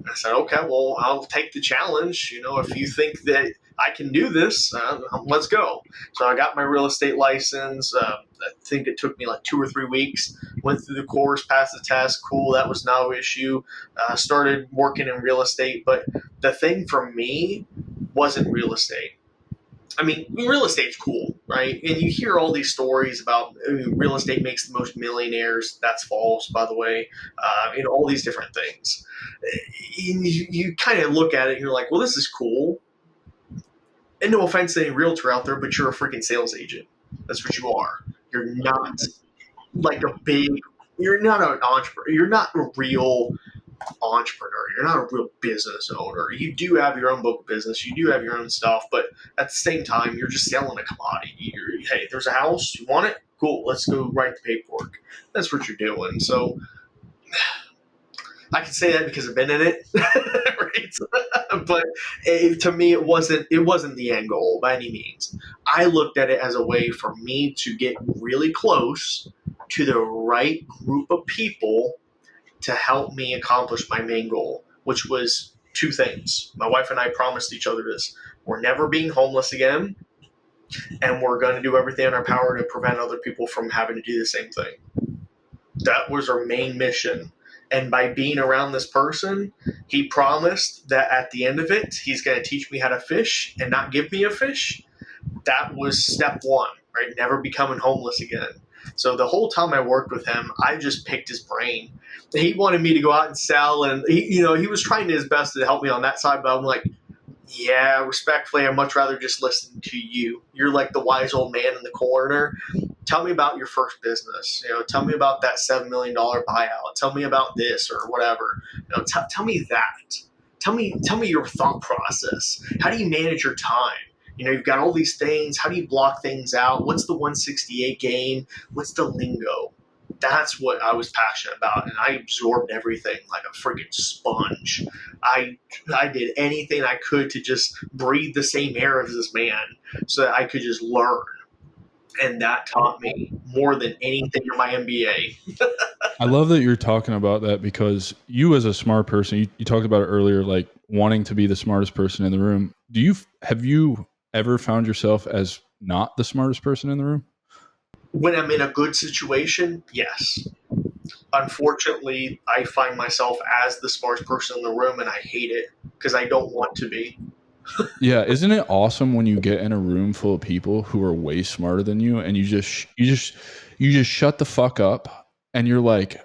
I said, "Okay, well, I'll take the challenge. If you think that I can do this. Let's go. So I got my real estate license. I think it took me like 2 or 3 weeks. Went through the course, passed the test. Cool, that was no issue. Started working in real estate. But the thing for me wasn't real estate. I mean, real estate's cool, right? And you hear all these stories about real estate makes the most millionaires. That's false, by the way. All these different things. And you kind of look at it and you're like, well, this is cool. And no offense to any realtor out there, but you're a freaking sales agent. That's what you are. You're not like a big, you're not an entrepreneur. You're not a real entrepreneur. You're not a real business owner. You do have your own book of business. You do have your own stuff, but at the same time, you're just selling a commodity. Hey, there's a house. You want it? Cool. Let's go write the paperwork. That's what you're doing. So I can say that because I've been in it, right? But to me, it wasn't the end goal by any means. I looked at it as a way for me to get really close to the right group of people to help me accomplish my main goal, which was two things. My wife and I promised each other this: we're never being homeless again, and we're going to do everything in our power to prevent other people from having to do the same thing. That was our main mission. And by being around this person, he promised that at the end of it, he's going to teach me how to fish and not give me a fish. That was step one, right? Never becoming homeless again. So the whole time I worked with him, I just picked his brain. He wanted me to go out and sell, and he was trying his best to help me on that side, but I'm like, yeah, respectfully, I'd much rather just listen to you. You're like the wise old man in the corner. Tell me about your first business. Tell me about that $7 million buyout. Tell me about this or whatever. Tell me that. Tell me your thought process. How do you manage your time? You've got all these things. How do you block things out? What's the 168 game? What's the lingo? That's what I was passionate about, and I absorbed everything like a freaking sponge. I did anything I could to just breathe the same air as this man so that I could just learn. And that taught me more than anything in my MBA. I love that you're talking about that, because you, as a smart person, you talked about it earlier, like wanting to be the smartest person in the room. Have you ever found yourself as not the smartest person in the room? When I'm in a good situation, yes. Unfortunately, I find myself as the smartest person in the room, and I hate it because I don't want to be. Yeah, isn't it awesome when you get in a room full of people who are way smarter than you, and you just shut the fuck up, and you're like,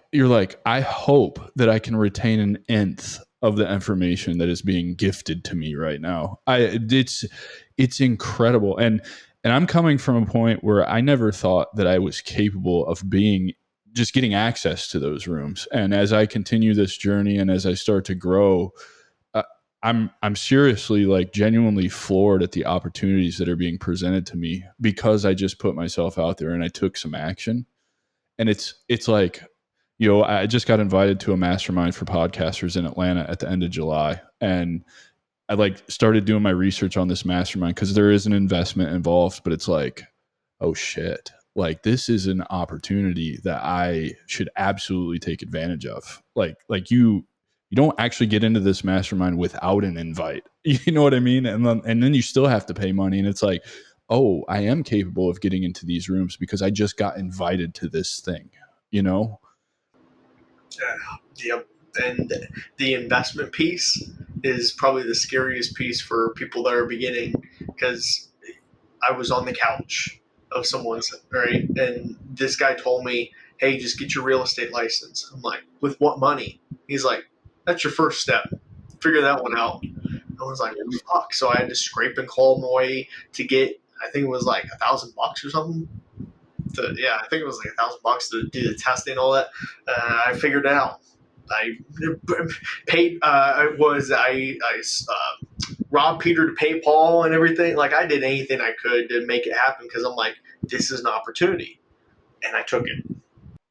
I hope that I can retain an nth of the information that is being gifted to me right now. It's incredible, and I'm coming from a point where I never thought that I was capable of just getting access to those rooms. And as I continue this journey and as I start to grow, I'm seriously, like, genuinely floored at the opportunities that are being presented to me because I just put myself out there and I took some action. And it's like, I just got invited to a mastermind for podcasters in Atlanta at the end of July. And I started doing my research on this mastermind because there is an investment involved, but it's like, oh shit, like this is an opportunity that I should absolutely take advantage of. Like you don't actually get into this mastermind without an invite. You know what I mean? And then you still have to pay money. And it's like, oh, I am capable of getting into these rooms because I just got invited to this thing, Yep. And the investment piece is probably the scariest piece for people that are beginning, because I was on the couch of someone's, right? And this guy told me, hey, just get your real estate license. I'm like, with what money? He's like, that's your first step. Figure that one out. I was like, fuck. So I had to scrape and claw my way to get, I think it was like $1,000 or something. I think it was like $1,000 to do the testing and all that. I figured it out. I paid. Robbed Peter to pay Paul and everything. Like, I did anything I could to make it happen because I'm like, this is an opportunity, and I took it.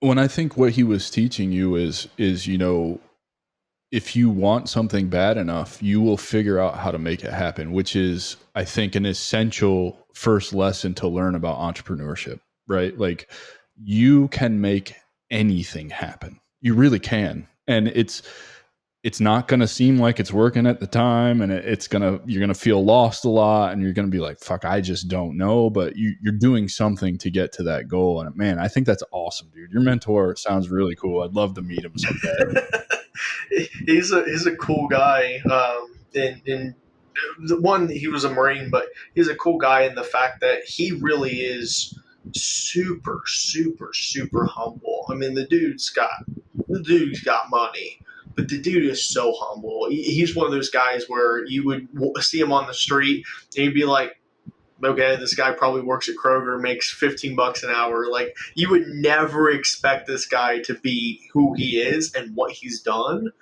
When I think what he was teaching you is if you want something bad enough, you will figure out how to make it happen, which is, I think, an essential first lesson to learn about entrepreneurship, right? Like, you can make anything happen. You really can. And it's not going to seem like it's working at the time, and you're going to feel lost a lot, and you're going to be like, fuck, I just don't know. But you're doing something to get to that goal. And man, I think that's awesome, dude. Your mentor sounds really cool. I'd love to meet him someday. He's a cool guy. And the one, he was a Marine, but he's a cool guy in the fact that he really is super, super, super humble. I mean, the dude's got money, but the dude is so humble. He's one of those guys where you would see him on the street and you'd be like, okay, this guy probably works at Kroger, makes $15 an hour. Like, you would never expect this guy to be who he is and what he's done.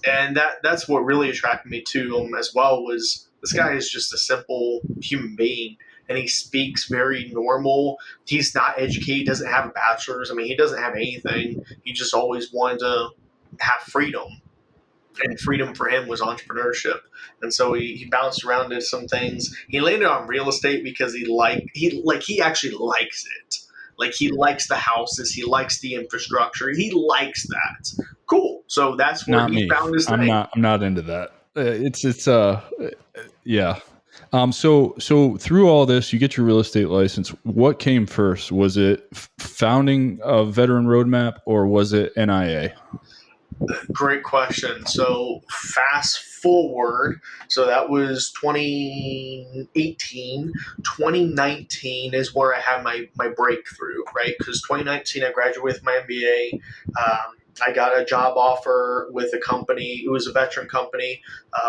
And that's what really attracted me to him as well, was this guy is just a simple human being, and he speaks very normal. He's not educated, he doesn't have a bachelor's. I mean, he doesn't have anything. He just always wanted to have freedom, and freedom for him was entrepreneurship. And so he bounced around to some things. He landed on real estate because he actually likes it. Like, he likes the houses, he likes the infrastructure, he likes that. Cool. So that's where Not he me. found his thing. I'm not into that. Yeah. So through all this, you get your real estate license. What came first? Was it founding a veteran roadmap, or was it NIA? Great question. So fast forward, so that was 2018. 2019 is where I had my breakthrough, right? Because 2019 I graduated with my MBA. I got a job offer with a company. It was a veteran company,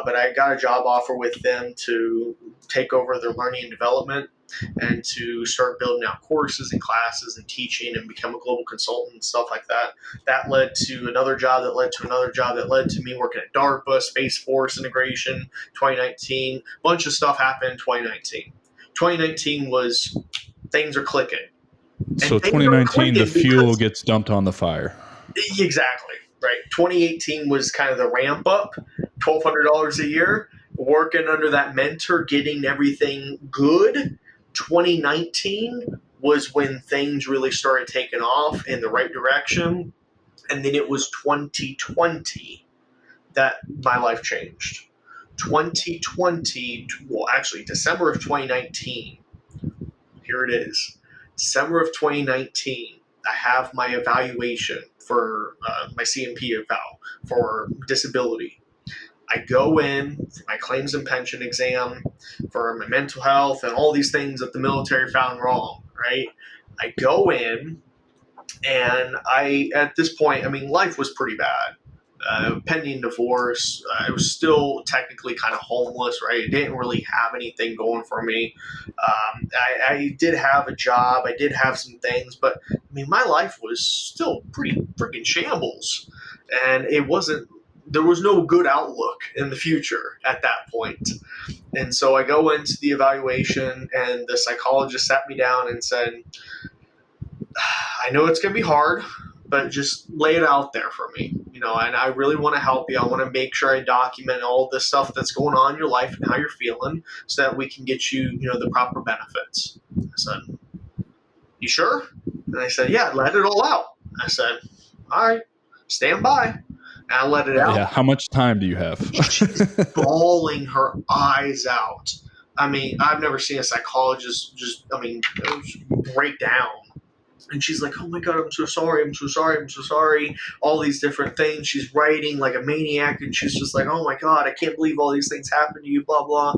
but I got a job offer with them to take over their learning and development and to start building out courses and classes and teaching and become a global consultant and stuff like that. That led to another job that led to another job that led to me working at DARPA, Space Force integration, 2019. A bunch of stuff happened in 2019. 2019 was things are clicking. So 2019, the fuel gets dumped on the fire. Exactly, right. 2018 was kind of the ramp up, $1,200 a year, working under that mentor, getting everything good. 2019 was when things really started taking off in the right direction. And then it was 2020 that my life changed. 2020, well, actually, December of 2019, here it is. December of 2019, I have my evaluation for my CMP eval for disability. I go in for my claims and pension exam, for my mental health, and all these things that the military found wrong, right? I go in, and at this point, I mean, life was pretty bad. Pending divorce, I was still technically kind of homeless, right? I didn't really have anything going for me. I did have a job, I did have some things, but I mean, my life was still pretty freaking shambles. And there was no good outlook in the future at that point. And so I go into the evaluation, and the psychologist sat me down and said, I know it's going to be hard, but just lay it out there for me, and I really want to help you. I want to make sure I document all the stuff that's going on in your life and how you're feeling so that we can get you, the proper benefits. I said, you sure? And I said, yeah, let it all out. I said, all right, stand by. And I let it out. Yeah. How much time do you have? She's bawling her eyes out. I mean, I've never seen a psychologist break down. And she's like, oh my God, I'm so sorry, I'm so sorry, I'm so sorry. All these different things. She's writing like a maniac, and she's just like, oh my God, I can't believe all these things happened to you, blah, blah.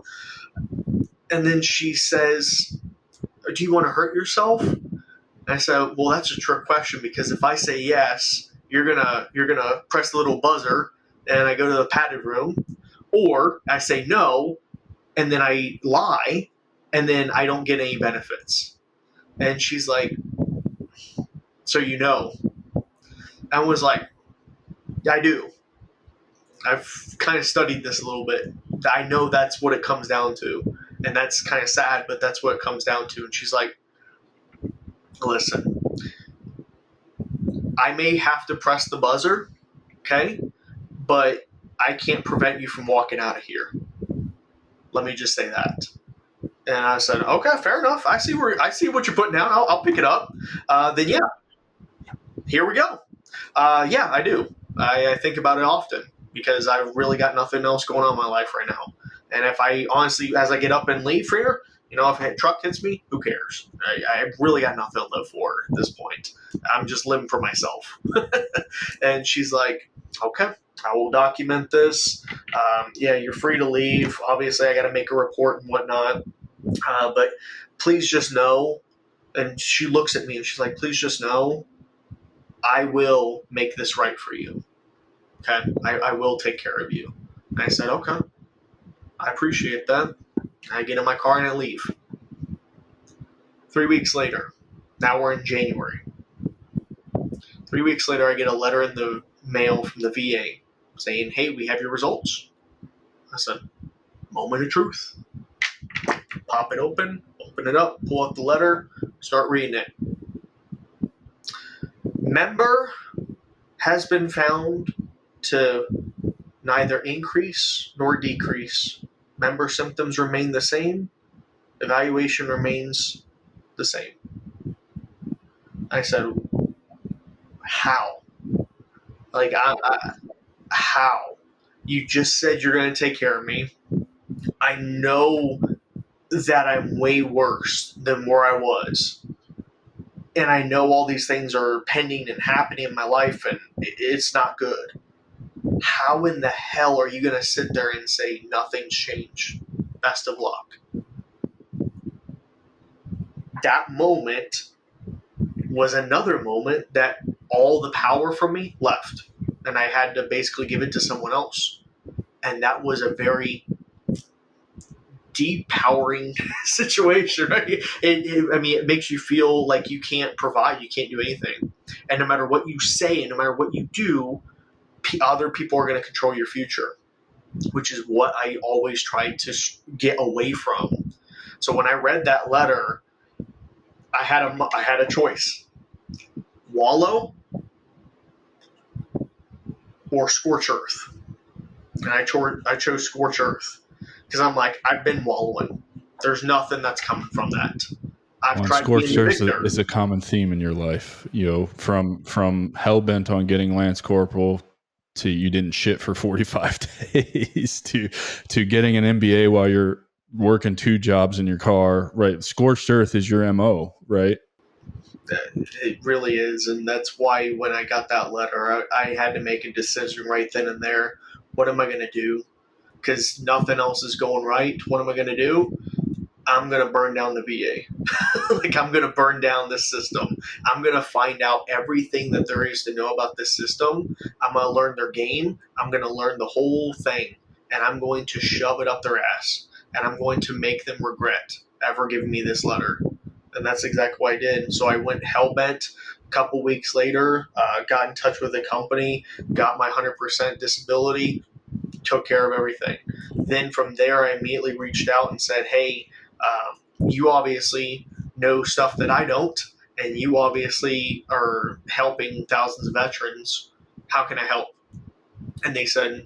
And then she says, do you want to hurt yourself? And I said, well, that's a trick question, because if I say yes, you're gonna press the little buzzer and I go to the padded room, or I say no and then I lie and then I don't get any benefits. And she's like, so I was like, yeah, I do. I've kind of studied this a little bit. I know that's what it comes down to. And that's kind of sad, but that's what it comes down to. And she's like, listen, I may have to press the buzzer, okay? But I can't prevent you from walking out of here. Let me just say that. And I said, okay, fair enough. I see what you're putting down. I'll pick it up. Then yeah, here we go. Yeah, I do. I think about it often. because I've really got nothing else going on in my life right now. And if I honestly, as I get up and leave here, if a truck hits me, who cares? I really got nothing to live for at this point. I'm just living for myself. And she's like, okay, I will document this. Yeah, you're free to leave. Obviously, I got to make a report and whatnot. But please just know. And she looks at me and she's like, please just know, I will make this right for you. Okay? I will take care of you. And I said, okay, I appreciate that. I get in my car and I leave. 3 weeks later, now we're in January. 3 weeks later, I get a letter in the mail from the VA saying, hey, we have your results. I said, moment of truth. Pop it open it up, pull out the letter, start reading it. Member has been found to neither increase nor decrease. Member symptoms remain the same. Evaluation remains the same. I said, how? Like, how? You just said you're going to take care of me. I know that I'm way worse than where I was. And I know all these things are pending and happening in my life, and it's not good. How in the hell are you going to sit there and say nothing's changed? Best of luck. That moment was another moment that all the power from me left. And I had to basically give it to someone else. And that was a very depowering situation, right? It makes you feel like you can't provide, you can't do anything. And no matter what you say and no matter what you do, other people are going to control your future, which is what I always tried to get away from. So when I read that letter, I had a choice: wallow or scorch earth. And I chose scorch earth because I'm like, I've been wallowing. There's nothing that's coming from that. I've tried scorched being a earth victor. is a common theme in your life. From hell bent on getting Lance Corporal to you didn't shit for 45 days to getting an MBA while you're working 2 jobs in your car. Right, scorched earth is your MO, right? It really is, and that's why when I got that letter, I had to make a decision right then and there. What am I going to do? Because nothing else is going right. What am I going to do? I'm going to burn down the VA. Like, I'm going to burn down this system. I'm going to find out everything that there is to know about this system. I'm going to learn their game. I'm going to learn the whole thing, and I'm going to shove it up their ass, and I'm going to make them regret ever giving me this letter. And that's exactly what I did. So I went hellbent. A couple weeks later, got in touch with the company, got my 100% disability, took care of everything. Then from there, I immediately reached out and said, hey, you obviously know stuff that I don't, and you obviously are helping thousands of veterans. How can I help? And they said,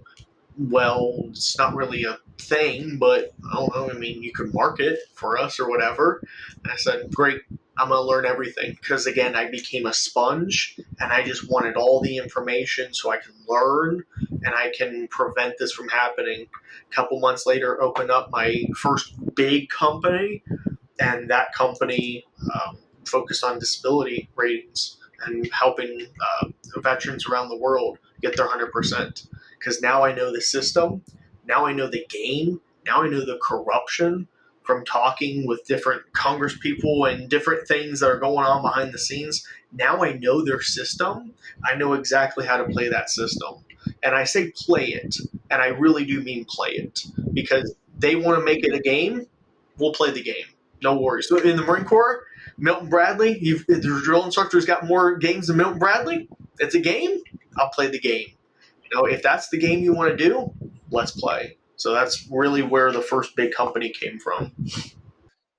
well, it's not really a thing, but I don't know. I mean, you could market for us or whatever. And I said, great. I'm going to learn everything because, again, I became a sponge and I just wanted all the information so I can learn and I can prevent this from happening. A couple months later, opened up my first big company, and that company focused on disability ratings and helping veterans around the world get their 100%. Because now I know the system, now I know the game, now I know the corruption from talking with different Congress people and different things that are going on behind the scenes. Now I know their system. I know exactly how to play that system. And I say play it, and I really do mean play it, because they want to make it a game. We'll play the game. No worries. So in the Marine Corps, Milton Bradley, the drill instructor's got more games than Milton Bradley. It's a game. I'll play the game. If that's the game you want to do, let's play. So that's really where the first big company came from.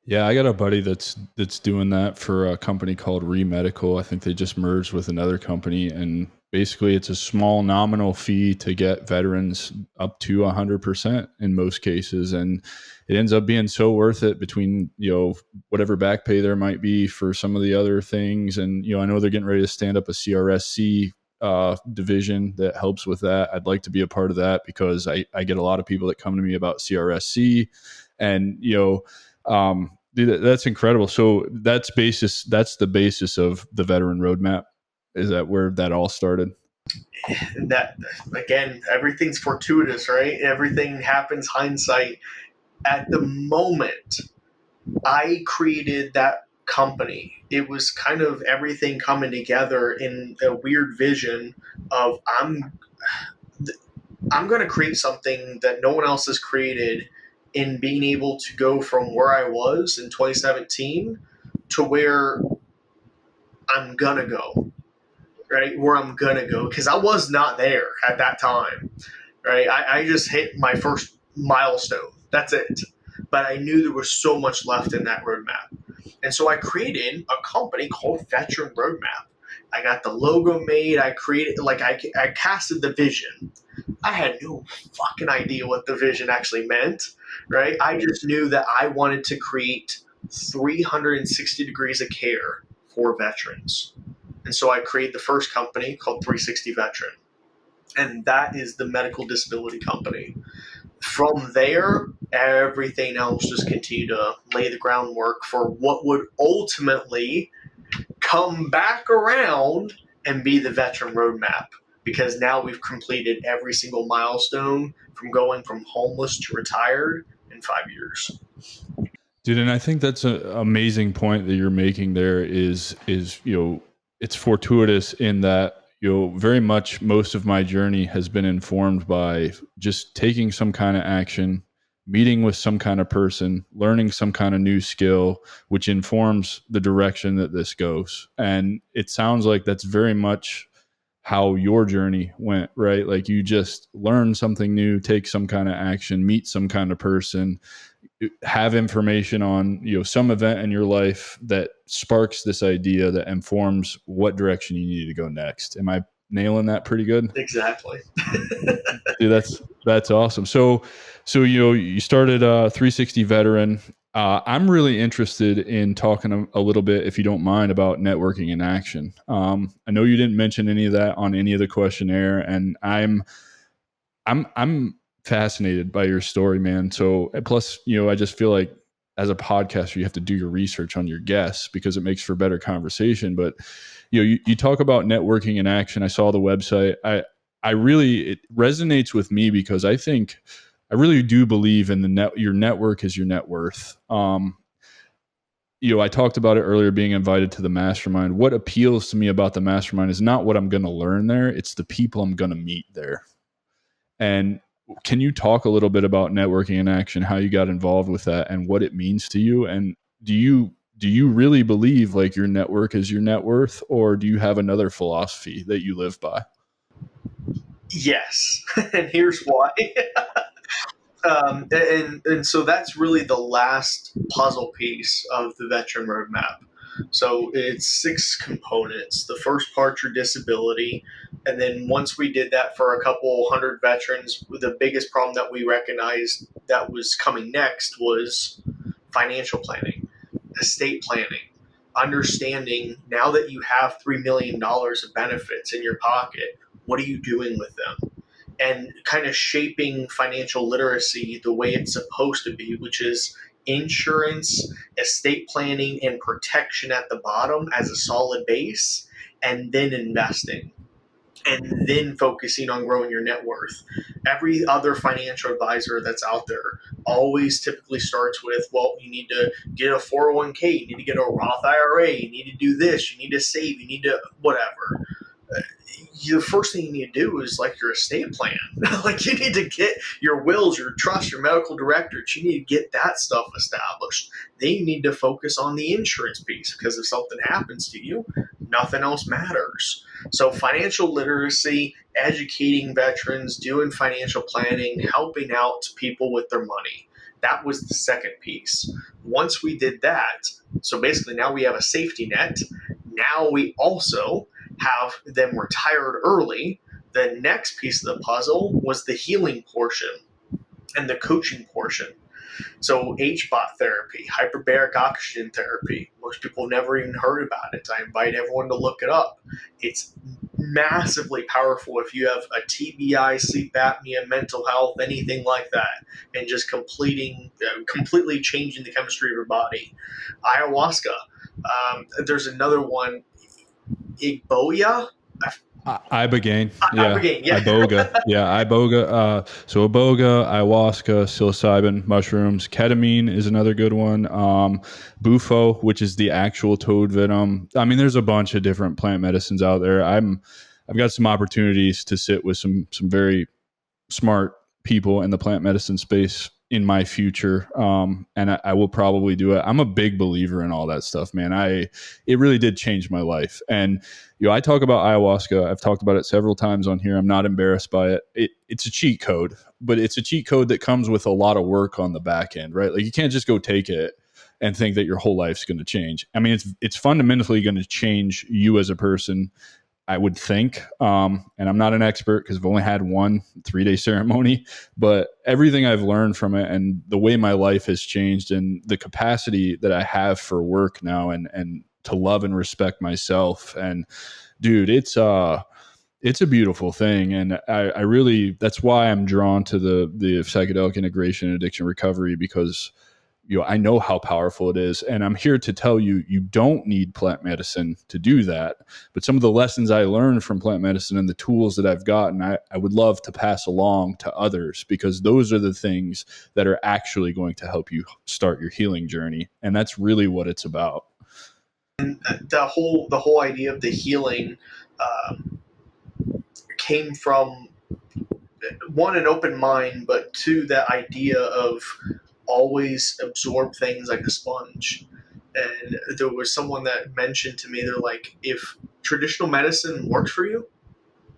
Yeah, I got a buddy that's doing that for a company called Remedical. I think they just merged with another company, and basically it's a small nominal fee to get veterans up to 100% in most cases, and it ends up being so worth it between whatever back pay there might be for some of the other things. And I know they're getting ready to stand up a CRSC division that helps with that. I'd like to be a part of that because I get a lot of people that come to me about CRSC, and dude, that's incredible. So that's the basis of the veteran roadmap. Is that where that all started? And that, again, everything's fortuitous, right? Everything happens hindsight. At the moment I created that company, it was kind of everything coming together in a weird vision of I'm going to create something that no one else has created, in being able to go from where I was in 2017 to where I'm going to go, right? Where I'm going to go. Because I was not there at that time, right? I just hit my first milestone. That's it. But I knew there was so much left in that roadmap. And so I created a company called Veteran Roadmap. I got the logo made. I created, I casted the vision. I had no fucking idea what the vision actually meant, right? I just knew that I wanted to create 360 degrees of care for veterans. And so I created the first company called 360 Veteran. And that is the medical disability company. From there, everything else just continued to lay the groundwork for what would ultimately come back around and be the veteran roadmap, because now we've completed every single milestone from going from homeless to retired in 5 years. Dude, and I think that's an amazing point that you're making there is it's fortuitous in that very much most of my journey has been informed by just taking some kind of action, meeting with some kind of person, learning some kind of new skill, which informs the direction that this goes. And it sounds like that's very much how your journey went, right? Like you just learn something new, take some kind of action, meet some kind of person, have information on some event in your life that sparks this idea that informs what direction you need to go next. Am I nailing that pretty good? Exactly. Dude, that's awesome. So you started 360 Veteran. I'm really interested in talking a little bit, if you don't mind, about networking in action. I know you didn't mention any of that on any of the questionnaire, and I'm fascinated by your story, man. So plus, I just feel like as a podcaster, you have to do your research on your guests because it makes for better conversation. But you talk about networking in action. I saw the website. I really, it resonates with me because I really do believe in your network is your net worth. I talked about it earlier, being invited to the mastermind. What appeals to me about the mastermind is not what I'm going to learn there. It's the people I'm going to meet there. And can you talk a little bit about networking in action, how you got involved with that and what it means to you? And do you really believe like your network is your net worth, or do you have another philosophy that you live by? Yes. And here's why. And so that's really the last puzzle piece of the veteran roadmap. So it's 6 components. The first part, your disability. And then once we did that for a couple hundred veterans, the biggest problem that we recognized that was coming next was financial planning, estate planning, understanding now that you have $3 million of benefits in your pocket, what are you doing with them? And kind of shaping financial literacy the way it's supposed to be, which is insurance, estate planning, and protection at the bottom as a solid base, and then investing, and then focusing on growing your net worth. Every other financial advisor that's out there always typically starts with, well, you need to get a 401k, you need to get a Roth IRA, you need to do this, you need to save, you need to whatever. The first thing you need to do is like your estate plan. Like you need to get your wills, your trust, your medical directories. You need to get that stuff established. Then you need to focus on the insurance piece, because if something happens to you, nothing else matters. So financial literacy, educating veterans, doing financial planning, helping out people with their money. That was the second piece. Once we did that, so basically now we have a safety net. Now we also have them retired early. The next piece of the puzzle was the healing portion and the coaching portion. So HBOT therapy, hyperbaric oxygen therapy. Most people never even heard about it. I invite everyone to look it up. It's massively powerful if you have a TBI, sleep apnea, mental health, anything like that, and just completely changing the chemistry of your body. Ayahuasca. There's another one, Igboya. Ibogaine, yeah, Ibogaine, yeah. iboga, yeah, iboga. So iboga, ayahuasca, psilocybin, mushrooms, ketamine is another good one. Bufo, which is the actual toad venom. I mean, there's a bunch of different plant medicines out there. I've got some opportunities to sit with some very smart people in the plant medicine space in my future, and I will probably do it. I'm a big believer in all that stuff, man. It really did change my life. And I talk about ayahuasca. I've talked about it several times on here. I'm not embarrassed by it's a cheat code, but it's a cheat code that comes with a lot of work on the back end, right? Like, you can't just go take it and think that your whole life's going to change. I mean, it's fundamentally going to change you as a person, I would think. And I'm not an expert because I've only had one 3-day ceremony, but everything I've learned from it and the way my life has changed and the capacity that I have for work now and to love and respect myself. And dude, it's a beautiful thing. And I really, that's why I'm drawn to the psychedelic integration and addiction recovery, because I know how powerful it is. And I'm here to tell you, you don't need plant medicine to do that. But some of the lessons I learned from plant medicine and the tools that I've gotten, I would love to pass along to others, because those are the things that are actually going to help you start your healing journey. And that's really what it's about. The whole idea of the healing uh, came from, one, an open mind, but two, that idea of always absorb things like a sponge. And there was someone that mentioned to me, they're like, if traditional medicine works for you,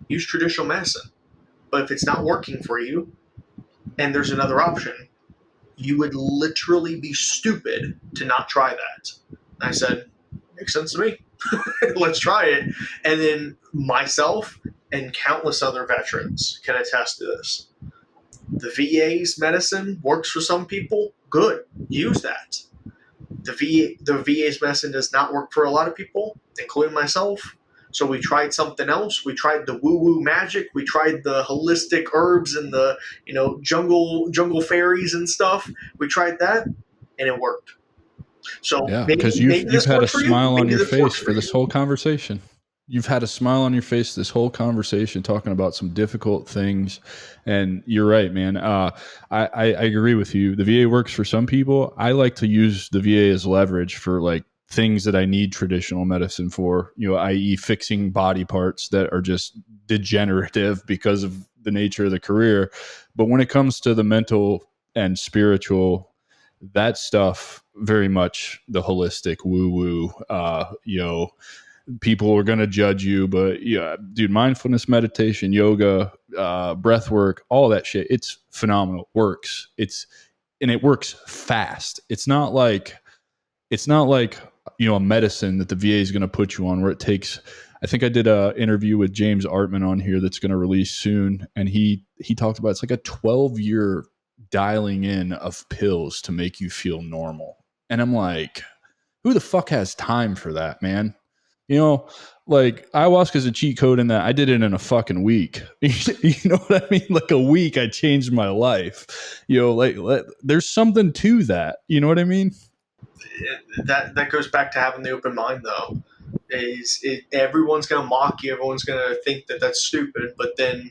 use traditional medicine. But if it's not working for you and there's another option, you would literally be stupid to not try that. And I said, makes sense to me. Let's try it. And then myself and countless other veterans can attest to this. The VA's medicine works for some people. Good. Use that. The VA's medicine does not work for a lot of people, including myself. So we tried something else. We tried the woo-woo magic. We tried the holistic herbs and the jungle fairies and stuff. We tried that, and it worked. So Yeah, maybe because maybe you've this had a works for you. smile on Maybe your this face works for for this you. whole conversation. You've had a smile on your face this whole conversation, talking about some difficult things. And you're right, man. I agree with you. The VA works for some people. I like to use the VA as leverage for like things that I need traditional medicine for, i.e., fixing body parts that are just degenerative because of the nature of the career. But when it comes to the mental and spiritual, that stuff, very much the holistic woo woo, people are going to judge you, but yeah, dude, mindfulness, meditation, yoga, breath work, all that shit, it's phenomenal. And it works fast. It's not like a medicine that the VA is going to put you on where it takes. I think I did a interview with James Artman on here that's going to release soon, and he talked about it's like a 12-year dialing in of pills to make you feel normal. And I'm like, who the fuck has time for that, man? You know, like, ayahuasca is a cheat code in that I did it in a fucking week. You know what I mean? Like, a week, I changed my life. There's something to that. You know what I mean? That goes back to having the open mind, though. Everyone's going to mock you. Everyone's going to think that that's stupid, but then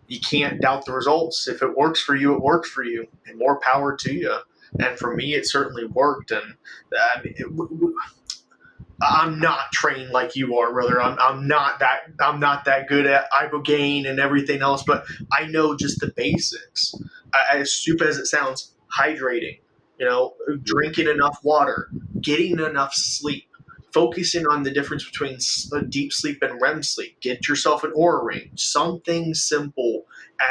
you can't doubt the results. If it works for you, it works for you, and more power to you. And for me, it certainly worked. And I mean, I'm not trained like you are, brother. I'm not that good at ibogaine and everything else, but I know just the basics. As stupid as it sounds, hydrating, drinking enough water, getting enough sleep, focusing on the difference between deep sleep and REM sleep. Get yourself an Aura ring. Something simple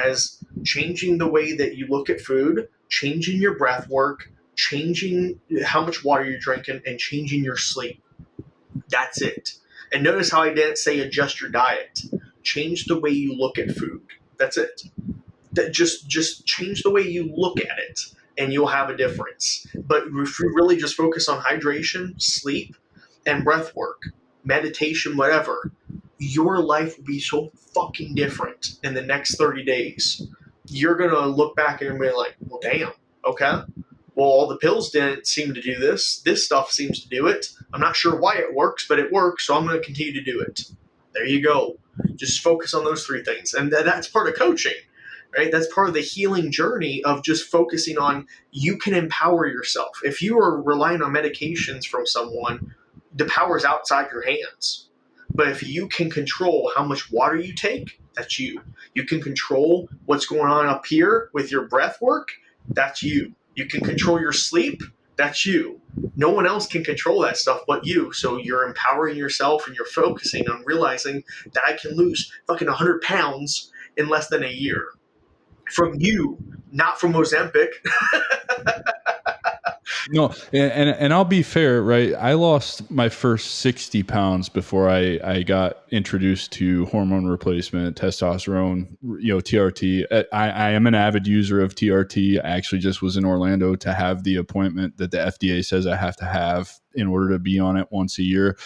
as changing the way that you look at food, changing your breath work, changing how much water you're drinking, and changing your sleep. That's it. And notice how I didn't say adjust your diet. Change the way you look at food. That's it. Just change the way you look at it, and you'll have a difference. But if you really just focus on hydration, sleep, and breath work, meditation, whatever, your life will be so fucking different in the next 30 days. You're going to look back and be like, well, damn, okay. Well, all the pills didn't seem to do this. This stuff seems to do it. I'm not sure why it works, but it works, so I'm going to continue to do it. There you go. Just focus on those three things. And that's part of coaching, right? That's part of the healing journey of just focusing on you can empower yourself. If you are relying on medications from someone, the power is outside your hands. But if you can control how much water you take, that's you. You can control what's going on up here with your breath work, that's you. You can control your sleep, that's you. No one else can control that stuff but you. So you're empowering yourself and you're focusing on realizing that I can lose fucking 100 pounds in less than a year. From you, not from Ozempic. No, and I'll be fair, right? I lost my first 60 pounds before I got introduced to hormone replacement, testosterone, TRT. I am an avid user of TRT. I actually just was in Orlando to have the appointment that the FDA says I have to have in order to be on it once a year.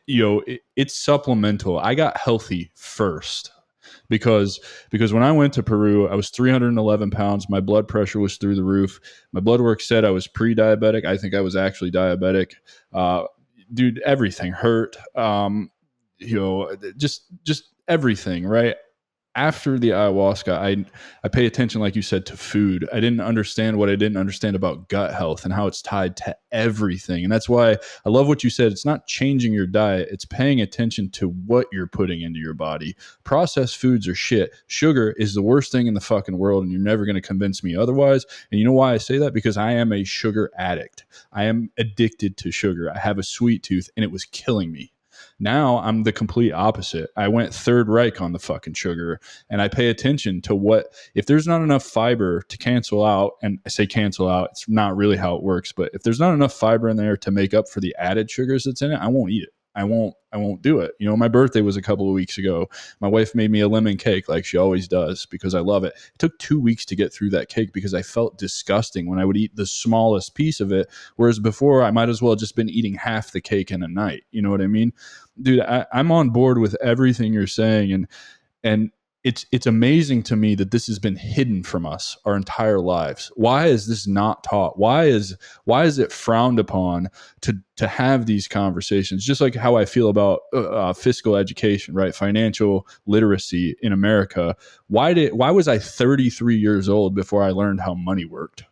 It's supplemental. I got healthy first. Because when I went to Peru, I was 311 pounds. My blood pressure was through the roof. My blood work said I was pre-diabetic. I think I was actually diabetic. Dude, everything hurt. Just everything, right? After the ayahuasca, I pay attention, like you said, to food. I didn't understand what I didn't understand about gut health and how it's tied to everything. And that's why I love what you said. It's not changing your diet. It's paying attention to what you're putting into your body. Processed foods are shit. Sugar is the worst thing in the fucking world, and you're never going to convince me otherwise. And you know why I say that? Because I am a sugar addict. I am addicted to sugar. I have a sweet tooth, and it was killing me. Now I'm the complete opposite. I went Third Reich on the fucking sugar, and I pay attention to what, if there's not enough fiber to cancel out, and I say cancel out, it's not really how it works, but if there's not enough fiber in there to make up for the added sugars that's in it, I won't eat it. I won't do it. My birthday was a couple of weeks ago. My wife made me a lemon cake like she always does because I love it. It took 2 weeks to get through that cake because I felt disgusting when I would eat the smallest piece of it. Whereas before I might as well have just been eating half the cake in a night. You know what I mean? Dude, I'm on board with everything you're saying. And it's amazing to me that this has been hidden from us our entire lives. Why is this not taught? Why is it frowned upon to have these conversations? Just like how I feel about fiscal education, right? Financial literacy in America. Why was I 33 years old before I learned how money worked?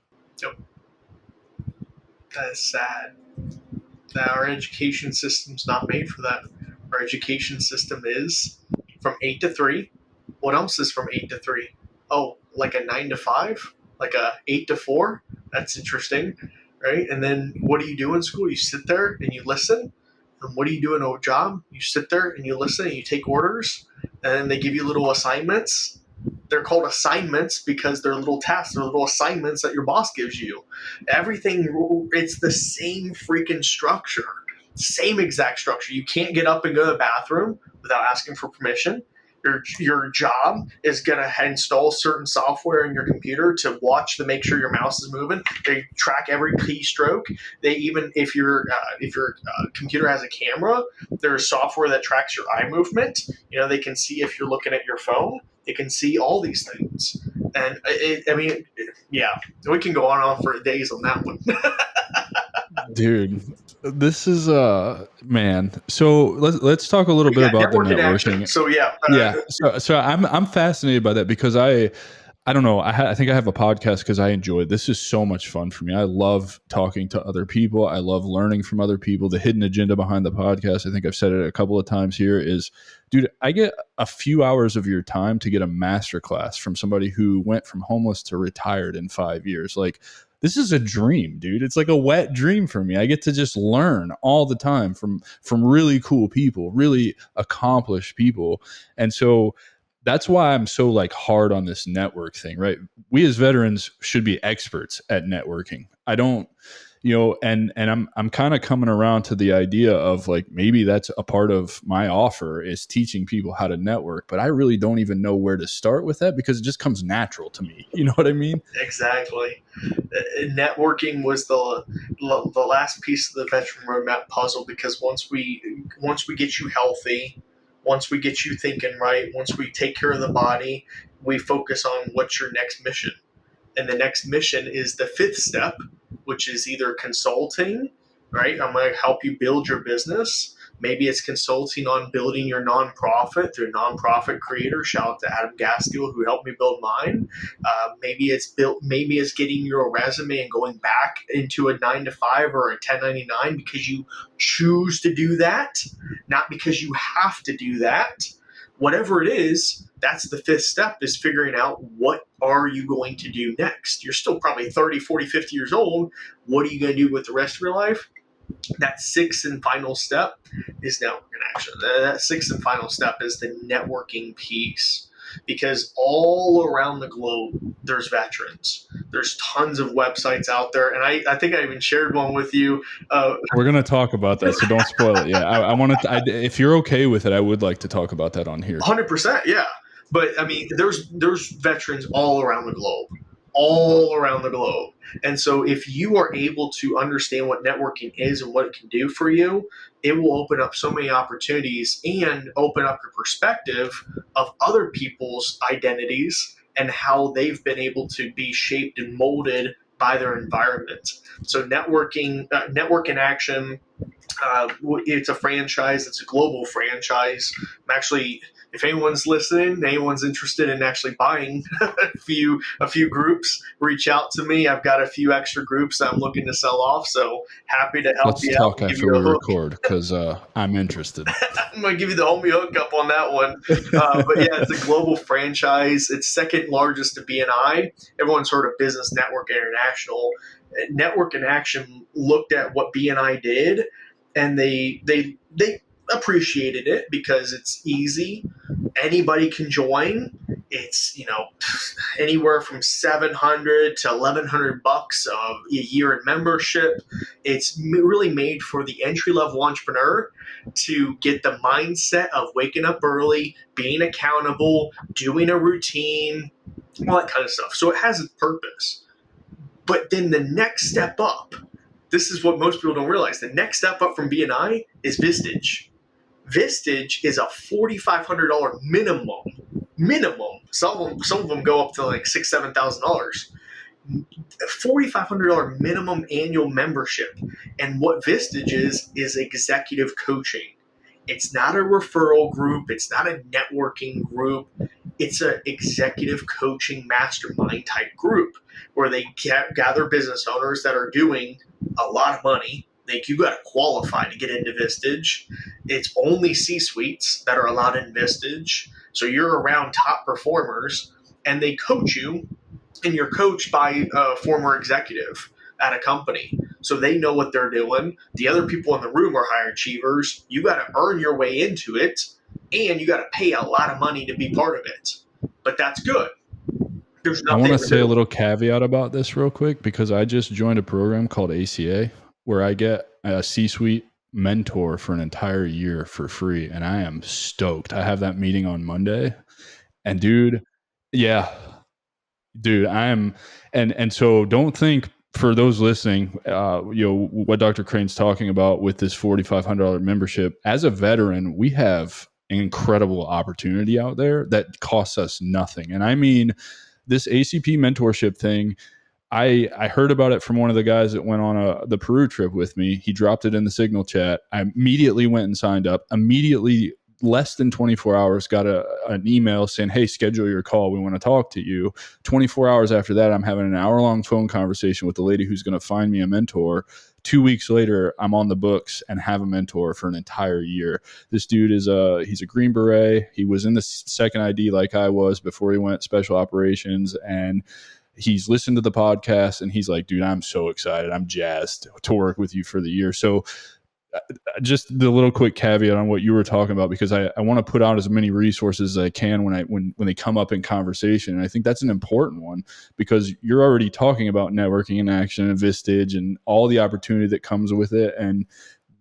Yep. That is sad. That our education system's not made for that. Our education system is from 8 to 3. What else is from 8 to 3? Oh, like a 9 to 5? Like a 8 to 4? That's interesting, right? And then what do you do in school? You sit there and you listen. And what do you do in a job? You sit there and you listen and you take orders. And then they give you little assignments. They're called assignments because they're little tasks, they're little assignments that your boss gives you. Everything, it's the same freaking structure. Same exact structure. You can't get up and go to the bathroom without asking for permission. Your job is going to install certain software in your computer to watch to make sure your mouse is moving. They track every keystroke. They even, if your computer has a camera, there's software that tracks your eye movement. They can see if you're looking at your phone. They can see all these things. And yeah, we can go on and on for days on that one. Dude, this is man. So let's talk a little bit about the networking. So yeah, So I'm fascinated by that because I don't know. I think I have a podcast because I enjoy it. This is so much fun for me. I love talking to other people. I love learning from other people. The hidden agenda behind the podcast, I think I've said it a couple of times here, is, dude, I get a few hours of your time to get a masterclass from somebody who went from homeless to retired in 5 years. Like, this is a dream, dude. It's like a wet dream for me. I get to just learn all the time from really cool people, really accomplished people. And so that's why I'm so hard on this network thing, right? We as veterans should be experts at networking. I don't, and I'm kind of coming around to the idea of maybe that's a part of my offer is teaching people how to network, but I really don't even know where to start with that because it just comes natural to me. You know what I mean? Exactly. Networking was the last piece of the veteran roadmap puzzle because once we get you healthy, Once we get you thinking right, once we take care of the body, we focus on what's your next mission. And the next mission is the fifth step, which is either consulting, right? I'm going to help you build your business. Maybe it's consulting on building your nonprofit through Nonprofit Creator. Shout out to Adam Gastiel who helped me build mine. Maybe it's getting your resume and going back into a 9-to-5 or a 1099 because you choose to do that, not because you have to do that. Whatever it is, that's the fifth step, is figuring out what are you going to do next. You're still probably 30, 40, 50 years old. What are you going to do with the rest of your life? That sixth and final step is networking action. That sixth and final step is the networking piece, because all around the globe, there's veterans. There's tons of websites out there. And I think I even shared one with you. We're going to talk about that, so don't spoil it. Yeah, I want to. If you're okay with it, I would like to talk about that on here. 100%, yeah. But I mean, there's veterans all around the globe, all around the globe. And so if you are able to understand what networking is and what it can do for you, it will open up so many opportunities and open up your perspective of other people's identities and how they've been able to be shaped and molded by their environment. So network in action. It's a franchise. It's a global franchise. I'm actually, if anyone's listening, anyone's interested in actually buying a few groups, reach out to me. I've got a few extra groups that I'm looking to sell off. So happy to help Let's you talk out. after we record, because I'm interested. I'm going to give you the homie hookup on that one. But yeah, it's a global franchise. It's second largest to BNI. Everyone's heard of Business Network International. Network in Action looked at what BNI did, and they appreciated it because it's easy. Anybody can join. It's, anywhere from $700 to $1,100 a year in membership. It's really made for the entry-level entrepreneur to get the mindset of waking up early, being accountable, doing a routine, all that kind of stuff. So it has its purpose. But then the next step up, this is what most people don't realize. The next step up from BNI is Vistage. Vistage is a $4,500 minimum. Some of them go up to like $6,000, $7,000. $4,500 minimum annual membership. And what Vistage is executive coaching. It's not a referral group. It's not a networking group. It's an executive coaching mastermind type group where they gather business owners that are doing a lot of money. Like, you got to qualify to get into Vistage. It's only C-suites that are allowed in Vistage. So you're around top performers, and they coach you, and you're coached by a former executive at a company. So they know what they're doing. The other people in the room are high achievers. You got to earn your way into it, and you got to pay a lot of money to be part of it. But that's good. I want to say a little caveat about this real quick, because I just joined a program called ACA where I get a C-suite mentor for an entire year for free. And I am stoked. I have that meeting on Monday, and dude, I am. And so don't think, for those listening, what Dr. Crane's talking about with this $4,500 membership, as a veteran, we have an incredible opportunity out there that costs us nothing. And I mean, this ACP mentorship thing, I heard about it from one of the guys that went on the Peru trip with me. He dropped it in the Signal chat. I immediately went and signed up. Immediately, less than 24 hours, got an email saying, hey, schedule your call. We want to talk to you. 24 hours after that, I'm having an hour-long phone conversation with the lady who's going to find me a mentor. 2 weeks later, I'm on the books and have a mentor for an entire year. This dude he's a Green Beret. He was in the second ID like I was before he went special operations, and he's listened to the podcast, and he's like, dude, I'm so excited. I'm jazzed to work with you for the year. So just the little quick caveat on what you were talking about, because I want to put out as many resources as I can when they come up in conversation. And I think that's an important one, because you're already talking about networking in action and Vistage and all the opportunity that comes with it. And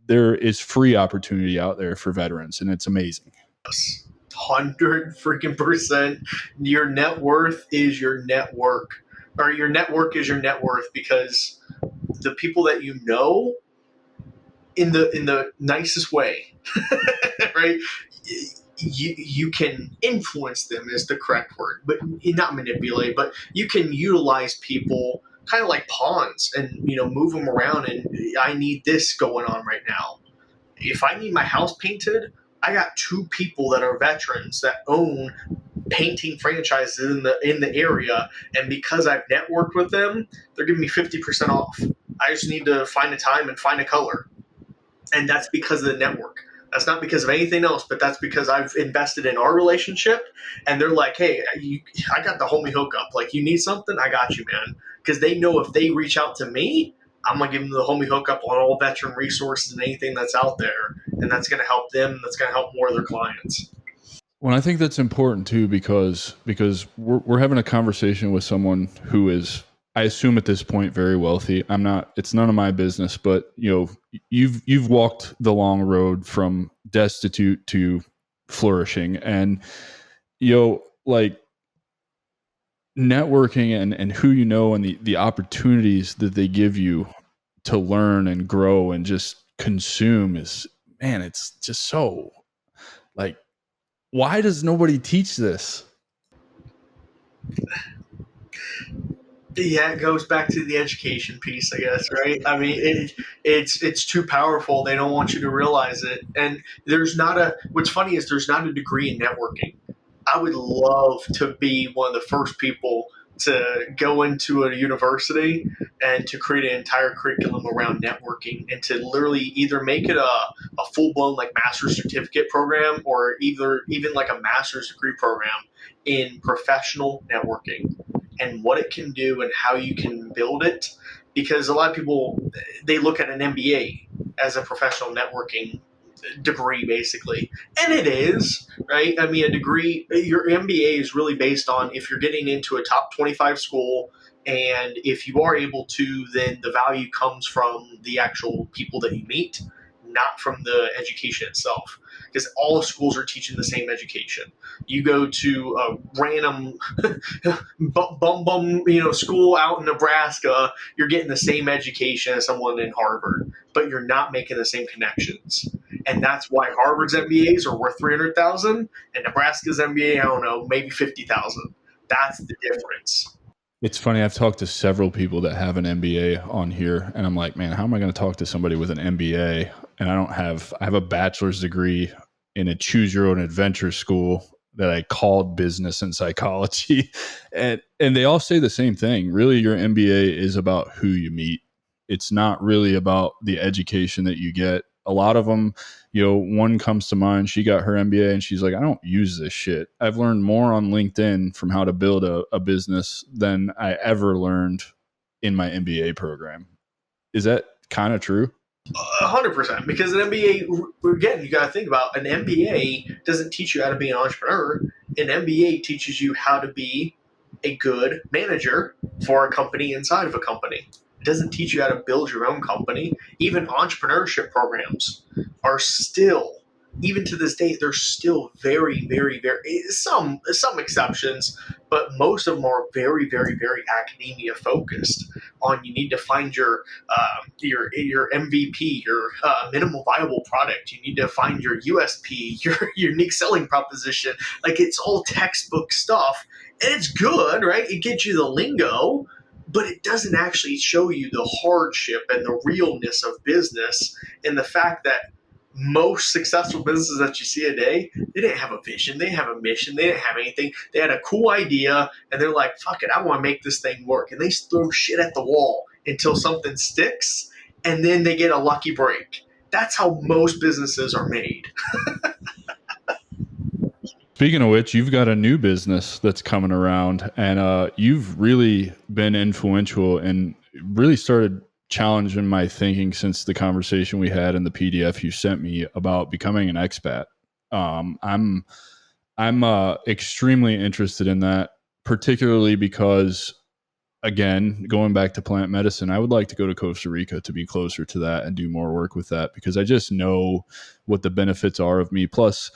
there is free opportunity out there for veterans, and it's amazing. 100% your net worth is your network, or your network is your net worth, because the people that you know, in the nicest way, right? you can influence them is the correct word, but not manipulate, but you can utilize people kind of like pawns and move them around. And I need this going on right now. If I need my house painted, I got two people that are veterans that own painting franchises in the area, and because I've networked with them, they're giving me 50% off. I just need to find a time and find a color, and that's because of the network. That's not because of anything else, but that's because I've invested in our relationship. And they're like, "Hey, I got the homie hookup. Like, you need something? I got you, man." Because they know if they reach out to me, I'm gonna give them the homie hookup on all veteran resources and anything that's out there, and that's gonna help them. That's gonna help more of their clients. Well, I think that's important too because we're having a conversation with someone who is, I assume at this point, very wealthy. I'm not. It's none of my business, but you've walked the long road from destitute to flourishing, and like networking and who and the opportunities that they give you to learn and grow and just consume is, man, it's just so like, why does nobody teach this? Yeah, it goes back to the education piece, I guess, right? I mean, it's too powerful. They don't want you to realize it. And there's not a. What's funny is there's not a degree in networking. I would love to be one of the first people to go into a university and to create an entire curriculum around networking and to literally either make it a full blown like master's certificate program or either even like a master's degree program in professional networking and what it can do and how you can build it. Because a lot of people, they look at an MBA as a professional networking degree basically, and it is, right? I mean, a degree, your MBA is really based on if you're getting into a top 25 school, and if you are able to, then the value comes from the actual people that you meet, not from the education itself, because all schools are teaching the same education. You go to a random school out in Nebraska, you're getting the same education as someone in Harvard, but you're not making the same connections. And that's why Harvard's MBAs are worth 300,000 and Nebraska's MBA, I don't know, maybe 50,000. That's the difference. It's funny. I've talked to several people that have an MBA on here, and I'm like, man, how am I going to talk to somebody with an MBA? And I have a bachelor's degree in a choose your own adventure school that I called business and psychology. And they all say the same thing. Really, your MBA is about who you meet. It's not really about the education that you get. A lot of them, one comes to mind. She got her MBA and she's like, I don't use this shit. I've learned more on LinkedIn from how to build a business than I ever learned in my MBA program. Is that kind of true? 100%. Because an MBA, again, you got to think about an MBA doesn't teach you how to be an entrepreneur. An MBA teaches you how to be a good manager for a company inside of a company. It doesn't teach you how to build your own company. Even entrepreneurship programs are still, even to this day, they're still very, very, very, some exceptions, but most of them are very, very, very academia focused on you need to find your MVP, your minimal viable product. You need to find your USP, your unique selling proposition. Like, it's all textbook stuff, and it's good, right? It gets you the lingo, but it doesn't actually show you the hardship and the realness of business and the fact that most successful businesses that you see today, they didn't have a vision, they didn't have a mission, they didn't have anything. They had a cool idea and they're like, fuck it, I want to make this thing work. And they throw shit at the wall until something sticks, and then they get a lucky break. That's how most businesses are made. Speaking of which, you've got a new business that's coming around, and you've really been influential and really started challenging my thinking since the conversation we had in the PDF you sent me about becoming an expat. I'm extremely interested in that, particularly because, again, going back to plant medicine, I would like to go to Costa Rica to be closer to that and do more work with that, because I just know what the benefits are of me. Plus,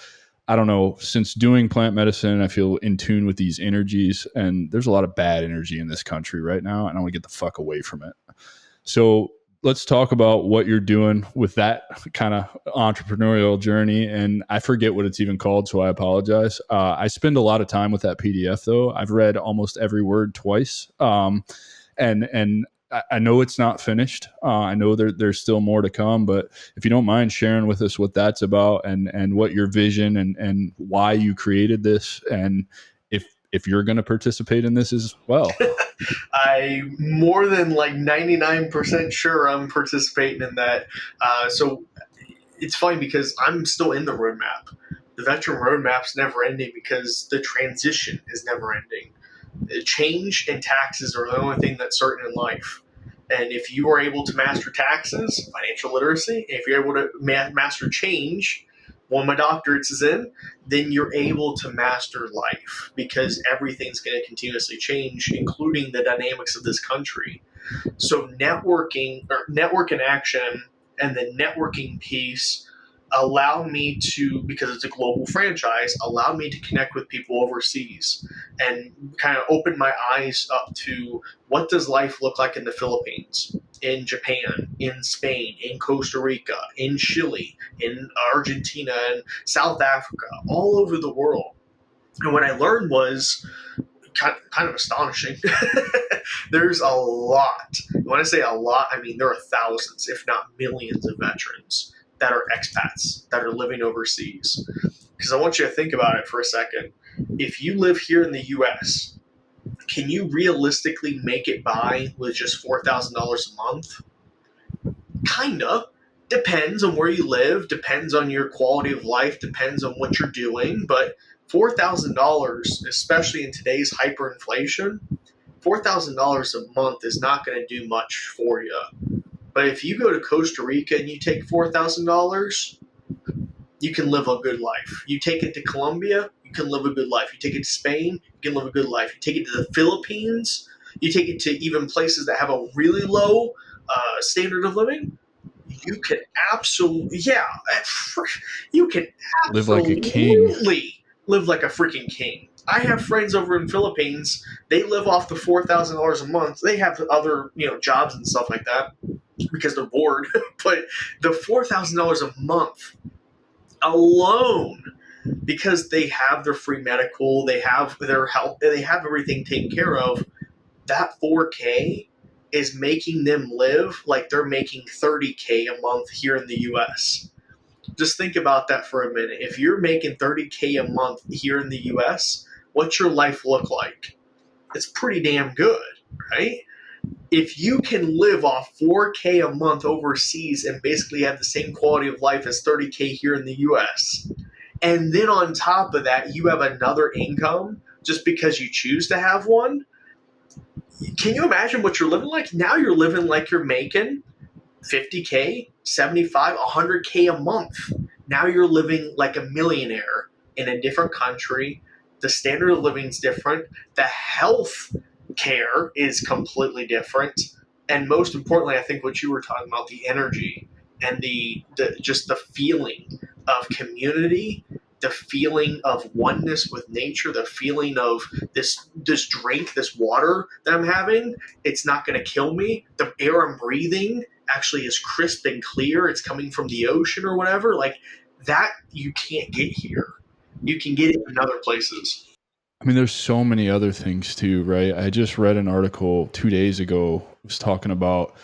I don't know, since doing plant medicine, I feel in tune with these energies, and there's a lot of bad energy in this country right now, and I want to get the fuck away from it. So let's talk about what you're doing with that kind of entrepreneurial journey. And I forget what it's even called, so I apologize. I spend a lot of time with that PDF, though. I've read almost every word twice, and I know it's not finished. I know there's still more to come, but if you don't mind sharing with us what that's about and what your vision and why you created this, and if you're going to participate in this as well. I'm more than like 99% sure I'm participating in that. So it's funny because I'm still in the roadmap. The veteran roadmap's never ending because the transition is never ending. Change and taxes are the only thing that's certain in life. And if you are able to master taxes, financial literacy, if you're able to master change, one of my doctorates is in, then you're able to master life because everything's going to continuously change, including the dynamics of this country. So networking or network in action and the networking piece allowed me to, because it's a global franchise, allowed me to connect with people overseas and kind of open my eyes up to what does life look like in the Philippines, in Japan, in Spain, in Costa Rica, in Chile, in Argentina, and South Africa, all over the world. And what I learned was kind of astonishing. There's a lot. When I say a lot, I mean there are thousands, if not millions, of veterans that are expats that are living overseas. Because I want you to think about it for a second. If you live here in the U.S., can you realistically make it by with just $4,000 a month? Kinda. Depends on where you live, depends on your quality of life, depends on what you're doing, but $4,000, especially in today's hyperinflation, $4,000 a month is not going to do much for you. But if you go to Costa Rica and you take $4,000, you can live a good life. You take it to Colombia, you can live a good life. You take it to Spain, you can live a good life. You take it to the Philippines, you take it to even places that have a really low standard of living, you can absolutely, you can Live like a king. absolutely live like a freaking king. I have friends over in Philippines. They live off the $4,000 a month. They have other, jobs and stuff like that because they're bored. But the $4,000 a month alone, because they have their free medical, they have their health, they have everything taken care of. That 4K is making them live like they're making 30K a month here in the US. Just think about that for a minute. If you're making 30K a month here in the US, what's your life look like? It's pretty damn good, right? If you can live off 4K a month overseas and basically have the same quality of life as 30K here in the US, and then on top of that, you have another income just because you choose to have one, can you imagine what you're living like? Now you're living like you're making 50K, 75, 100K a month. Now you're living like a millionaire in a different country. The standard of living is different. The health care is completely different. And most importantly, I think what you were talking about, the energy and the just the feeling of community, the feeling of oneness with nature, the feeling of this drink, this water that I'm having, it's not going to kill me. The air I'm breathing actually is crisp and clear. It's coming from the ocean or whatever. Like that, you can't get here. You can get it in other places. I mean, there's so many other things too, right? I just read an article 2 days ago. It was talking about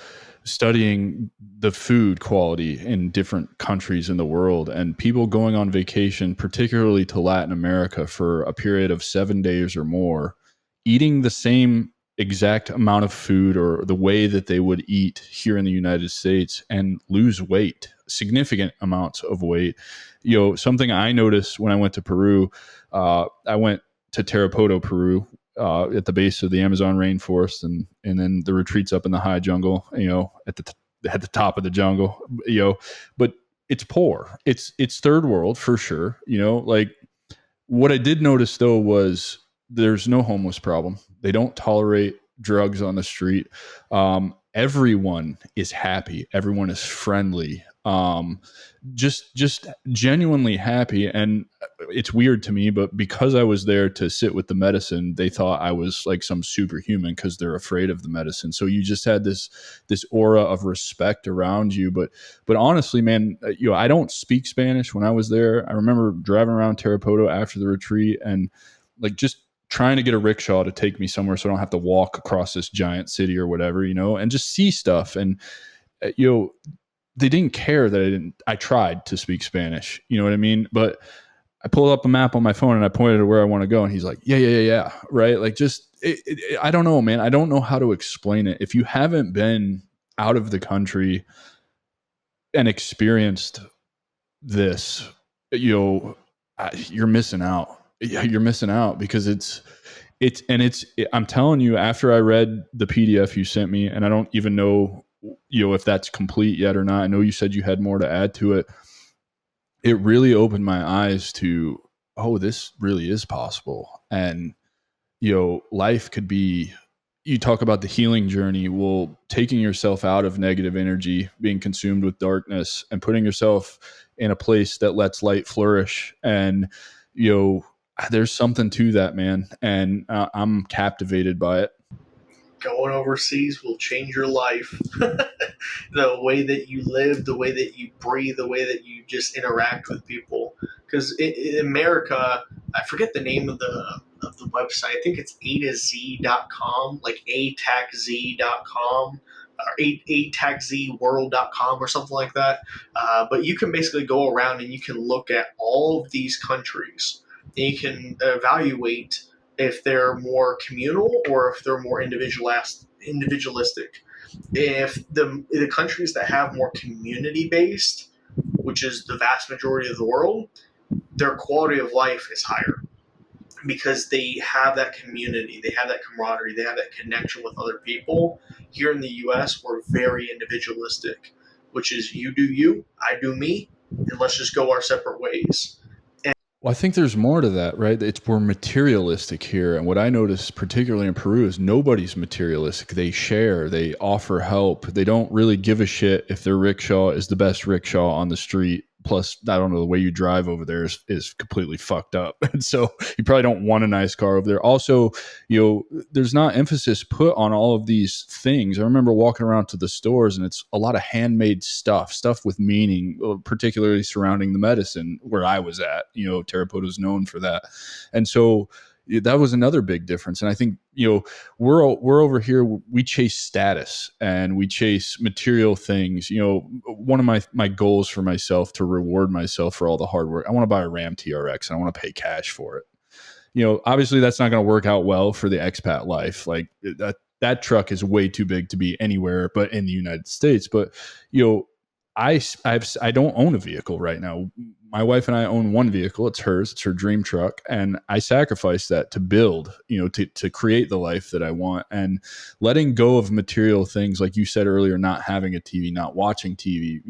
studying the food quality in different countries in the world and people going on vacation, particularly to Latin America for a period of 7 days or more, eating the same exact amount of food or the way that they would eat here in the United States and lose weight, significant amounts of weight. Something I noticed when I went to Peru, I went to Tarapoto, Peru, at the base of the Amazon rainforest, and then the retreats up in the high jungle, at the top of the jungle, but it's poor. It's third world for sure. Like what I did notice though was there's no homeless problem. They don't tolerate drugs on the street. Everyone is happy. Everyone is friendly. Just genuinely happy. And it's weird to me, but because I was there to sit with the medicine, they thought I was like some superhuman because they're afraid of the medicine. So you just had this aura of respect around you. But honestly, man, I don't speak Spanish. When I was there, I remember driving around Tarapoto after the retreat and like just trying to get a rickshaw to take me somewhere so I don't have to walk across this giant city or whatever, and just see stuff. And they didn't care that I tried to speak Spanish. You know what I mean? But I pulled up a map on my phone and I pointed to where I want to go. And he's like, yeah. Right. Like I don't know, man. I don't know how to explain it. If you haven't been out of the country and experienced this, you're missing out. Yeah, you're missing out because I'm telling you, after I read the PDF you sent me, and I don't even know, if that's complete yet or not. I know you said you had more to add to it. It really opened my eyes to, oh, this really is possible. And, life could be, you talk about the healing journey. Well, taking yourself out of negative energy, being consumed with darkness, and putting yourself in a place that lets light flourish. And, there's something to that, man. And I'm captivated by it. Going overseas will change your life. The way that you live, the way that you breathe, the way that you just interact with people. Because in America, I forget the name of the website. I think it's A-to-Z.com, like ataczz.com or ataczworld.com or something like that. But you can basically go around and you can look at all of these countries and you can evaluate if they're more communal or if they're more individualistic. If the countries that have more community based, which is the vast majority of the world, their quality of life is higher because they have that community, they have that camaraderie, they have that connection with other people. Here in the US, we're very individualistic, which is you do you, I do me, and let's just go our separate ways. Well, I think there's more to that, right? We're materialistic here. And what I noticed, particularly in Peru, is nobody's materialistic. They share, they offer help. They don't really give a shit if their rickshaw is the best rickshaw on the street. Plus, I don't know, the way you drive over there is completely fucked up. And so you probably don't want a nice car over there. Also, there's not emphasis put on all of these things. I remember walking around to the stores and it's a lot of handmade stuff with meaning, particularly surrounding the medicine where I was at. Tarapoto is known for that. And so that was another big difference. And I think, we're over here, we chase status and we chase material things. One of my goals for myself to reward myself for all the hard work, I want to buy a Ram TRX and I want to pay cash for it. Obviously that's not going to work out well for the expat life. Like that truck is way too big to be anywhere but in the United States. But, I don't own a vehicle right now. My wife and I own one vehicle. It's hers. It's her dream truck. And I sacrificed that to build, to create the life that I want. And letting go of material things, like you said earlier, not having a TV, not watching TV.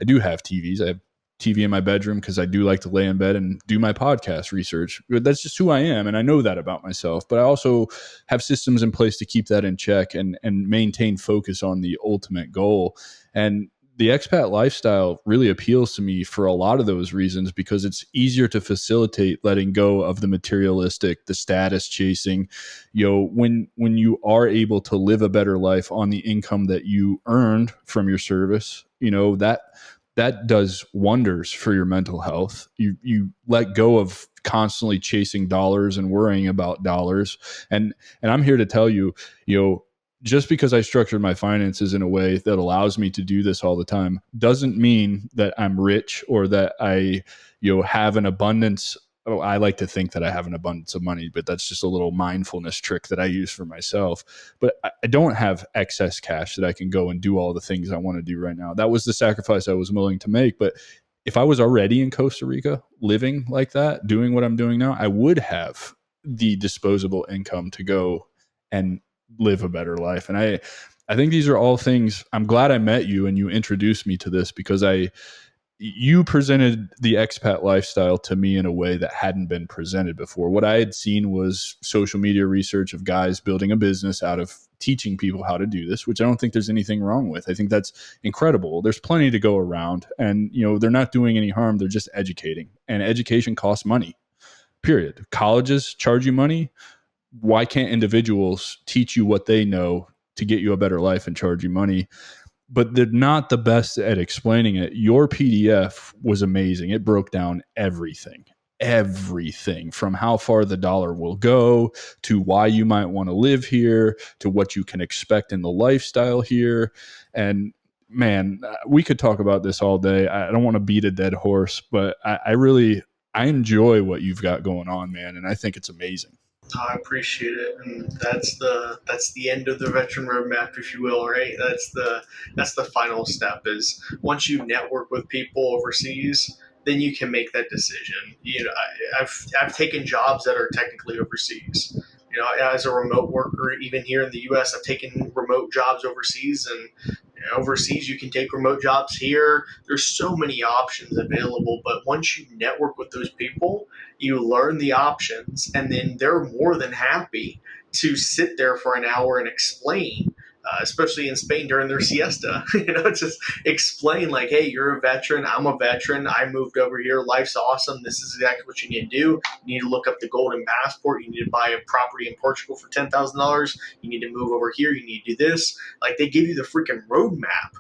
I do have TVs. I have TV in my bedroom because I do like to lay in bed and do my podcast research. That's just who I am. And I know that about myself. But I also have systems in place to keep that in check and maintain focus on the ultimate goal. And the expat lifestyle really appeals to me for a lot of those reasons because it's easier to facilitate letting go of the materialistic, the status chasing. When you are able to live a better life on the income that you earned from your service, that does wonders for your mental health. You let go of constantly chasing dollars and worrying about dollars. And I'm here to tell you, just because I structured my finances in a way that allows me to do this all the time doesn't mean that I'm rich or that I, have an abundance. Oh, I like to think that I have an abundance of money, but that's just a little mindfulness trick that I use for myself. But I don't have excess cash that I can go and do all the things I want to do right now. That was the sacrifice I was willing to make. But if I was already in Costa Rica living like that, doing what I'm doing now, I would have the disposable income to go and live a better life. And I think these are all things. I'm glad I met you and you introduced me to this because you presented the expat lifestyle to me in a way that hadn't been presented before. What I had seen was social media research of guys building a business out of teaching people how to do this, which I don't think there's anything wrong with. I think that's incredible. There's plenty to go around, and they're not doing any harm. They're just educating, and education costs money. Period. Colleges charge you money. Why can't individuals teach you what they know to get you a better life and charge you money? But they're not the best at explaining it. Your PDF was amazing. It broke down everything from how far the dollar will go to why you might want to live here to what you can expect in the lifestyle here. And man, we could talk about this all day. I don't want to beat a dead horse, but I enjoy what you've got going on, man. And I think it's amazing. I appreciate it, and that's the end of the veteran roadmap, if you will, right? That's the final step. Is once you network with people overseas, then you can make that decision. I've taken jobs that are technically overseas. As a remote worker, even here in the U.S., I've taken remote jobs overseas, and overseas you can take remote jobs here. There's so many options available, but once you network with those people, you learn the options, and then they're more than happy to sit there for an hour and explain, especially in Spain during their siesta. Just explain like, hey, you're a veteran, I'm a veteran, I moved over here, life's awesome, this is exactly what you need to do. You need to look up the golden passport, you need to buy a property in Portugal for $10,000, you need to move over here, you need to do this. Like, they give you the freaking roadmap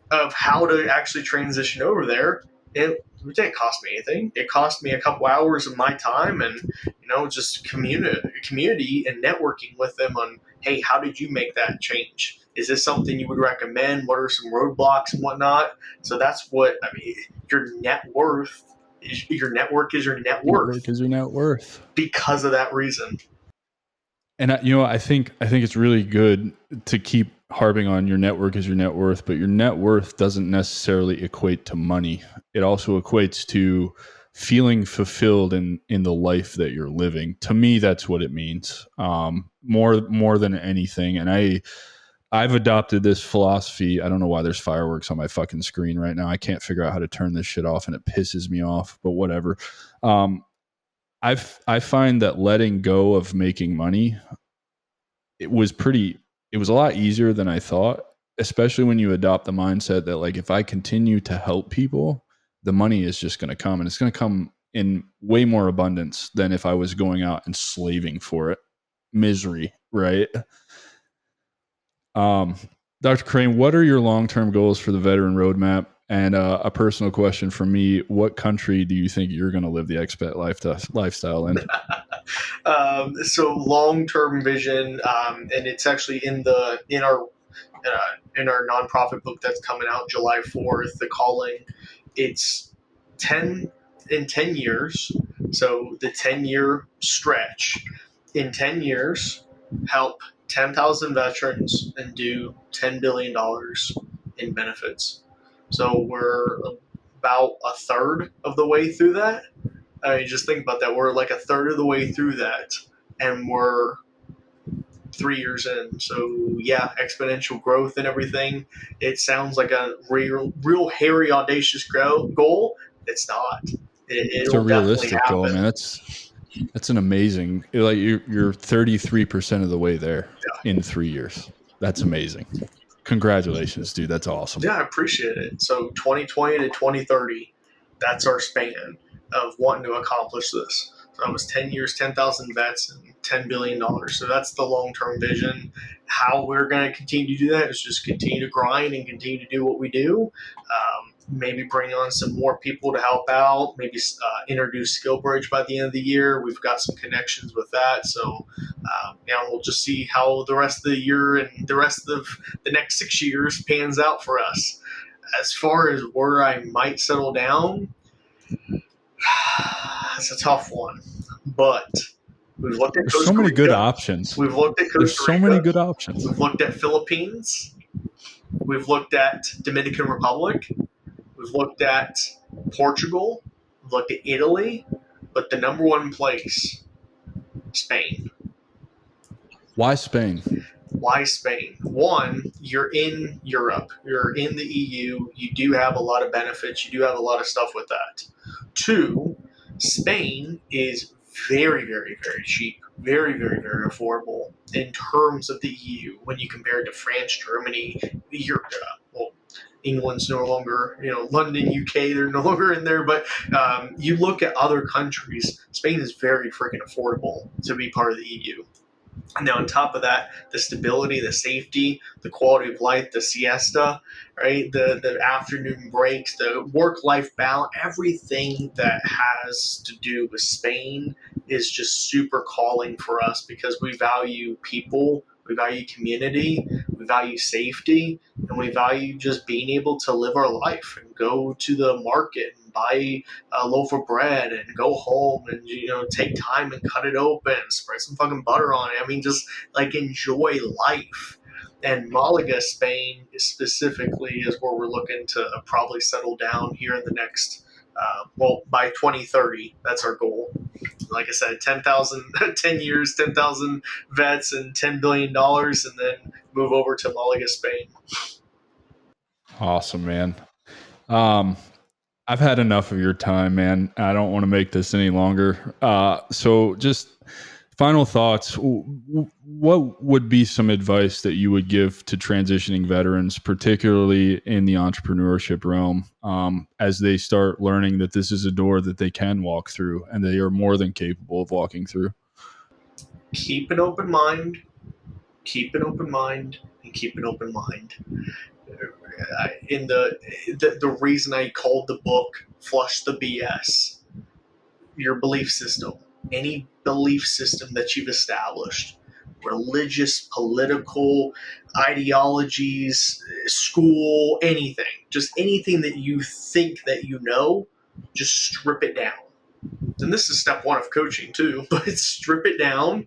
of how to actually transition over there. It didn't cost me anything. It cost me a couple hours of my time, and just community and networking with them on, hey, how did you make that change? Is this something you would recommend? What are some roadblocks and whatnot? So that's what I mean. Your net worth is your network is your net worth. Network is your net worth Because of that reason. And I think it's really good to keep harping on your network is your net worth, but your net worth doesn't necessarily equate to money. It also equates to feeling fulfilled in the life that you're living. To me, that's what it means. More than anything. And I've adopted this philosophy. I don't know why there's fireworks on my fucking screen right now. I can't figure out how to turn this shit off, and it pisses me off, but whatever. I find that letting go of making money, it was a lot easier than I thought, especially when you adopt the mindset that, like, if I continue to help people, the money is just going to come, and it's going to come in way more abundance than if I was going out and slaving for it. Misery, right? Dr. Crane, what are your long-term goals for the veteran roadmap? And a personal question from me: what country do you think you're going to live the expat lifestyle in? So long-term vision, and it's actually in our nonprofit book that's coming out July 4th, The Calling. It's 10 years. So the 10-year stretch. In 10 years, help 10,000 veterans and do $10 billion in benefits. So we're about a third of the way through that. I mean, just think about that. We're like a third of the way through that, and we're 3 years in. So yeah, exponential growth and everything. It sounds like a real hairy, audacious goal. It's not. It's a realistic goal, man. That's an amazing. Like, you're 33% of the way there in 3 years. That's amazing. Congratulations, dude. That's awesome. Yeah, I appreciate it. So 2020 to 2030, that's our span of wanting to accomplish this. So that was 10 years, 10,000 vets, and $10 billion. So that's the long-term vision. How we're going to continue to do that is just continue to grind and continue to do what we do. Maybe bring on some more people to help out. Maybe introduce SkillBridge by the end of the year. We've got some connections with that. So we'll just see how the rest of the year and the rest of the next 6 years pans out for us. As far as where I might settle down, it's a tough one. But we've looked at There's so many good options. We've looked at Costa There's so Rica. many good options. We've looked at Philippines. We've looked at Dominican Republic. We've looked at Portugal. We've looked at Italy. But the number one place, Spain. Why Spain? Why Spain? one, you're in Europe, you're in the EU, you do have a lot of benefits, you do have a lot of stuff with that. Two, Spain is very, very, very cheap, very, very, very affordable in terms of the EU when you compare it to France, Germany, Europe. Well, England's no longer, London, UK, they're no longer in there. But you look at other countries, Spain is very freaking affordable to be part of the EU. And now on top of that, the stability, the safety, the quality of life, the siesta, right? The afternoon breaks, the work-life balance, everything that has to do with Spain is just super calling for us because we value people, we value community, we value safety, and we value just being able to live our life and go to the market and buy a loaf of bread and go home and take time and cut it open, spread some fucking butter on it. I mean, just like enjoy life. And Malaga, Spain, specifically, is where we're looking to probably settle down here in the next, by 2030. That's our goal. Like I said, 10 years, 10,000 vets, and $10 billion, and then move over to Malaga, Spain. Awesome, man. I've had enough of your time, man. I don't want to make this any longer. So just final thoughts. What would be some advice that you would give to transitioning veterans, particularly in the entrepreneurship realm, as they start learning that this is a door that they can walk through and they are more than capable of walking through? Keep an open mind, keep an open mind, and keep an open mind. In the reason I called the book Flush the BS, your belief system, any belief system that you've established, religious, political, ideologies, school, anything, just anything that you think that just strip it down. And this is step one of coaching too, but strip it down,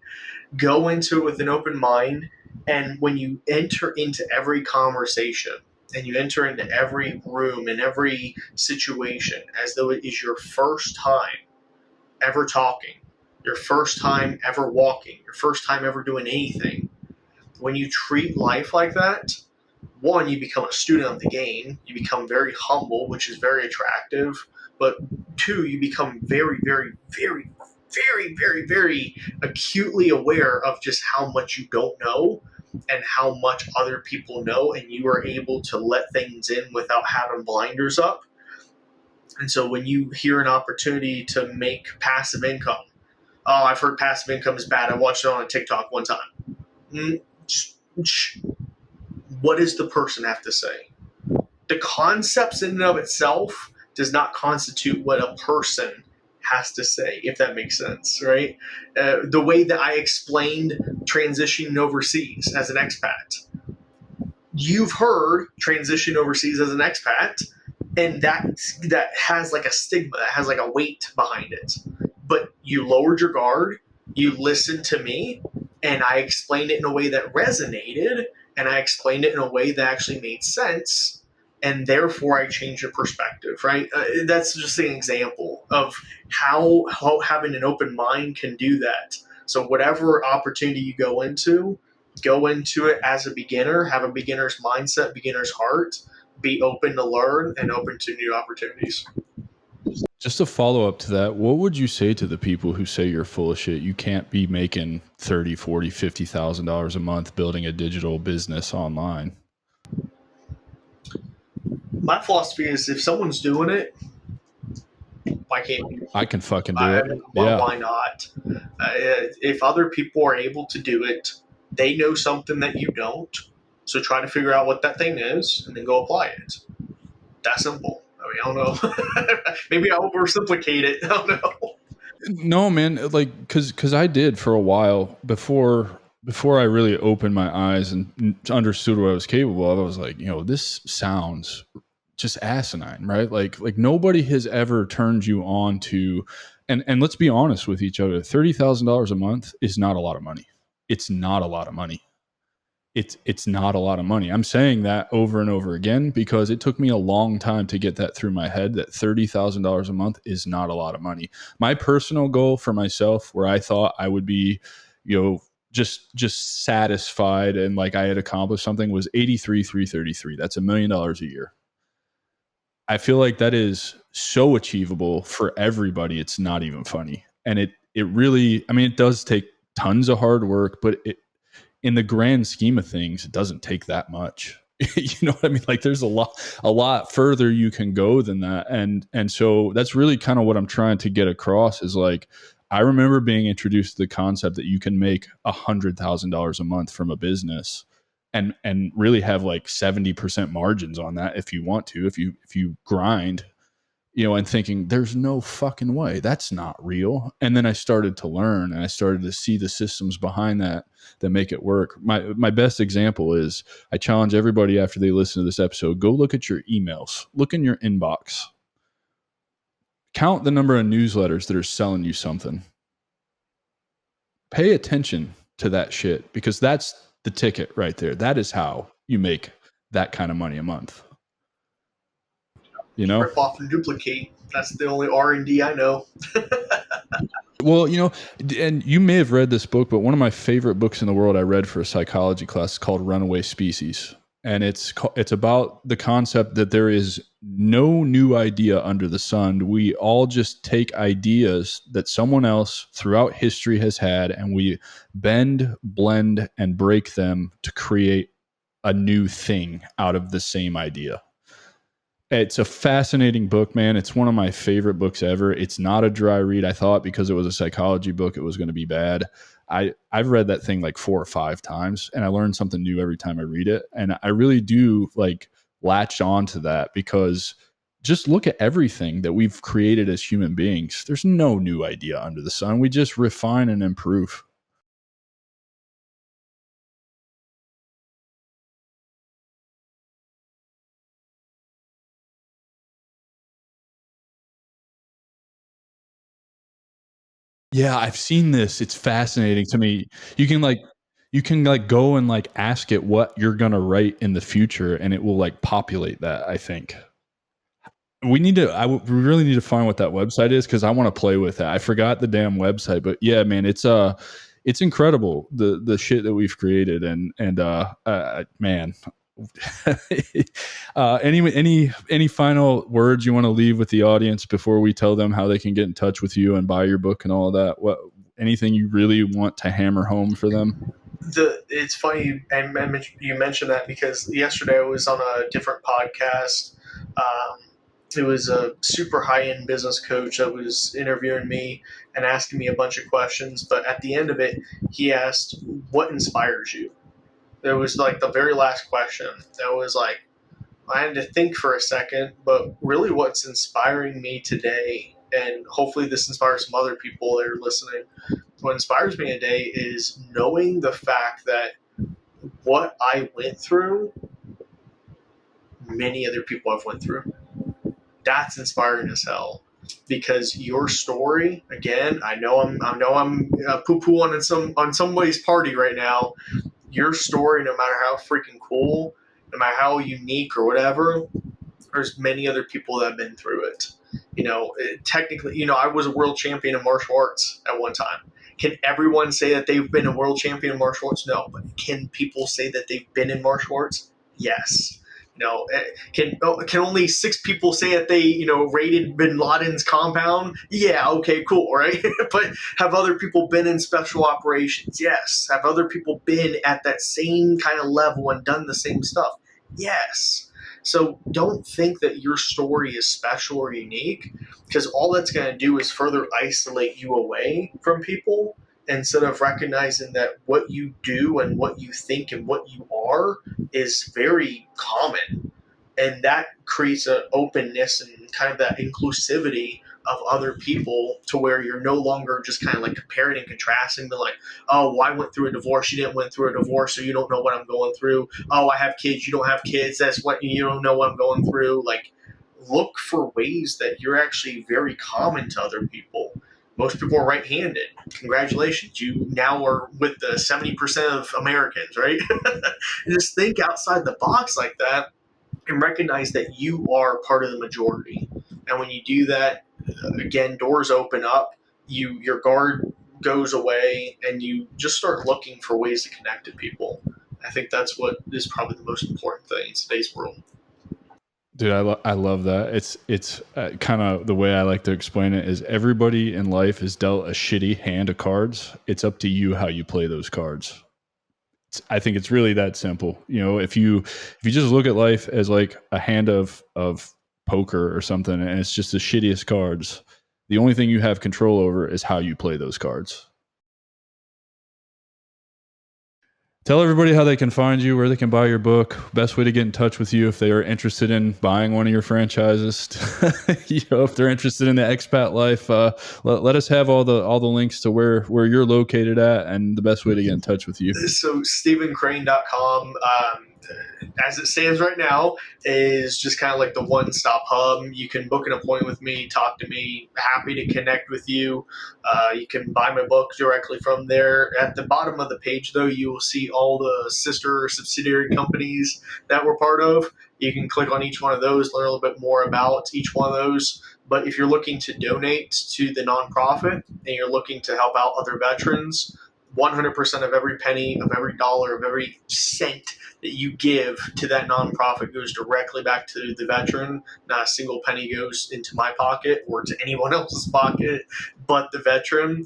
go into it with an open mind, and when you enter into every conversation and you enter into every room and every situation as though it is your first time ever talking, your first time ever walking, your first time ever doing anything, when you treat life like that, one, you become a student of the game, you become very humble, which is very attractive, but two, you become very, very, very, very, very, very acutely aware of just how much you don't know and how much other people know, and you are able to let things in without having blinders up. And so when you hear an opportunity to make passive income, oh, I've heard passive income is bad. I watched it on a TikTok one time. What does the person have to say? The concepts in and of itself does not constitute what a person has to say, if that makes sense, right? The way that I explained transitioning overseas as an expat, you've heard transition overseas as an expat, and that has like a stigma, that has like a weight behind it. But you lowered your guard, you listened to me, and I explained it in a way that resonated, and I explained it in a way that actually made sense, and therefore I changed your perspective, right? That's just an example of how having an open mind can do that. So whatever opportunity you go into it as a beginner, have a beginner's mindset, beginner's heart, be open to learn and open to new opportunities. Just a follow up to that, what would you say to the people who say you're full of shit? You can't be making $30,000, $40,000, $50,000 a month building a digital business online. My philosophy is if someone's doing it, why can't you? I can fucking do it. Why not? If other people are able to do it, they know something that you don't. So try to figure out what that thing is and then go apply it. That simple. I mean, I don't know. Maybe I oversimplify it. I don't know. No, man. Like, cause I did for a while before I really opened my eyes and understood what I was capable of. I was like, this sounds just asinine, right? Like nobody has ever turned you on to, and let's be honest with each other. $30,000 a month is not a lot of money. It's not a lot of money. It's not a lot of money. I'm saying that over and over again because it took me a long time to get that through my head that $30,000 a month is not a lot of money. My personal goal for myself, where I thought I would be, just satisfied and like I had accomplished something was 83,333. That's $1 million a year. I feel like that is so achievable for everybody. It's not even funny. And it really, I mean, it does take tons of hard work, but in the grand scheme of things, it doesn't take that much. You know what I mean? Like there's a lot further you can go than that. And so that's really kind of what I'm trying to get across is like, I remember being introduced to the concept that you can make $100,000 a month from a business and really have like 70% margins on that if you want to, if you grind, you know, and thinking there's no fucking way that's not real. And then I started to learn and I started to see the systems behind that make it work. My best example is I challenge everybody after they listen to this episode, go look at your emails, look in your inbox, count the number of newsletters that are selling you something. Pay attention to that shit because that's the ticket right there. That is how you make that kind of money a month. You know? Rip off and duplicate. That's the only R&D I know. Well, you know, and you may have read this book, but one of my favorite books in the world I read for a psychology class is called Runaway Species. And it's about the concept that there is no new idea under the sun. We all just take ideas that someone else throughout history has had, and we bend, blend, and break them to create a new thing out of the same idea. It's a fascinating book, man. It's one of my favorite books ever. It's not a dry read. I thought because it was a psychology book, it was going to be bad. I've read that thing like 4 or 5 times and I learn something new every time I read it. And I really do like latch on to that because just look at everything that we've created as human beings. There's no new idea under the sun. We just refine and improve. Yeah, I've seen this. It's fascinating to me. You can like go and like ask it what you're gonna write in the future, and it will like populate that. I think we need to. We really need to find what that website is because I want to play with that. I forgot the damn website, but yeah, man, it's incredible the shit that we've created, and man. Any final words you want to leave with the audience before we tell them how they can get in touch with you and buy your book and all of that? What anything you really want to hammer home for them? It's funny and you mentioned that because yesterday I was on a different podcast. It was a super high-end business coach that was interviewing me and asking me a bunch of questions, but at the end of it he asked, what inspires you? There was like the very last question that was like, I had to think for a second, but really what's inspiring me today, and hopefully this inspires some other people that are listening, what inspires me today is knowing the fact that what I went through, many other people have went through. That's inspiring as hell. Because your story, again, I know I'm poo-poo on somebody's party right now. Your story, no matter how freaking cool, no matter how unique or whatever, there's many other people that have been through it. You know, technically, you know, I was a world champion in martial arts at one time. Can everyone say that they've been a world champion in martial arts? No. But can people say that they've been in martial arts? Yes. You know, can only 6 people say that they, you know, raided Bin Laden's compound? Yeah, okay, cool, right? But have other people been in special operations? Yes. Have other people been at that same kind of level and done the same stuff? Yes. So don't think that your story is special or unique because all that's going to do is further isolate you away from people instead of recognizing that what you do and what you think and what you are is very common. And that creates an openness and kind of that inclusivity of other people to where you're no longer just kind of like comparing and contrasting to like, oh, well, I went through a divorce, you didn't went through a divorce, so you don't know what I'm going through. Oh, I have kids, you don't have kids, that's what you don't know what I'm going through. Like, look for ways that you're actually very common to other people. Most people are right-handed. Congratulations, you now are with the 70% of Americans, right? Just think outside the box like that and recognize that you are part of the majority. And when you do that, again, doors open up. Your guard goes away and you just start looking for ways to connect to people. I think that's what is probably the most important thing in today's world. Dude, I love that. It's kind of the way I like to explain it is everybody in life is dealt a shitty hand of cards. It's up to you how you play those cards. I think it's really that simple. You know, if you just look at life as like a hand of poker or something, and it's just the shittiest cards, the only thing you have control over is how you play those cards. Tell everybody how they can find you, where they can buy your book, best way to get in touch with you if they are interested in buying one of your franchises. You know, if they're interested in the expat life, let us have all the links to where you're located at and the best way to get in touch with you. So StephenCrane.com, as it stands right now, is just kind of like the one-stop hub. You can book an appointment with me, talk to me. Happy to connect with you. You can buy my book directly from there. At the bottom of the page, though, you will see all the sister or subsidiary companies that we're part of. You can click on each one of those, learn a little bit more about each one of those. But if you're looking to donate to the nonprofit and you're looking to help out other veterans, 100% of every penny, of every dollar, of every cent that you give to that nonprofit goes directly back to the veteran. Not a single penny goes into my pocket or to anyone else's pocket but the veteran.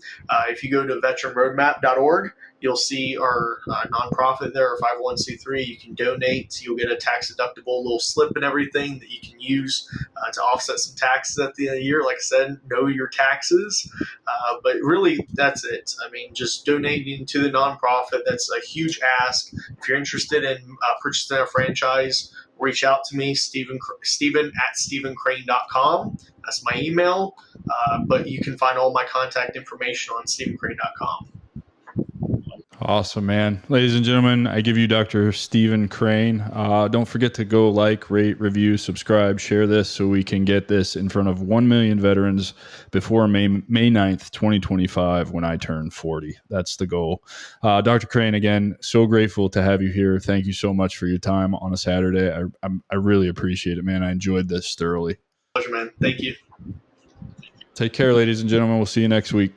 If you go to veteranroadmap.org, you'll see our nonprofit there, our 501c3. You can donate. You'll get a tax deductible little slip and everything that you can use to offset some taxes at the end of the year. Like I said, know your taxes. But really, that's it. I mean, just donating to the nonprofit, that's a huge ask. If you're interested in purchasing a franchise, reach out to me, Steven at StephenCrane.com. That's my email. But you can find all my contact information on StephenCrane.com. Awesome, man. Ladies and gentlemen, I give you Dr. Stephen Crane. Don't forget to go like, rate, review, subscribe, share this so we can get this in front of 1 million veterans before May 9th, 2025, when I turn 40. That's the goal. Dr. Crane, again, so grateful to have you here. Thank you so much for your time on a Saturday. I really appreciate it, man. I enjoyed this thoroughly. Pleasure, man. Thank you. Take care, ladies and gentlemen. We'll see you next week.